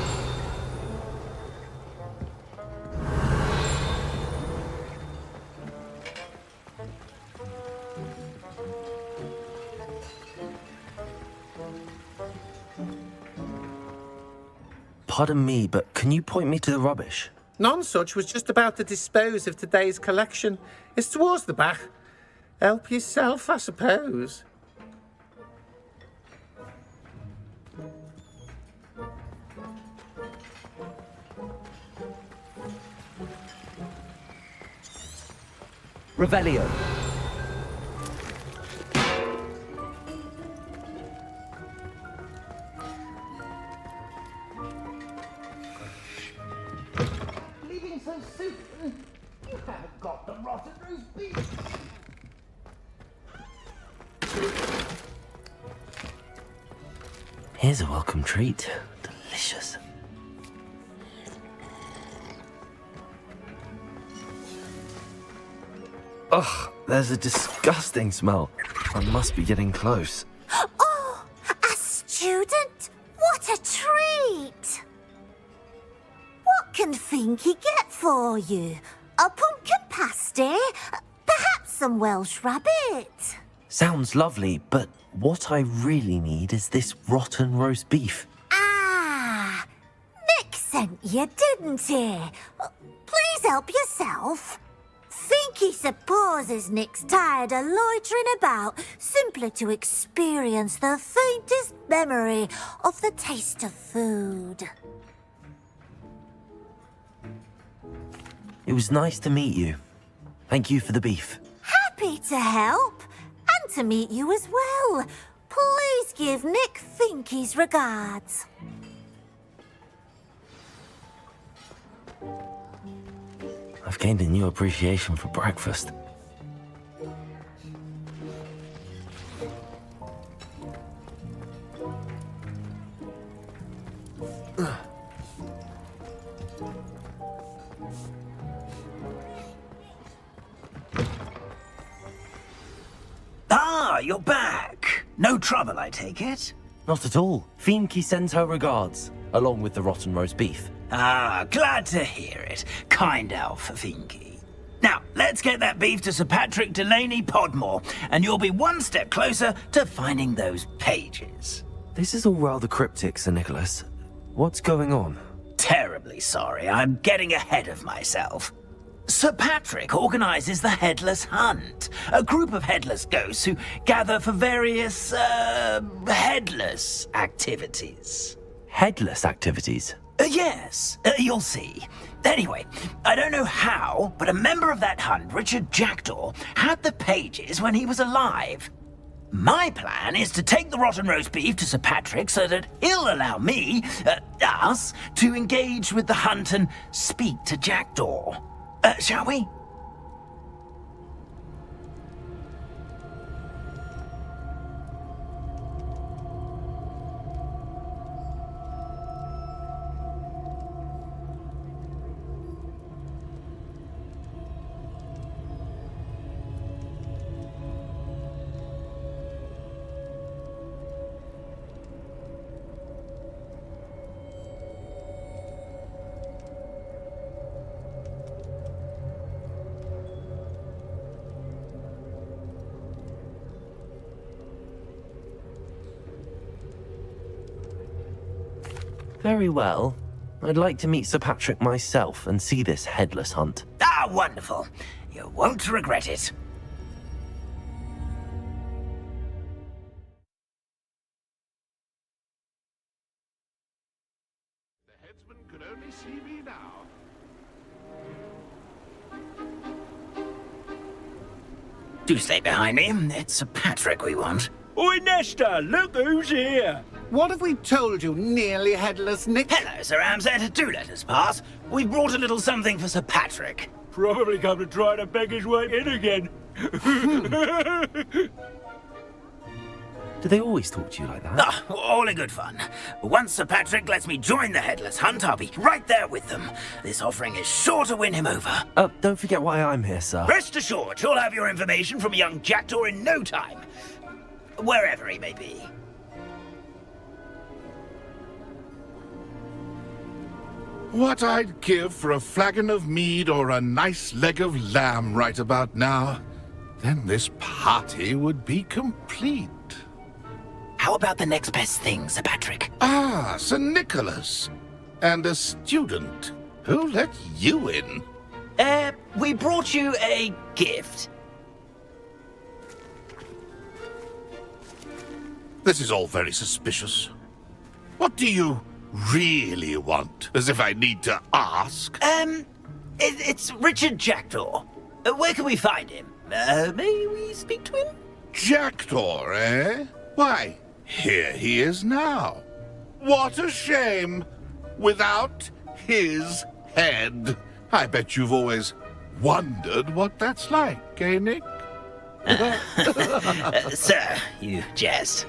Pardon me, but can you point me to the rubbish? Nonsuch was just about to dispose of today's collection. It's towards the back. Help yourself, I suppose. Revelio. Leaving so soon? You haven't got the rotten roast beef. Here's a welcome treat. Delicious. Ugh, there's a disgusting smell. I must be getting close. Oh, a student? What a treat! What can Finky get for you? A pumpkin pasty? Perhaps some Welsh rabbit? Sounds lovely, but what I really need is this rotten roast beef. Ah, Nick sent you, didn't he? Please help yourself. Finky supposes Nick's tired of loitering about simply to experience the faintest memory of the taste of food. It was nice to meet you. Thank you for the beef. Happy to help, and to meet you as well. Please give Nick Finky's regards. I've gained a new appreciation for breakfast. Ah, you're back. No trouble, I take it? Not at all. Finky sends her regards, along with the rotten roast beef. Ah, glad to hear it. Kind elf, Finky. Now, let's get that beef to Sir Patrick Delaney Podmore, and you'll be one step closer to finding those pages. This is all rather cryptic, Sir Nicholas. What's going on? Terribly sorry, I'm getting ahead of myself. Sir Patrick organises the Headless Hunt, a group of headless ghosts who gather for various, headless activities. Headless activities? Yes, you'll see. Anyway, I don't know how, but a member of that hunt, Richard Jackdaw, had the pages when he was alive. My plan is to take the rotten roast beef to Sir Patrick so that he'll allow me, us, to engage with the hunt and speak to Jackdaw. Shall we? Very well. I'd like to meet Sir Patrick myself and see this headless hunt. Ah, wonderful. You won't regret it. The headsman could only see me now. Do stay behind me. It's Sir Patrick we want. Oi, Nesta, look who's here. What have we told you, nearly headless Nick? Hello, Sir Ramsed. Do let us pass. We've brought a little something for Sir Patrick. Probably come to try to beg his way in again. Do they always talk to you like that? Ah, all in good fun. Once Sir Patrick lets me join the Headless Hunt, I'll be right there with them. This offering is sure to win him over. Don't forget why I'm here, sir. Rest assured, you'll have your information from young Jackdaw in no time. Wherever he may be. What I'd give for a flagon of mead or a nice leg of lamb right about now. Then this party would be complete. How about the next best thing, Sir Patrick? Ah, Sir Nicholas. And a student? Who let you in? We brought you a gift. This is all very suspicious. What do you really want? As if I need to ask. It's Richard Jackdaw. Where can we find him? May we speak to him? Jackdaw, eh? Why, here he is now. What a shame. Without his head. I bet you've always wondered what that's like, eh, Nick? Sir, you jest.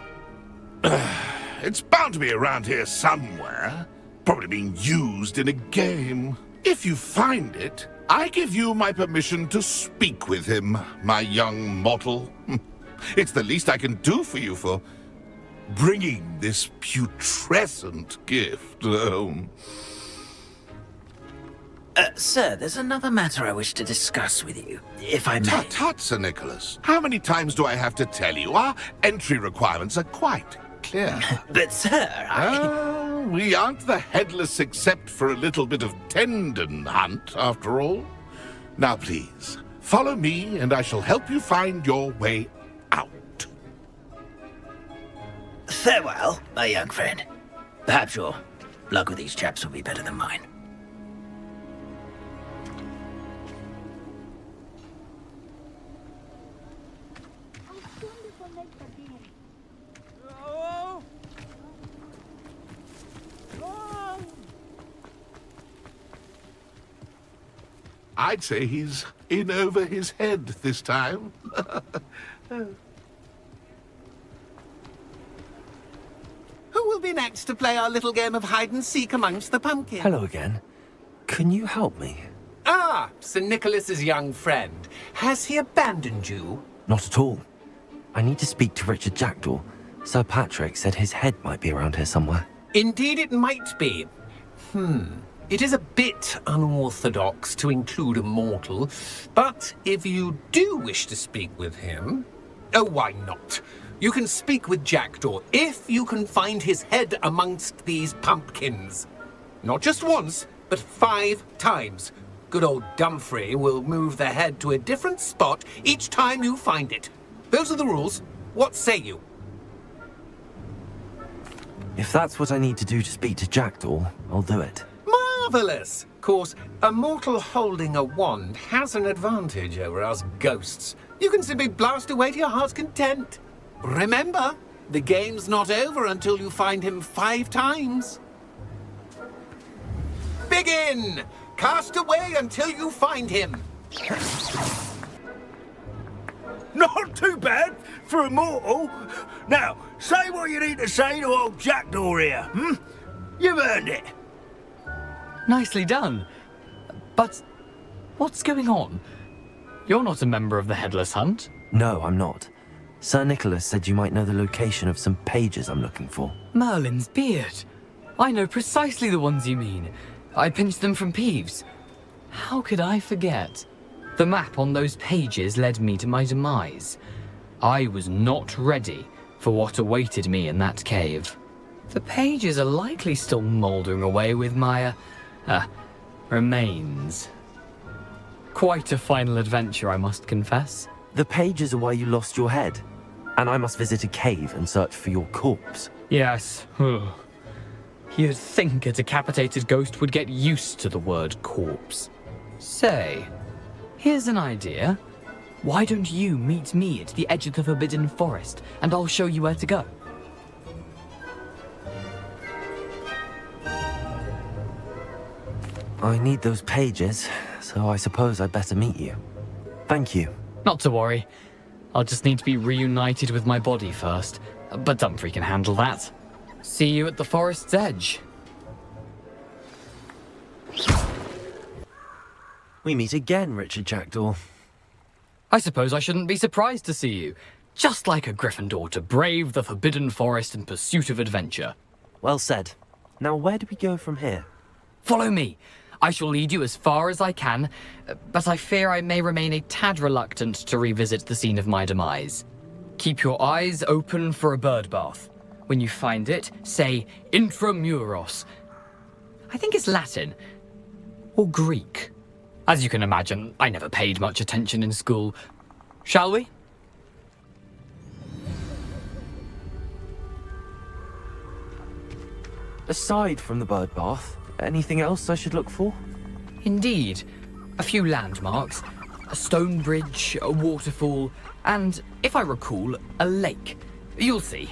It's bound to be around here somewhere. Probably being used in a game. If you find it, I give you my permission to speak with him, my young mortal. It's the least I can do for you for bringing this putrescent gift home. Sir, there's another matter I wish to discuss with you, if I may. Tut, Sir Nicholas. How many times do I have to tell you? Our entry requirements are quite clear. But, sir, we aren't the headless except for a little bit of tendon hunt, after all. Now, please, follow me, and I shall help you find your way out. Farewell, my young friend. Perhaps your luck with these chaps will be better than mine. I'd say he's in over his head this time. Who will be next to play our little game of hide-and-seek amongst the pumpkins? Hello again. Can you help me? Ah, Sir Nicholas's young friend. Has he abandoned you? Not at all. I need to speak to Richard Jackdaw. Sir Patrick said his head might be around here somewhere. Indeed it might be. It is a bit unorthodox to include a mortal, but if you do wish to speak with him... Oh, why not? You can speak with Jackdaw if you can find his head amongst these pumpkins. Not just once, but 5 times. Good old Dumfrey will move the head to a different spot each time you find it. Those are the rules. What say you? If that's what I need to do to speak to Jackdaw, I'll do it. Marvellous! Of course, a mortal holding a wand has an advantage over us ghosts. You can simply blast away to your heart's content. Remember, the game's not over until you find him 5 times. Begin! Cast away until you find him. Not too bad for a mortal. Now, say what you need to say to old Jackdaw here, You've earned it. Nicely done. But what's going on? You're not a member of the Headless Hunt. No, I'm not. Sir Nicholas said you might know the location of some pages I'm looking for. Merlin's beard. I know precisely the ones you mean. I pinched them from Peeves. How could I forget? The map on those pages led me to my demise. I was not ready for what awaited me in that cave. The pages are likely still mouldering away with my, remains. Quite a final adventure, I must confess. The pages are why you lost your head, and I must visit a cave and search for your corpse. Yes. You'd think a decapitated ghost would get used to the word corpse. Say, here's an idea. Why don't you meet me at the edge of the Forbidden Forest, and I'll show you where to go? I need those pages, so I suppose I'd better meet you. Thank you. Not to worry. I'll just need to be reunited with my body first, but Dumfrey can handle that. See you at the forest's edge. We meet again, Richard Jackdaw. I suppose I shouldn't be surprised to see you. Just like a Gryffindor to brave the Forbidden Forest in pursuit of adventure. Well said. Now where do we go from here? Follow me. I shall lead you as far as I can, but I fear I may remain a tad reluctant to revisit the scene of my demise. Keep your eyes open for a bird bath. When you find it, say Intramuros. I think it's Latin. Or Greek. As you can imagine, I never paid much attention in school. Shall we? Aside from the bird bath, anything else I should look for? Indeed. A few landmarks. A stone bridge, a waterfall, and, if I recall, a lake. You'll see.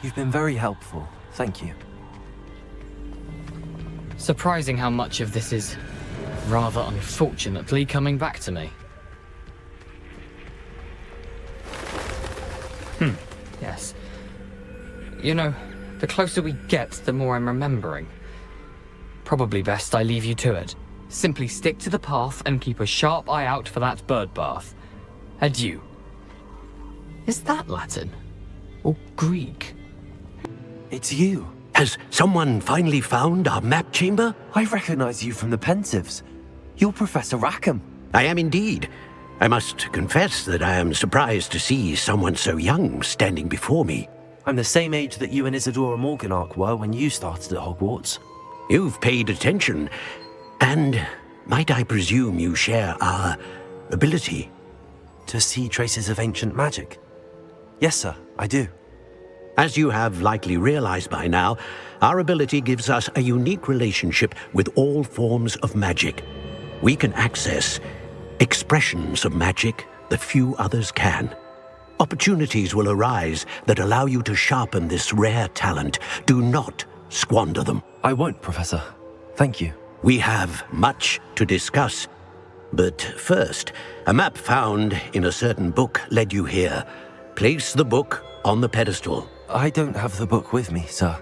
You've been very helpful. Thank you. Surprising how much of this is, rather unfortunately, coming back to me. Yes. You know, the closer we get, the more I'm remembering. Probably best I leave you to it. Simply stick to the path and keep a sharp eye out for that bird bath. Adieu. Is that Latin? Or Greek? It's you. Has someone finally found our map chamber? I recognize you from the Pensives. You're Professor Rackham. I am indeed. I must confess that I am surprised to see someone so young standing before me. I'm the same age that you and Isadora Morganach were when you started at Hogwarts. You've paid attention, and might I presume you share our ability? To see traces of ancient magic? Yes, sir, I do. As you have likely realized by now, our ability gives us a unique relationship with all forms of magic. We can access expressions of magic that few others can. Opportunities will arise that allow you to sharpen this rare talent. Do not squander them. I won't, Professor. Thank you. We have much to discuss. But first, a map found in a certain book led you here. Place the book on the pedestal. I don't have the book with me, sir.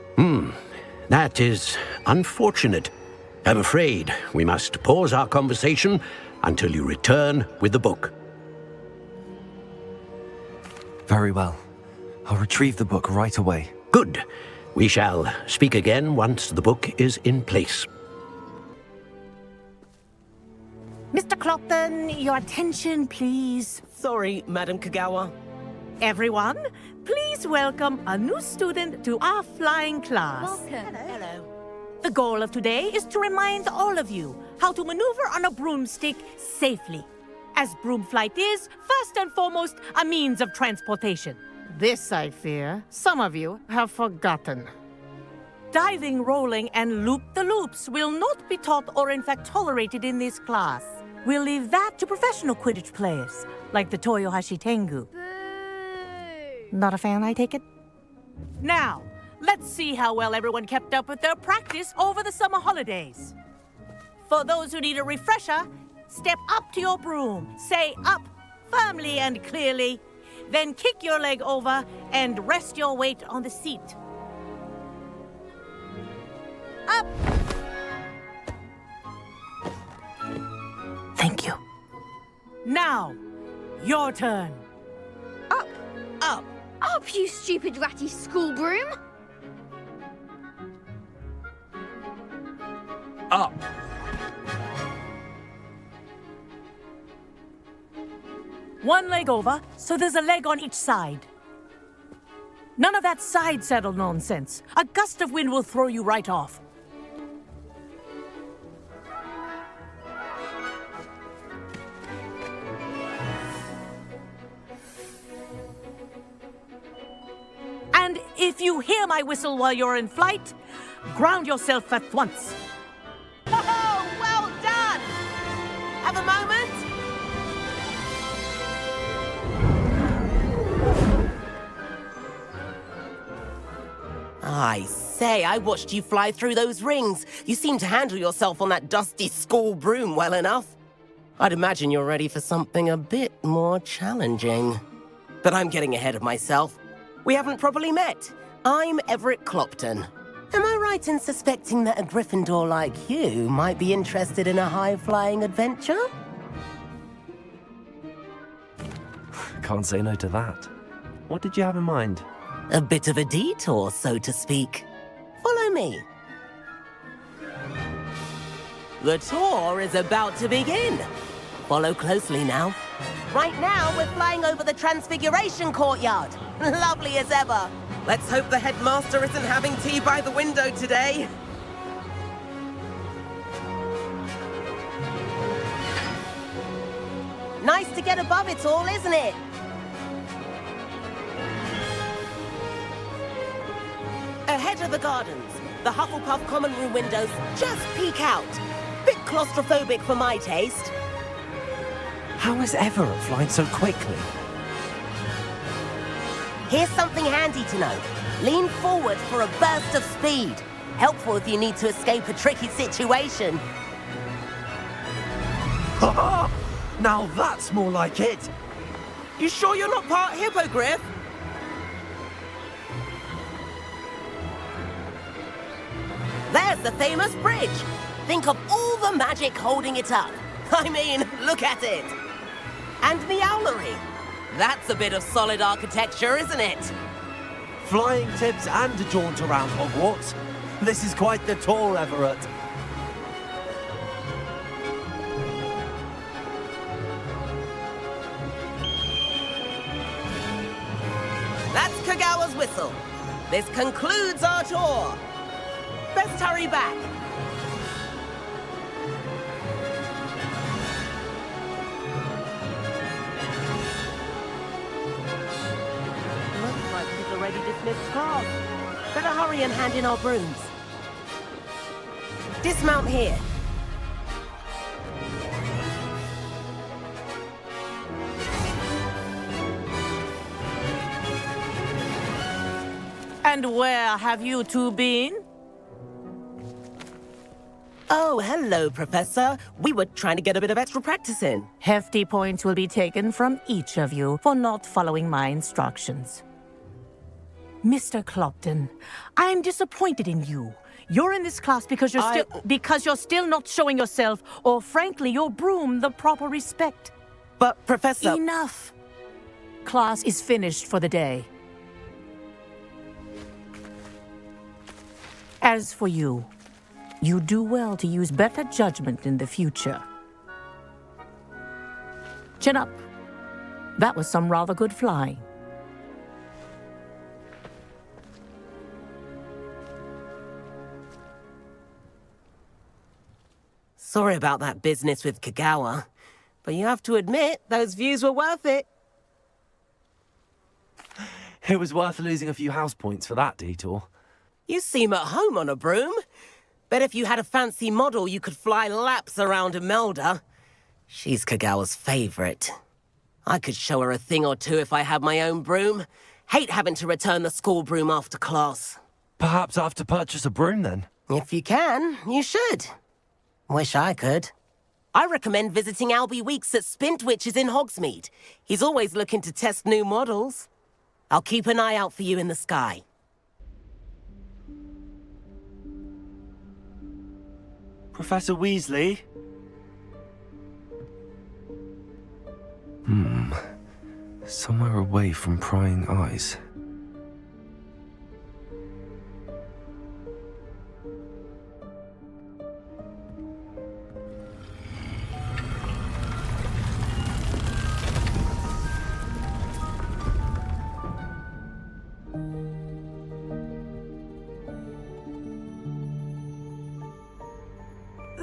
That is unfortunate. I'm afraid we must pause our conversation until you return with the book. Very well. I'll retrieve the book right away. Good. We shall speak again once the book is in place. Mr. Clopton, your attention, please. Sorry, Madam Kagawa. Everyone, please welcome a new student to our flying class. Welcome. Hello. The goal of today is to remind all of you how to maneuver on a broomstick safely, as broom flight is, first and foremost, a means of transportation. This, I fear, some of you have forgotten. Diving, rolling, and loop-the-loops will not be taught or in fact tolerated in this class. We'll leave that to professional Quidditch players, like the Toyohashi Tengu. Not a fan, I take it? Now, let's see how well everyone kept up with their practice over the summer holidays. For those who need a refresher, step up to your broom, say up firmly and clearly, then kick your leg over and rest your weight on the seat. Up! Thank you. Now, your turn. Up! Up! Up, you stupid ratty school broom! Up! One leg over, so there's a leg on each side. None of that side saddle nonsense. A gust of wind will throw you right off. And if you hear my whistle while you're in flight, ground yourself at once. Oh, well done! Have a moment? I say, I watched you fly through those rings. You seem to handle yourself on that dusty school broom well enough. I'd imagine you're ready for something a bit more challenging. But I'm getting ahead of myself. We haven't properly met. I'm Everett Clopton. Am I right in suspecting that a Gryffindor like you might be interested in a high-flying adventure? Can't say no to that. What did you have in mind? A bit of a detour, so to speak. Follow me. The tour is about to begin. Follow closely now. Right now, we're flying over the Transfiguration Courtyard. Lovely as ever. Let's hope the headmaster isn't having tea by the window today. Nice to get above it all, isn't it? Ahead of the gardens, the Hufflepuff common room windows just peek out. Bit claustrophobic for my taste. How is Everett flying so quickly? Here's something handy to know. Lean forward for a burst of speed. Helpful if you need to escape a tricky situation. Now that's more like it. You sure you're not part hippogriff? There's the famous bridge. Think of all the magic holding it up. I mean, look at it. And the owlery. That's a bit of solid architecture, isn't it? Flying tips and a jaunt around Hogwarts. This is quite the tour, Everett. That's Kagawa's whistle. This concludes our tour. Best hurry back. Looks like she's already dismissed class. Better hurry and hand in our brooms. Dismount here. And where have you two been? Oh, hello, Professor. We were trying to get a bit of extra practice in. Hefty points will be taken from each of you for not following my instructions. Mr. Clopton, I'm disappointed in you. You're in this class because you're still not showing yourself, or frankly, your broom the proper respect. But, Professor... Enough! Class is finished for the day. As for you, you do well to use better judgment in the future. Chin up. That was some rather good flying. Sorry about that business with Kagawa, but you have to admit, those views were worth it. It was worth losing a few house points for that detour. You seem at home on a broom. Bet if you had a fancy model, you could fly laps around Imelda. She's Kagawa's favorite. I could show her a thing or two if I had my own broom. Hate having to return the school broom after class. Perhaps I have to purchase a broom then? If you can, you should. Wish I could. I recommend visiting Albie Weeks at Spintwitches in Hogsmeade. He's always looking to test new models. I'll keep an eye out for you in the sky. Professor Weasley? Somewhere away from prying eyes.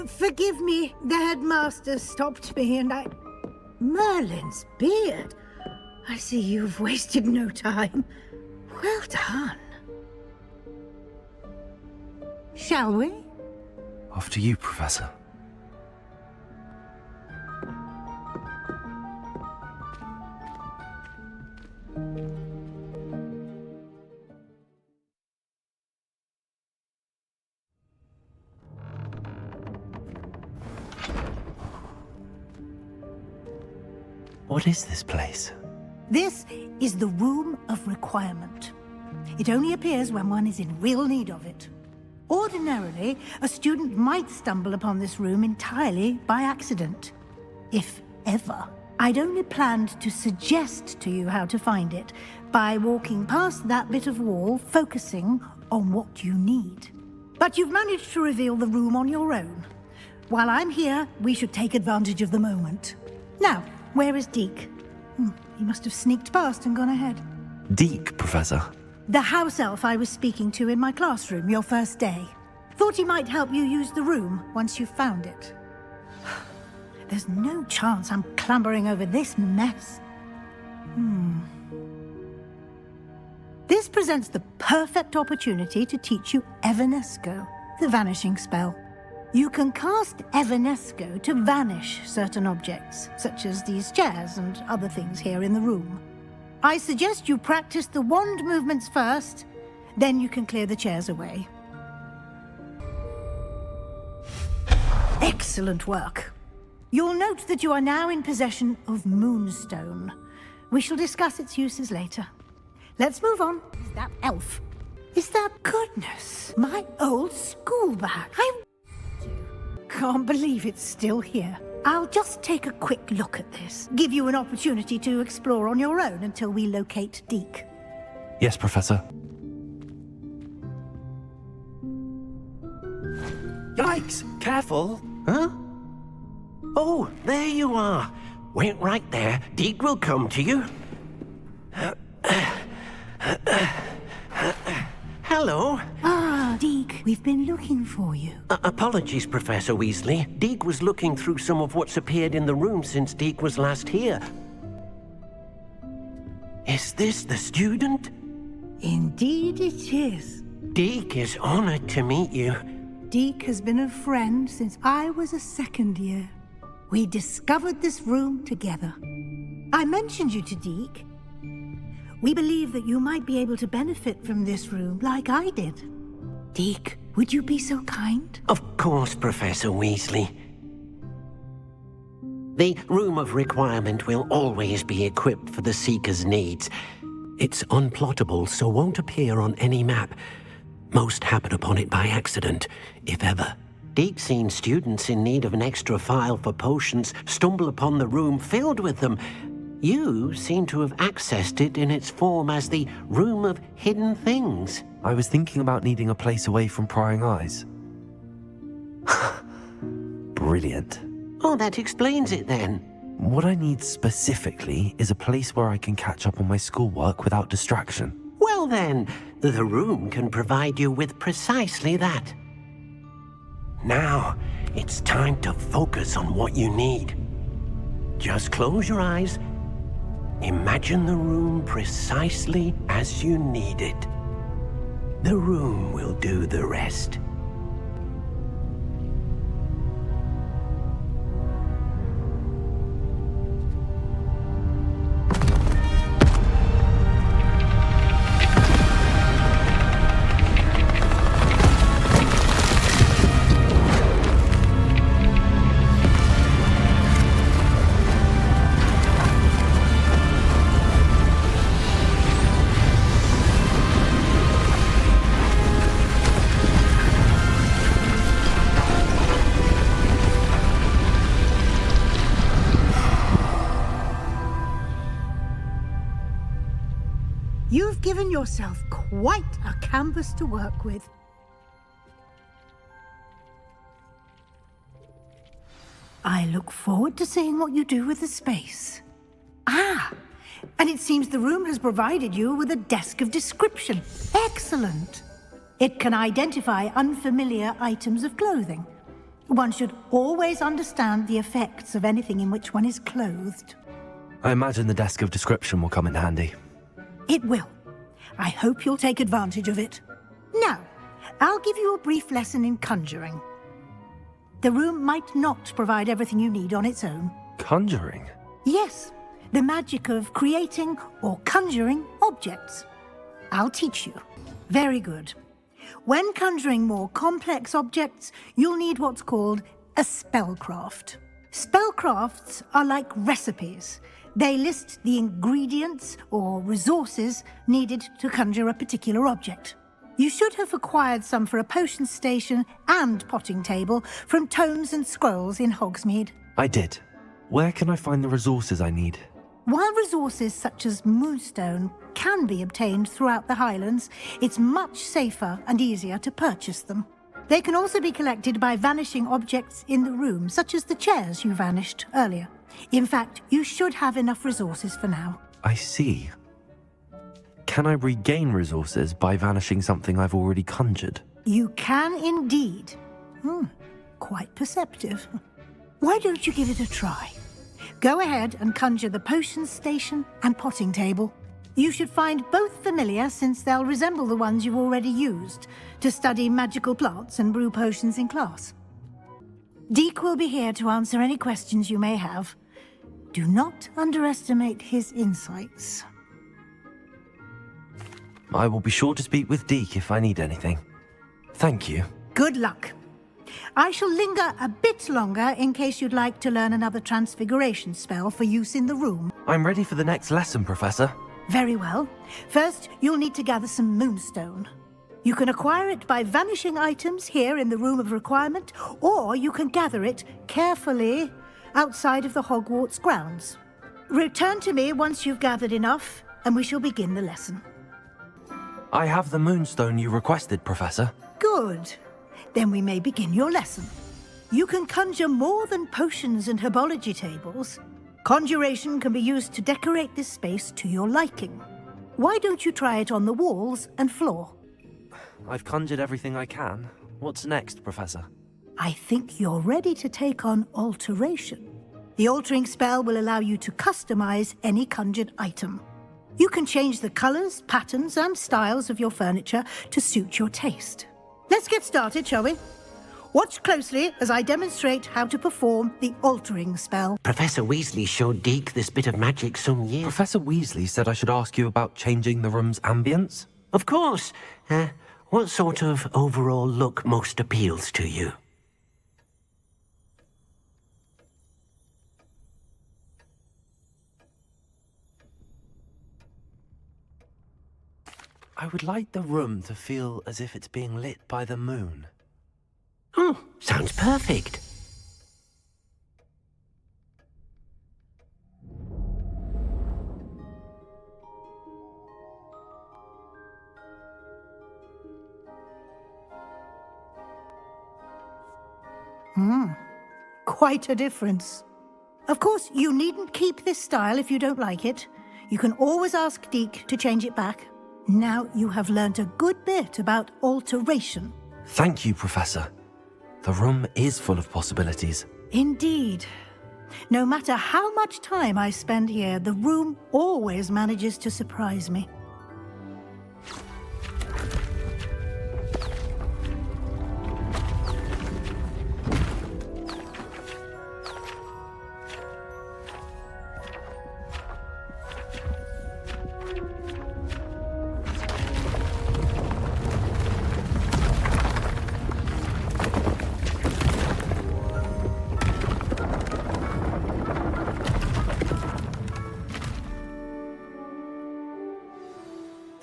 Forgive me, the headmaster stopped me and I... Merlin's beard. I see you've wasted no time. Well done. Shall we? Off to you, Professor. What is this place? This is the Room of Requirement. It only appears when one is in real need of it. Ordinarily, a student might stumble upon this room entirely by accident. If ever. I'd only planned to suggest to you how to find it by walking past that bit of wall, focusing on what you need. But you've managed to reveal the room on your own. While I'm here, we should take advantage of the moment. Now, where is Deke? He must have sneaked past and gone ahead. Deke, Professor? The house elf I was speaking to in my classroom your first day. Thought he might help you use the room once you've found it. There's no chance I'm clambering over this mess. This presents the perfect opportunity to teach you Evanesco, the vanishing spell. You can cast Evanesco to vanish certain objects, such as these chairs and other things here in the room. I suggest you practice the wand movements first, then you can clear the chairs away. Excellent work. You'll note that you are now in possession of Moonstone. We shall discuss its uses later. Let's move on. Is that elf? Is that goodness? My old school bag. I can't believe it's still here. I'll just take a quick look at this. Give you an opportunity to explore on your own until we locate Deke. Yes, Professor. Yikes! Careful! Huh? Oh, there you are. Wait right there. Deke will come to you. Hello. Ah, Deke, we've been looking for you. Apologies, Professor Weasley. Deke was looking through some of what's appeared in the room since Deke was last here. Is this the student? Indeed it is. Deke is honored to meet you. Deke has been a friend since I was a second year. We discovered this room together. I mentioned you to Deke. We believe that you might be able to benefit from this room like I did. Deke, would you be so kind? Of course, Professor Weasley. The Room of Requirement will always be equipped for the Seeker's needs. It's unplottable, so won't appear on any map. Most happen upon it by accident, if ever. Deke's seen students in need of an extra file for potions stumble upon the room filled with them. You seem to have accessed it in its form as the Room of Hidden Things. I was thinking about needing a place away from prying eyes. Brilliant. Oh, that explains it then. What I need specifically is a place where I can catch up on my schoolwork without distraction. Well then, the room can provide you with precisely that. Now, it's time to focus on what you need. Just close your eyes. Imagine the room precisely as you need it. The room will do the rest. You've given yourself quite a canvas to work with. I look forward to seeing what you do with the space. Ah, and it seems the room has provided you with a desk of description. Excellent. It can identify unfamiliar items of clothing. One should always understand the effects of anything in which one is clothed. I imagine the desk of description will come in handy. It will. I hope you'll take advantage of it. Now, I'll give you a brief lesson in conjuring. The room might not provide everything you need on its own. Conjuring? Yes, the magic of creating or conjuring objects. I'll teach you. Very good. When conjuring more complex objects, you'll need what's called a spellcraft. Spellcrafts are like recipes. They list the ingredients or resources needed to conjure a particular object. You should have acquired some for a potion station and potting table from tomes and scrolls in Hogsmeade. I did. Where can I find the resources I need? While resources such as Moonstone can be obtained throughout the Highlands, it's much safer and easier to purchase them. They can also be collected by vanishing objects in the room, such as the chairs you vanished earlier. In fact, you should have enough resources for now. I see. Can I regain resources by vanishing something I've already conjured? You can indeed. Quite perceptive. Why don't you give it a try? Go ahead and conjure the potions station and potting table. You should find both familiar since they'll resemble the ones you've already used to study magical plants and brew potions in class. Deek will be here to answer any questions you may have. Do not underestimate his insights. I will be sure to speak with Deek if I need anything. Thank you. Good luck. I shall linger a bit longer in case you'd like to learn another transfiguration spell for use in the room. I'm ready for the next lesson, Professor. Very well. First, you'll need to gather some moonstone. You can acquire it by vanishing items here in the Room of Requirement, or you can gather it carefully outside of the Hogwarts grounds. Return to me once you've gathered enough, and we shall begin the lesson. I have the moonstone you requested, Professor. Good. Then we may begin your lesson. You can conjure more than potions and herbology tables. Conjuration can be used to decorate this space to your liking. Why don't you try it on the walls and floor? I've conjured everything I can. What's next, Professor? I think you're ready to take on alteration. The altering spell will allow you to customize any conjured item. You can change the colors, patterns, and styles of your furniture to suit your taste. Let's get started, shall we? Watch closely as I demonstrate how to perform the altering spell. Professor Weasley showed Deek this bit of magic some years. Professor Weasley said I should ask you about changing the room's ambience? Of course. What sort of overall look most appeals to you? I would like the room to feel as if it's being lit by the moon. Oh, sounds perfect. Quite a difference. Of course, you needn't keep this style if you don't like it. You can always ask Deek to change it back. Now you have learnt a good bit about alteration. Thank you, Professor. The room is full of possibilities. Indeed. No matter how much time I spend here, the room always manages to surprise me.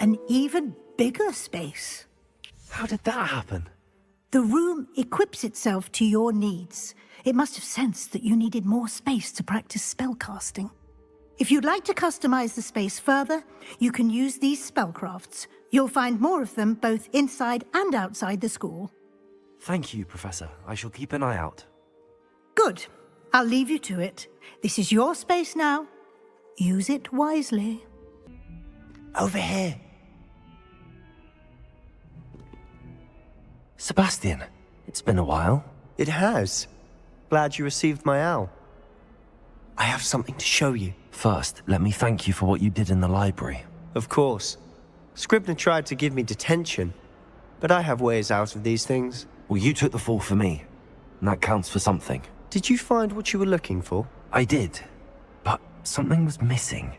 An even bigger space. How did that happen? The room equips itself to your needs. It must have sensed that you needed more space to practice spellcasting. If you'd like to customize the space further, you can use these spellcrafts. You'll find more of them both inside and outside the school. Thank you, Professor. I shall keep an eye out. Good. I'll leave you to it. This is your space now. Use it wisely. Over here. Sebastian, it's been a while. It has. Glad you received my owl. I have something to show you. First, let me thank you for what you did in the library. Of course. Scribner tried to give me detention, but I have ways out of these things. Well, you took the fall for me, and that counts for something. Did you find what you were looking for? I did, but something was missing.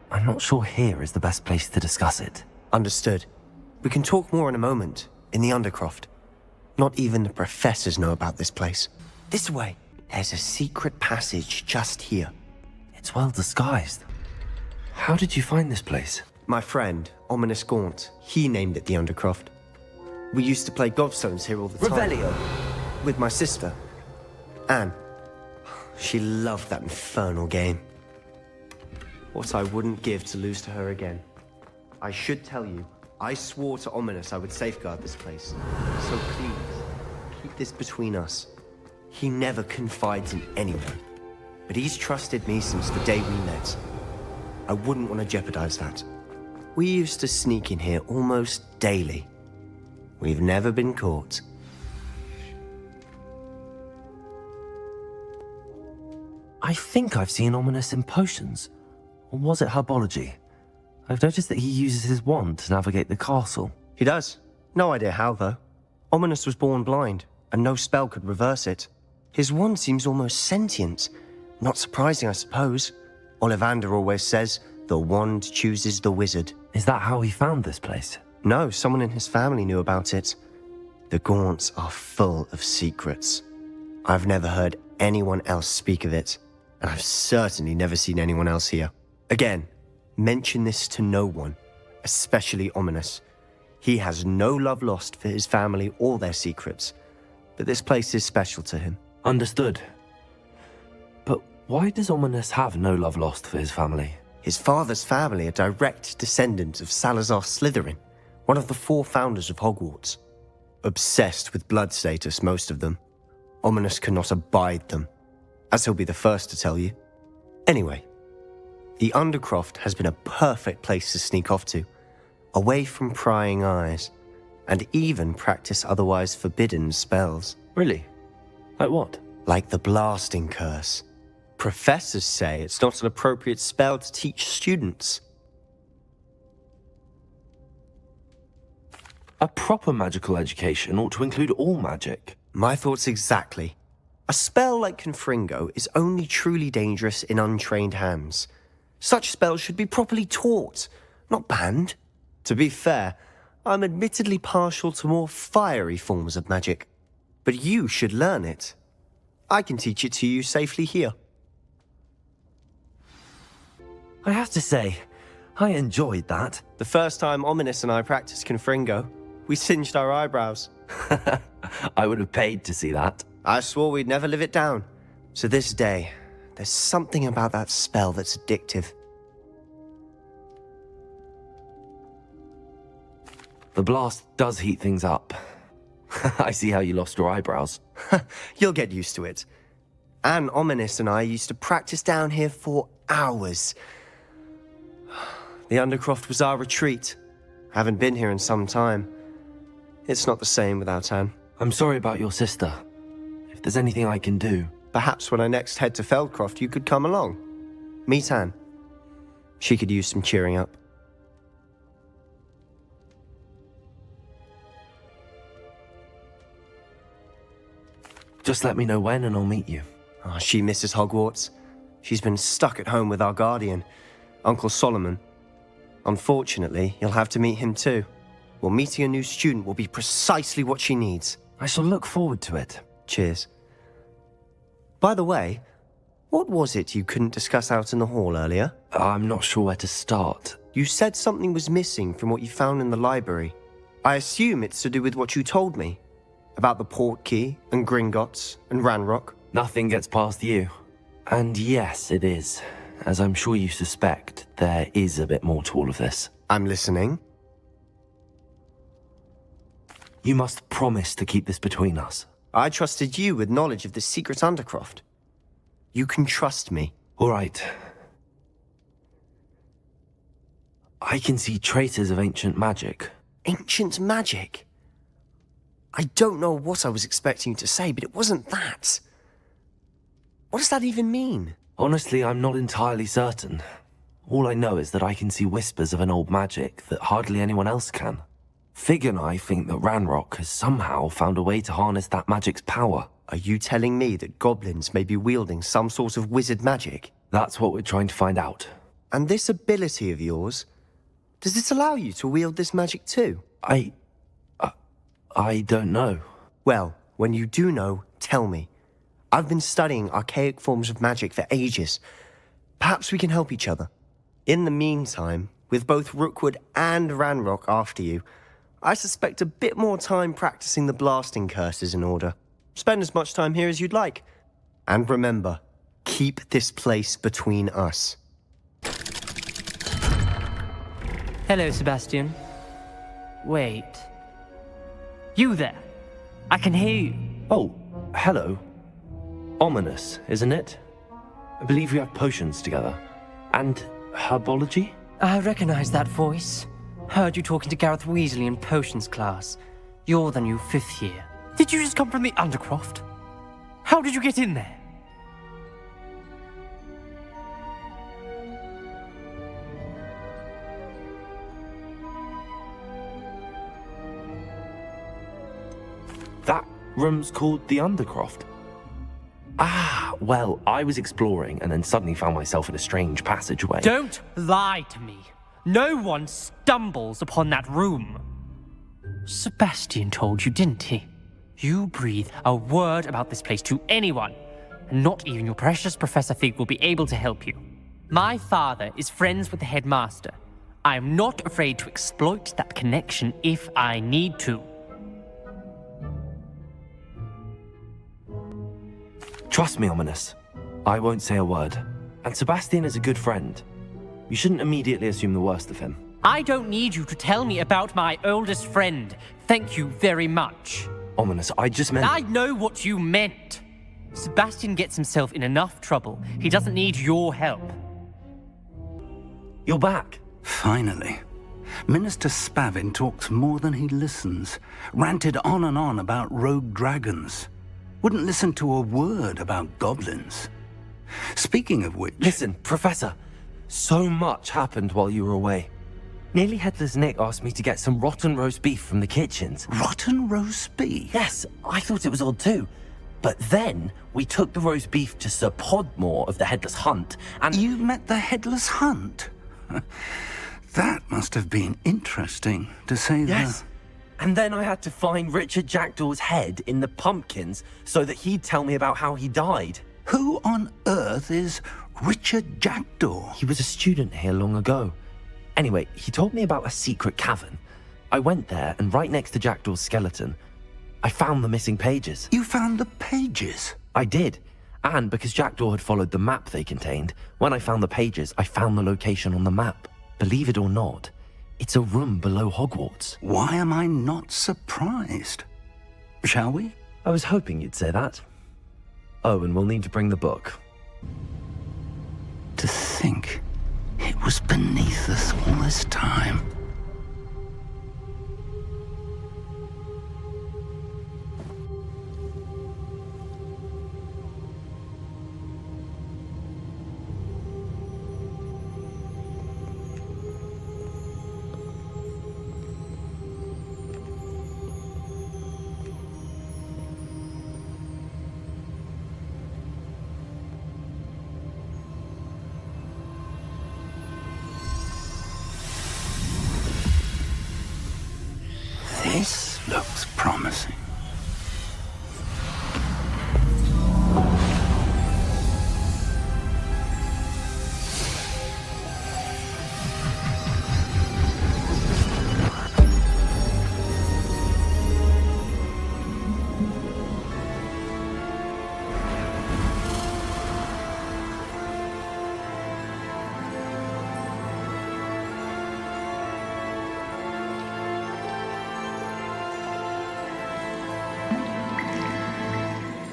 I'm not sure here is the best place to discuss it. Understood. We can talk more in a moment, in the Undercroft. Not even the professors know about this place. This way. There's a secret passage just here. It's well disguised. How did you find this place? My friend, Ominous Gaunt, he named it the Undercroft. We used to play gobstones here all the time. Revelio. With my sister, Anne. She loved that infernal game. What I wouldn't give to lose to her again. I should tell you, I swore to Ominous I would safeguard this place. So please, keep this between us. He never confides in anyone. But he's trusted me since the day we met. I wouldn't want to jeopardize that. We used to sneak in here almost daily. We've never been caught. I think I've seen Ominous in potions. Or was it herbology? I've noticed that he uses his wand to navigate the castle. He does. No idea how, though. Ominous was born blind, and no spell could reverse it. His wand seems almost sentient. Not surprising, I suppose. Ollivander always says, the wand chooses the wizard. Is that how he found this place? No, someone in his family knew about it. The Gaunts are full of secrets. I've never heard anyone else speak of it, and I've certainly never seen anyone else here. Again, mention this to no one, especially Ominous. He has no love lost for his family or their secrets, but this place is special to him. Understood. But why does Ominous have no love lost for his family? His father's family are direct descendants of Salazar Slytherin, one of the 4 founders of Hogwarts. Obsessed with blood status, most of them. Ominous cannot abide them, as he'll be the first to tell you. Anyway, the Undercroft has been a perfect place to sneak off to, away from prying eyes, and even practice otherwise forbidden spells. Really? Like what? Like the Blasting Curse. Professors say it's not an appropriate spell to teach students. A proper magical education ought to include all magic. My thoughts exactly. A spell like Confringo is only truly dangerous in untrained hands. Such spells should be properly taught, not banned. To be fair, I'm admittedly partial to more fiery forms of magic. But you should learn it. I can teach it to you safely here. I have to say, I enjoyed that. The first time Ominous and I practiced Confringo, we singed our eyebrows. I would have paid to see that. I swore we'd never live it down. To this day, there's something about that spell that's addictive. The blast does heat things up. I see how you lost your eyebrows. You'll get used to it. Anne Ominous and I used to practice down here for hours. The Undercroft was our retreat. Haven't been here in some time. It's not the same without Anne. I'm sorry about your sister. If there's anything I can do... Perhaps when I next head to Feldcroft, you could come along. Meet Anne. She could use some cheering up. Just let me know when and I'll meet you. Oh, she misses Hogwarts. She's been stuck at home with our guardian, Uncle Solomon. Unfortunately, you'll have to meet him too. Well, meeting a new student will be precisely what she needs. I shall look forward to it. Cheers. By the way, what was it you couldn't discuss out in the hall earlier? I'm not sure where to start. You said something was missing from what you found in the library. I assume it's to do with what you told me. About the Portkey and Gringotts and Ranrock. Nothing gets past you. And yes, it is. As I'm sure you suspect, there is a bit more to all of this. I'm listening. You must promise to keep this between us. I trusted you with knowledge of the secret Undercroft. You can trust me. All right. I can see traces of ancient magic. Ancient magic? I don't know what I was expecting you to say, but it wasn't that. What does that even mean? Honestly, I'm not entirely certain. All I know is that I can see whispers of an old magic that hardly anyone else can. Fig and I think that Ranrock has somehow found a way to harness that magic's power. Are you telling me that goblins may be wielding some sort of wizard magic? That's what we're trying to find out. And this ability of yours, does it allow you to wield this magic too? I don't know. Well, when you do know, tell me. I've been studying archaic forms of magic for ages. Perhaps we can help each other. In the meantime, with both Rookwood and Ranrock after you, I suspect a bit more time practicing the blasting curse is in order. Spend as much time here as you'd like. And remember, keep this place between us. Hello, Sebastian. Wait. You there? I can hear you. Oh, hello. Ominous, isn't it? I believe we have potions together. And herbology? I recognize that voice. Heard you talking to Gareth Weasley in potions class. You're the new 5th year. Did you just come from the Undercroft? How did you get in there? room's called the Undercroft. Ah, well, I was exploring and then suddenly found myself in a strange passageway. Don't lie to me. No one stumbles upon that room. Sebastian told you, didn't he? You breathe a word about this place to anyone, and not even your precious Professor Fig will be able to help you. My father is friends with the headmaster. I am not afraid to exploit that connection if I need to. Trust me, Ominous. I won't say a word. And Sebastian is a good friend. You shouldn't immediately assume the worst of him. I don't need you to tell me about my oldest friend. Thank you very much. Ominous, I just meant... I know what you meant. Sebastian gets himself in enough trouble. He doesn't need your help. You're back. Finally. Minister Spavin talks more than he listens. Ranted on and on about rogue dragons. Wouldn't listen to a word about goblins. Speaking of which... Listen, Professor. So much happened while you were away. Nearly Headless Nick asked me to get some rotten roast beef from the kitchens. Rotten roast beef? Yes, I thought it was odd too. But then we took the roast beef to Sir Podmore of the Headless Hunt, and... You met the Headless Hunt? That must have been interesting, to say the... Yes. And then I had to find Richard Jackdaw's head in the pumpkins so that he'd tell me about how he died. Who on earth is Richard Jackdaw? He was a student here long ago. Anyway, he told me about a secret cavern. I went there, and right next to Jackdaw's skeleton, I found the missing pages. You found the pages? I did. And because Jackdaw had followed the map they contained, when I found the pages, I found the location on the map. Believe it or not, it's a room below Hogwarts. Why am I not surprised? Shall we? I was hoping you'd say that. Oh, and we'll need to bring the book. To think it was beneath us all this time. This looks promising.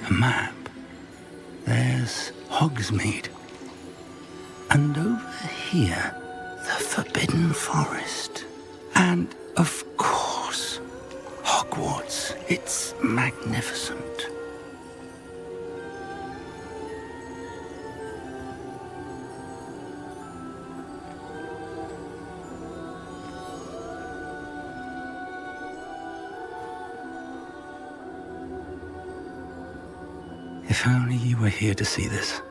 A map. There's Hogsmeade. And over here, the Forbidden Forest. And, of course, Hogwarts. It's magnificent. If only you were here to see this.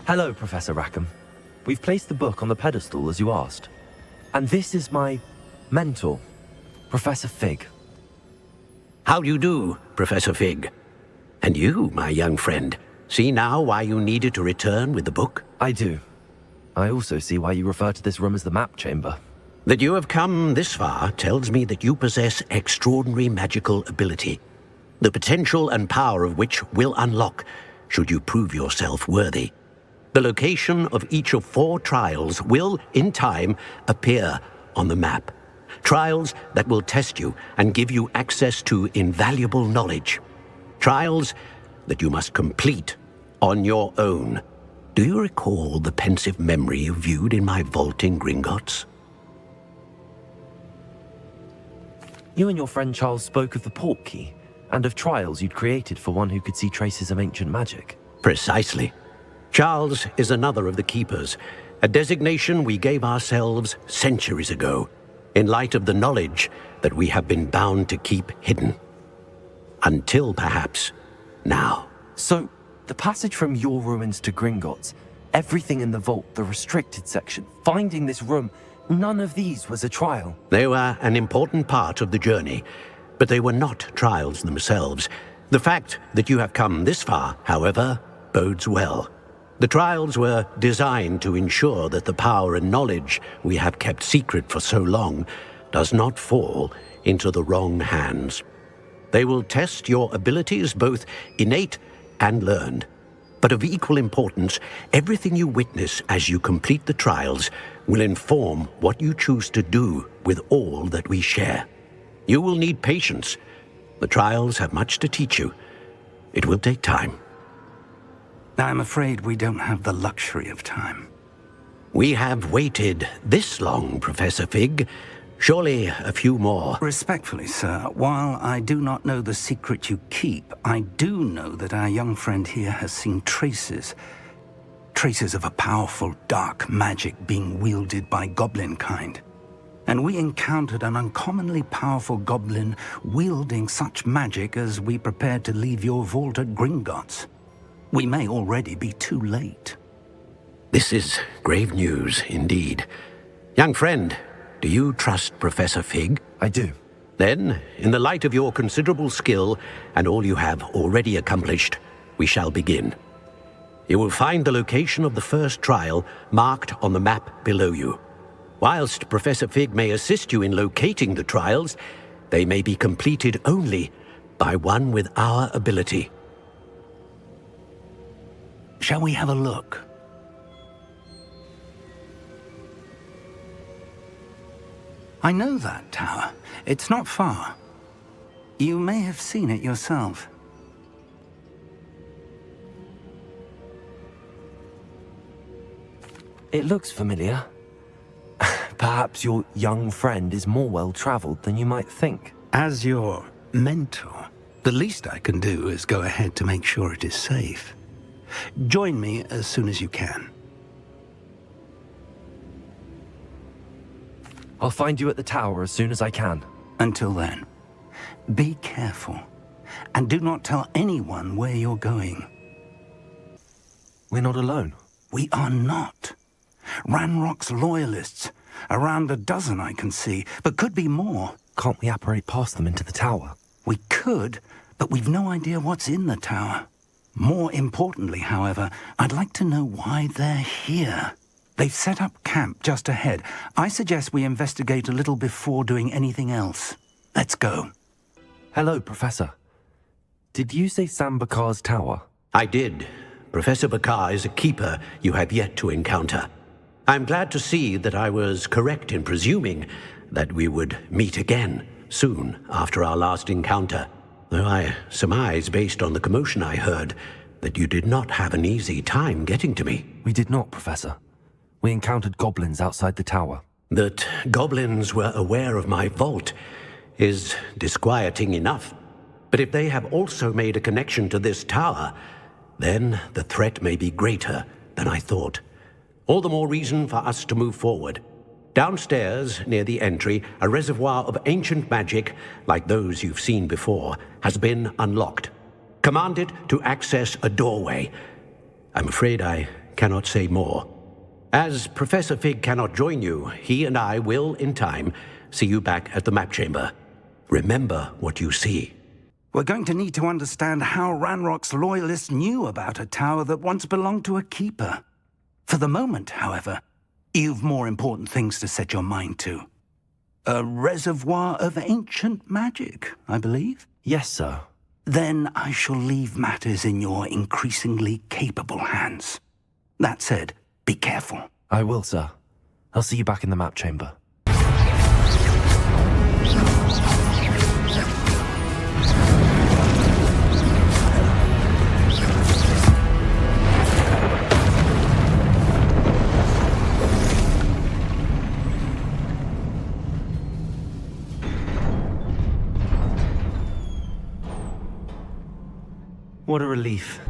Hello, Professor Rackham. We've placed the book on the pedestal as you asked. And this is my mentor, Professor Fig. How do you do, Professor Fig? And you, my young friend, see now why you needed to return with the book? I do. I also see why you refer to this room as the map chamber. That you have come this far tells me that you possess extraordinary magical ability, the potential and power of which will unlock should you prove yourself worthy. The location of each of 4 trials will, in time, appear on the map. Trials that will test you and give you access to invaluable knowledge. Trials that you must complete on your own. Do you recall the pensive memory you viewed in my vault in Gringotts? You and your friend Charles spoke of the Portkey, and of trials you'd created for one who could see traces of ancient magic. Precisely. Charles is another of the keepers, a designation we gave ourselves centuries ago, in light of the knowledge that we have been bound to keep hidden. Until perhaps now. So, the passage from your ruins to Gringotts, everything in the vault, the restricted section, finding this room, none of these was a trial. They were an important part of the journey, but they were not trials themselves. The fact that you have come this far, however, bodes well. The trials were designed to ensure that the power and knowledge we have kept secret for so long does not fall into the wrong hands. They will test your abilities, both innate and learned. But of equal importance, everything you witness as you complete the trials will inform what you choose to do with all that we share. You will need patience. The trials have much to teach you. It will take time. I'm afraid we don't have the luxury of time. We have waited this long, Professor Fig. Surely a few more. Respectfully, sir, while I do not know the secret you keep, I do know that our young friend here has seen traces of a powerful dark magic being wielded by goblin kind. And we encountered an uncommonly powerful goblin wielding such magic as we prepared to leave your vault at Gringotts. We may already be too late. This is grave news indeed. Young friend, do you trust Professor Fig? I do. Then, in the light of your considerable skill and all you have already accomplished, we shall begin. You will find the location of the first trial marked on the map below you. Whilst Professor Fig may assist you in locating the trials, they may be completed only by one with our ability. Shall we have a look? I know that tower. It's not far. You may have seen it yourself. It looks familiar. Perhaps your young friend is more well-traveled than you might think. As your mentor, the least I can do is go ahead to make sure it is safe. Join me as soon as you can. I'll find you at the tower as soon as I can. Until then, be careful, and do not tell anyone where you're going. We're not alone. We are not. Ranrock's loyalists. Around a dozen I can see, but could be more. Can't we apparate past them into the tower? We could, but we've no idea what's in the tower. More importantly, however, I'd like to know why they're here. They've set up camp just ahead. I suggest we investigate a little before doing anything else. Let's go. Hello, Professor. Did you say Sam Bakar's tower? I did. Professor Bakar is a keeper you have yet to encounter. I'm glad to see that I was correct in presuming that we would meet again soon after our last encounter, though I surmise, based on the commotion I heard, that you did not have an easy time getting to me. We did not, Professor. We encountered goblins outside the tower. That goblins were aware of my vault is disquieting enough. But if they have also made a connection to this tower, then the threat may be greater than I thought. All the more reason for us to move forward. Downstairs, near the entry, a reservoir of ancient magic, like those you've seen before, has been unlocked. Command it to access a doorway. I'm afraid I cannot say more. As Professor Fig cannot join you, he and I will, in time, see you back at the map chamber. Remember what you see. We're going to need to understand how Ranrock's loyalists knew about a tower that once belonged to a keeper. For the moment, however, you've more important things to set your mind to. A reservoir of ancient magic, I believe? Yes, sir. Then I shall leave matters in your increasingly capable hands. That said, be careful. I will, sir. I'll see you back in the map chamber. What a relief.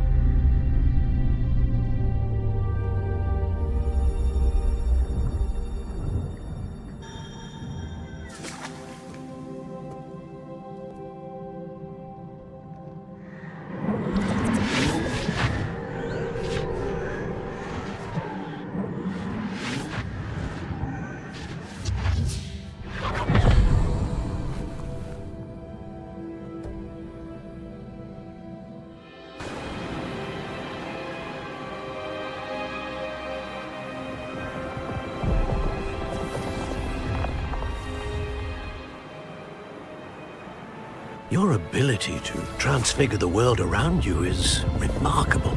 Your ability to transfigure the world around you is remarkable.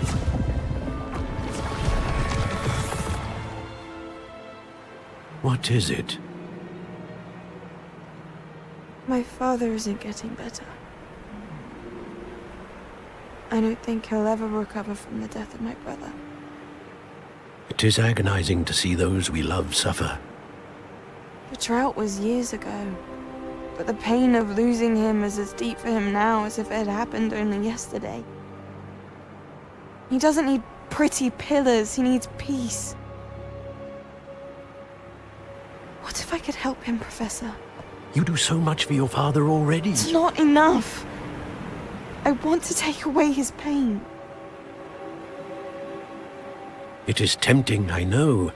What is it? My father isn't getting better. I don't think he'll ever recover from the death of my brother. It is agonizing to see those we love suffer. The drought was years ago, but the pain of losing him is as deep for him now as if it had happened only yesterday. He doesn't need pretty pillars, he needs peace. What if I could help him, Professor? You do so much for your father already. It's not enough. I want to take away his pain. It is tempting, I know,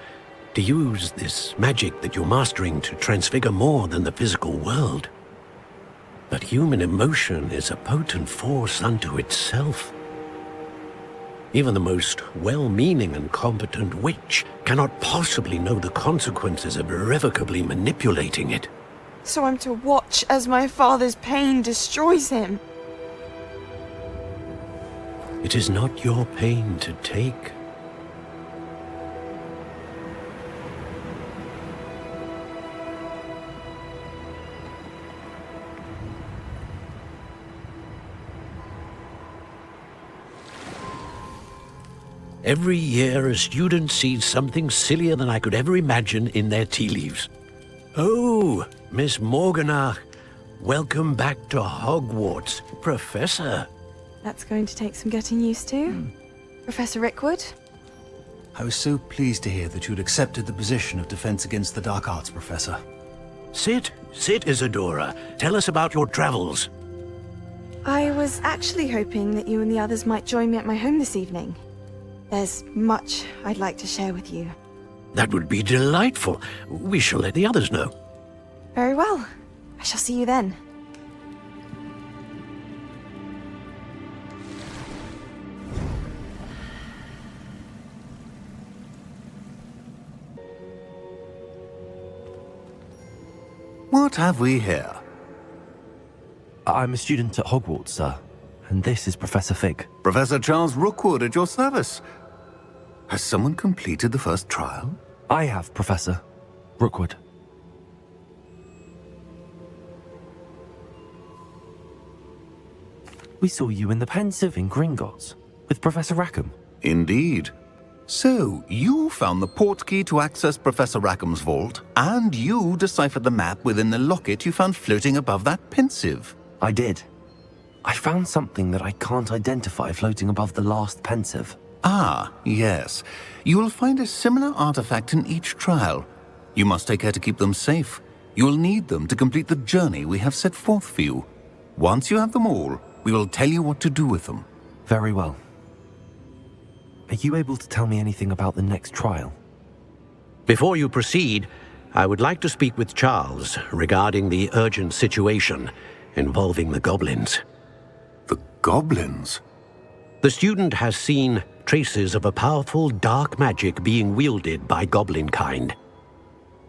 to use this magic that you're mastering to transfigure more than the physical world. But human emotion is a potent force unto itself. Even the most well-meaning and competent witch cannot possibly know the consequences of irrevocably manipulating it. So I'm to watch as my father's pain destroys him. It is not your pain to take. Every year, a student sees something sillier than I could ever imagine in their tea leaves. Oh, Miss Morganach, welcome back to Hogwarts, Professor. That's going to take some getting used to. Professor Rickwood? I was so pleased to hear that you'd accepted the position of Defense Against the Dark Arts, Professor. Sit, Isadora. Tell us about your travels. I was actually hoping that you and the others might join me at my home this evening. There's much I'd like to share with you. That would be delightful. We shall let the others know. Very well. I shall see you then. What have we here? I'm a student at Hogwarts, sir. And this is Professor Fig. Professor Charles Rookwood at your service. Has someone completed the first trial? I have, Professor Rookwood. We saw you in the Pensive in Gringotts with Professor Rackham. Indeed. So, you found the portkey to access Professor Rackham's vault, and you deciphered the map within the locket you found floating above that Pensive. I did. I found something that I can't identify floating above the last Pensive. Ah, yes. You will find a similar artifact in each trial. You must take care to keep them safe. You will need them to complete the journey we have set forth for you. Once you have them all, we will tell you what to do with them. Very well. Are you able to tell me anything about the next trial? Before you proceed, I would like to speak with Charles regarding the urgent situation involving the goblins. The goblins? The student has seen traces of a powerful dark magic being wielded by goblin kind.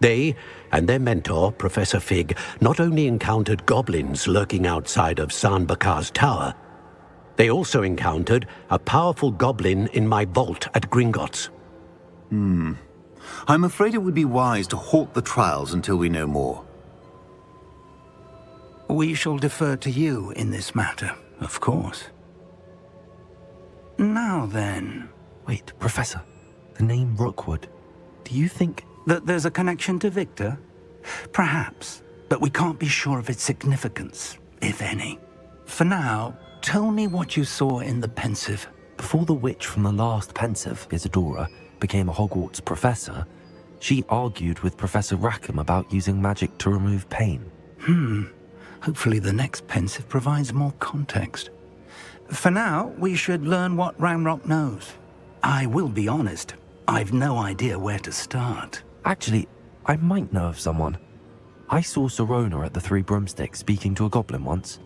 They and their mentor, Professor Fig, not only encountered goblins lurking outside of San Bakar's tower, they also encountered a powerful goblin in my vault at Gringotts. I'm afraid it would be wise to halt the trials until we know more. We shall defer to you in this matter, of course. Now then... Wait, Professor. The name Rookwood. Do you think... that there's a connection to Victor? Perhaps, but we can't be sure of its significance, if any. For now, tell me what you saw in the Pensive. Before the witch from the last Pensive, Isadora, became a Hogwarts professor, she argued with Professor Rackham about using magic to remove pain. Hopefully the next Pensive provides more context. For now, we should learn what Ranrock knows. I will be honest, I've no idea where to start. Actually, I might know of someone. I saw Serona at the Three Broomsticks speaking to a goblin once.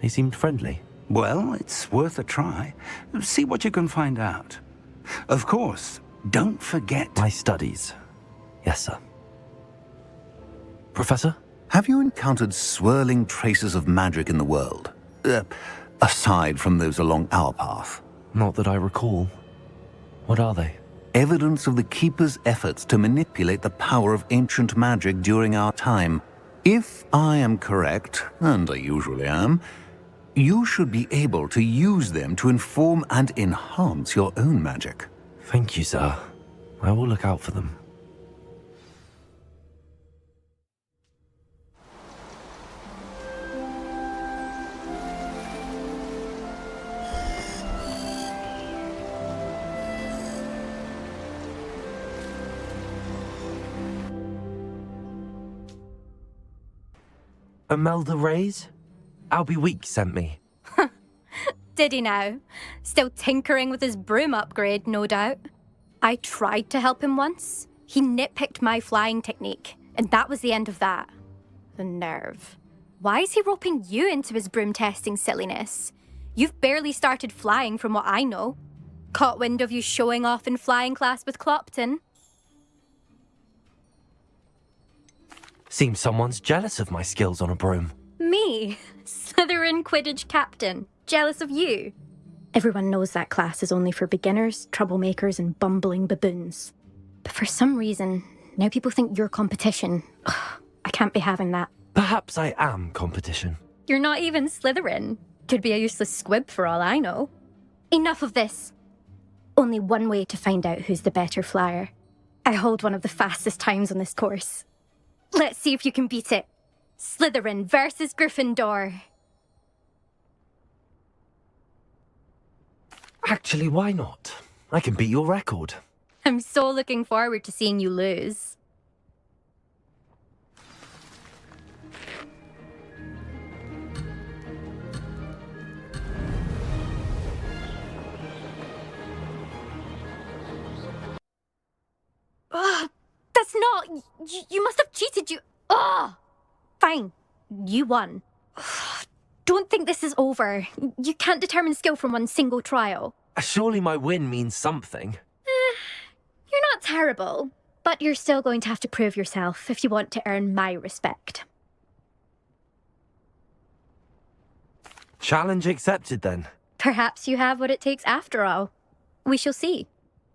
They seemed friendly. Well, it's worth a try. See what you can find out. Of course, don't forget... my studies. Yes, sir. Professor? Have you encountered swirling traces of magic in the world? aside from those along our path. Not that I recall. What are they? Evidence of the Keeper's efforts to manipulate the power of ancient magic during our time. If I am correct, and I usually am, you should be able to use them to inform and enhance your own magic. Thank you, sir. I will look out for them. Imelda Reyes? Albie Weeks sent me. Did he now? Still tinkering with his broom upgrade, no doubt. I tried to help him once. He nitpicked my flying technique, and that was the end of that. The nerve. Why is he roping you into his broom testing silliness? You've barely started flying from what I know. Caught wind of you showing off in flying class with Clopton. Seems someone's jealous of my skills on a broom. Me? Slytherin Quidditch captain. Jealous of you? Everyone knows that class is only for beginners, troublemakers, and bumbling baboons. But for some reason, now people think you're competition. Ugh, I can't be having that. Perhaps I am competition. You're not even Slytherin. Could be a useless squib for all I know. Enough of this. Only one way to find out who's the better flyer. I hold one of the fastest times on this course. Let's see if you can beat it. Slytherin versus Gryffindor. Actually, why not? I can beat your record. I'm so looking forward to seeing you lose. Ugh, that's not... You must have cheated, you... Ugh! Fine. You won. Ugh, don't think this is over. You can't determine skill from one single trial. Surely my win means something. You're not terrible, but you're still going to have to prove yourself if you want to earn my respect. Challenge accepted, then. Perhaps you have what it takes after all. We shall see.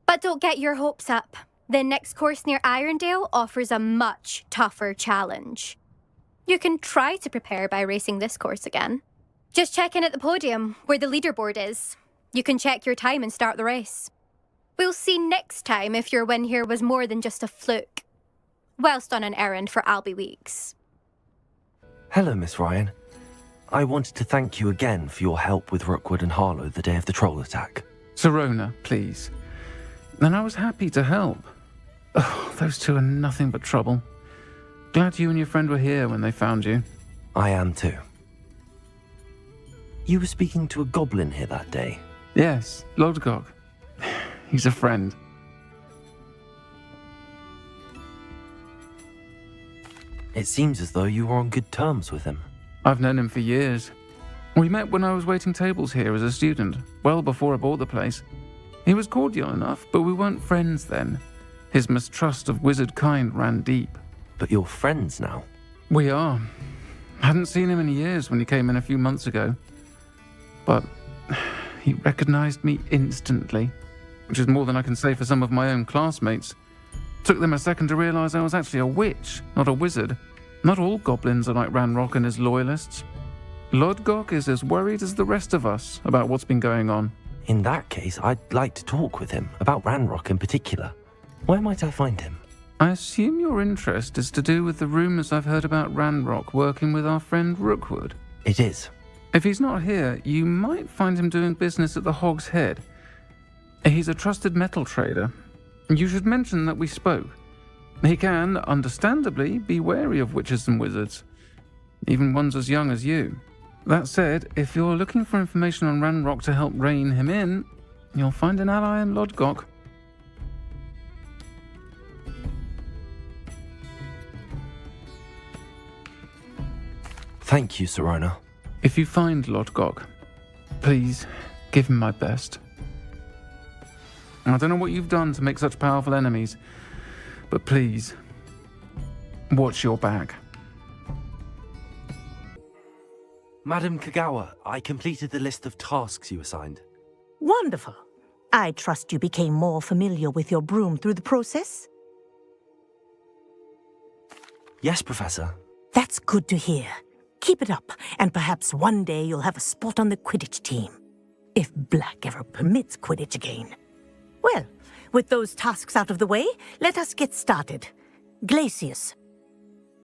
But don't get your hopes up. The next course near Irondale offers a much tougher challenge. You can try to prepare by racing this course again. Just check in at the podium, where the leaderboard is. You can check your time and start the race. We'll see next time if your win here was more than just a fluke. Whilst on an errand for Albie Weeks. Hello, Miss Ryan. I wanted to thank you again for your help with Rookwood and Harlow the day of the troll attack. Sirona, please. And I was happy to help. Oh, those two are nothing but trouble. Glad you and your friend were here when they found you. I am too. You were speaking to a goblin here that day? Yes, Lodgok. He's a friend. It seems as though you were on good terms with him. I've known him for years. We met when I was waiting tables here as a student, well before I bought the place. He was cordial enough, but we weren't friends then. His mistrust of wizard kind ran deep. But you're friends now? We are. Hadn't seen him in years when he came in a few months ago. But he recognized me instantly, which is more than I can say for some of my own classmates. Took them a second to realize I was actually a witch, not a wizard. Not all goblins are like Ranrock and his loyalists. Lodgok is as worried as the rest of us about what's been going on. In that case, I'd like to talk with him, about Ranrock in particular. Where might I find him? I assume your interest is to do with the rumors I've heard about Ranrock working with our friend Rookwood. It is. If he's not here, you might find him doing business at the Hog's Head. He's a trusted metal trader. You should mention that we spoke. He can, understandably, be wary of witches and wizards, even ones as young as you. That said, if you're looking for information on Ranrock to help rein him in, you'll find an ally in Lodgok. Thank you, Sirona. If you find Lodgok, please give him my best. I don't know what you've done to make such powerful enemies, but please, watch your back. Madam Kagawa, I completed the list of tasks you assigned. Wonderful. I trust you became more familiar with your broom through the process? Yes, Professor. That's good to hear. Keep it up, and perhaps one day you'll have a spot on the Quidditch team. If Black ever permits Quidditch again. Well, with those tasks out of the way, let us get started. Glacius,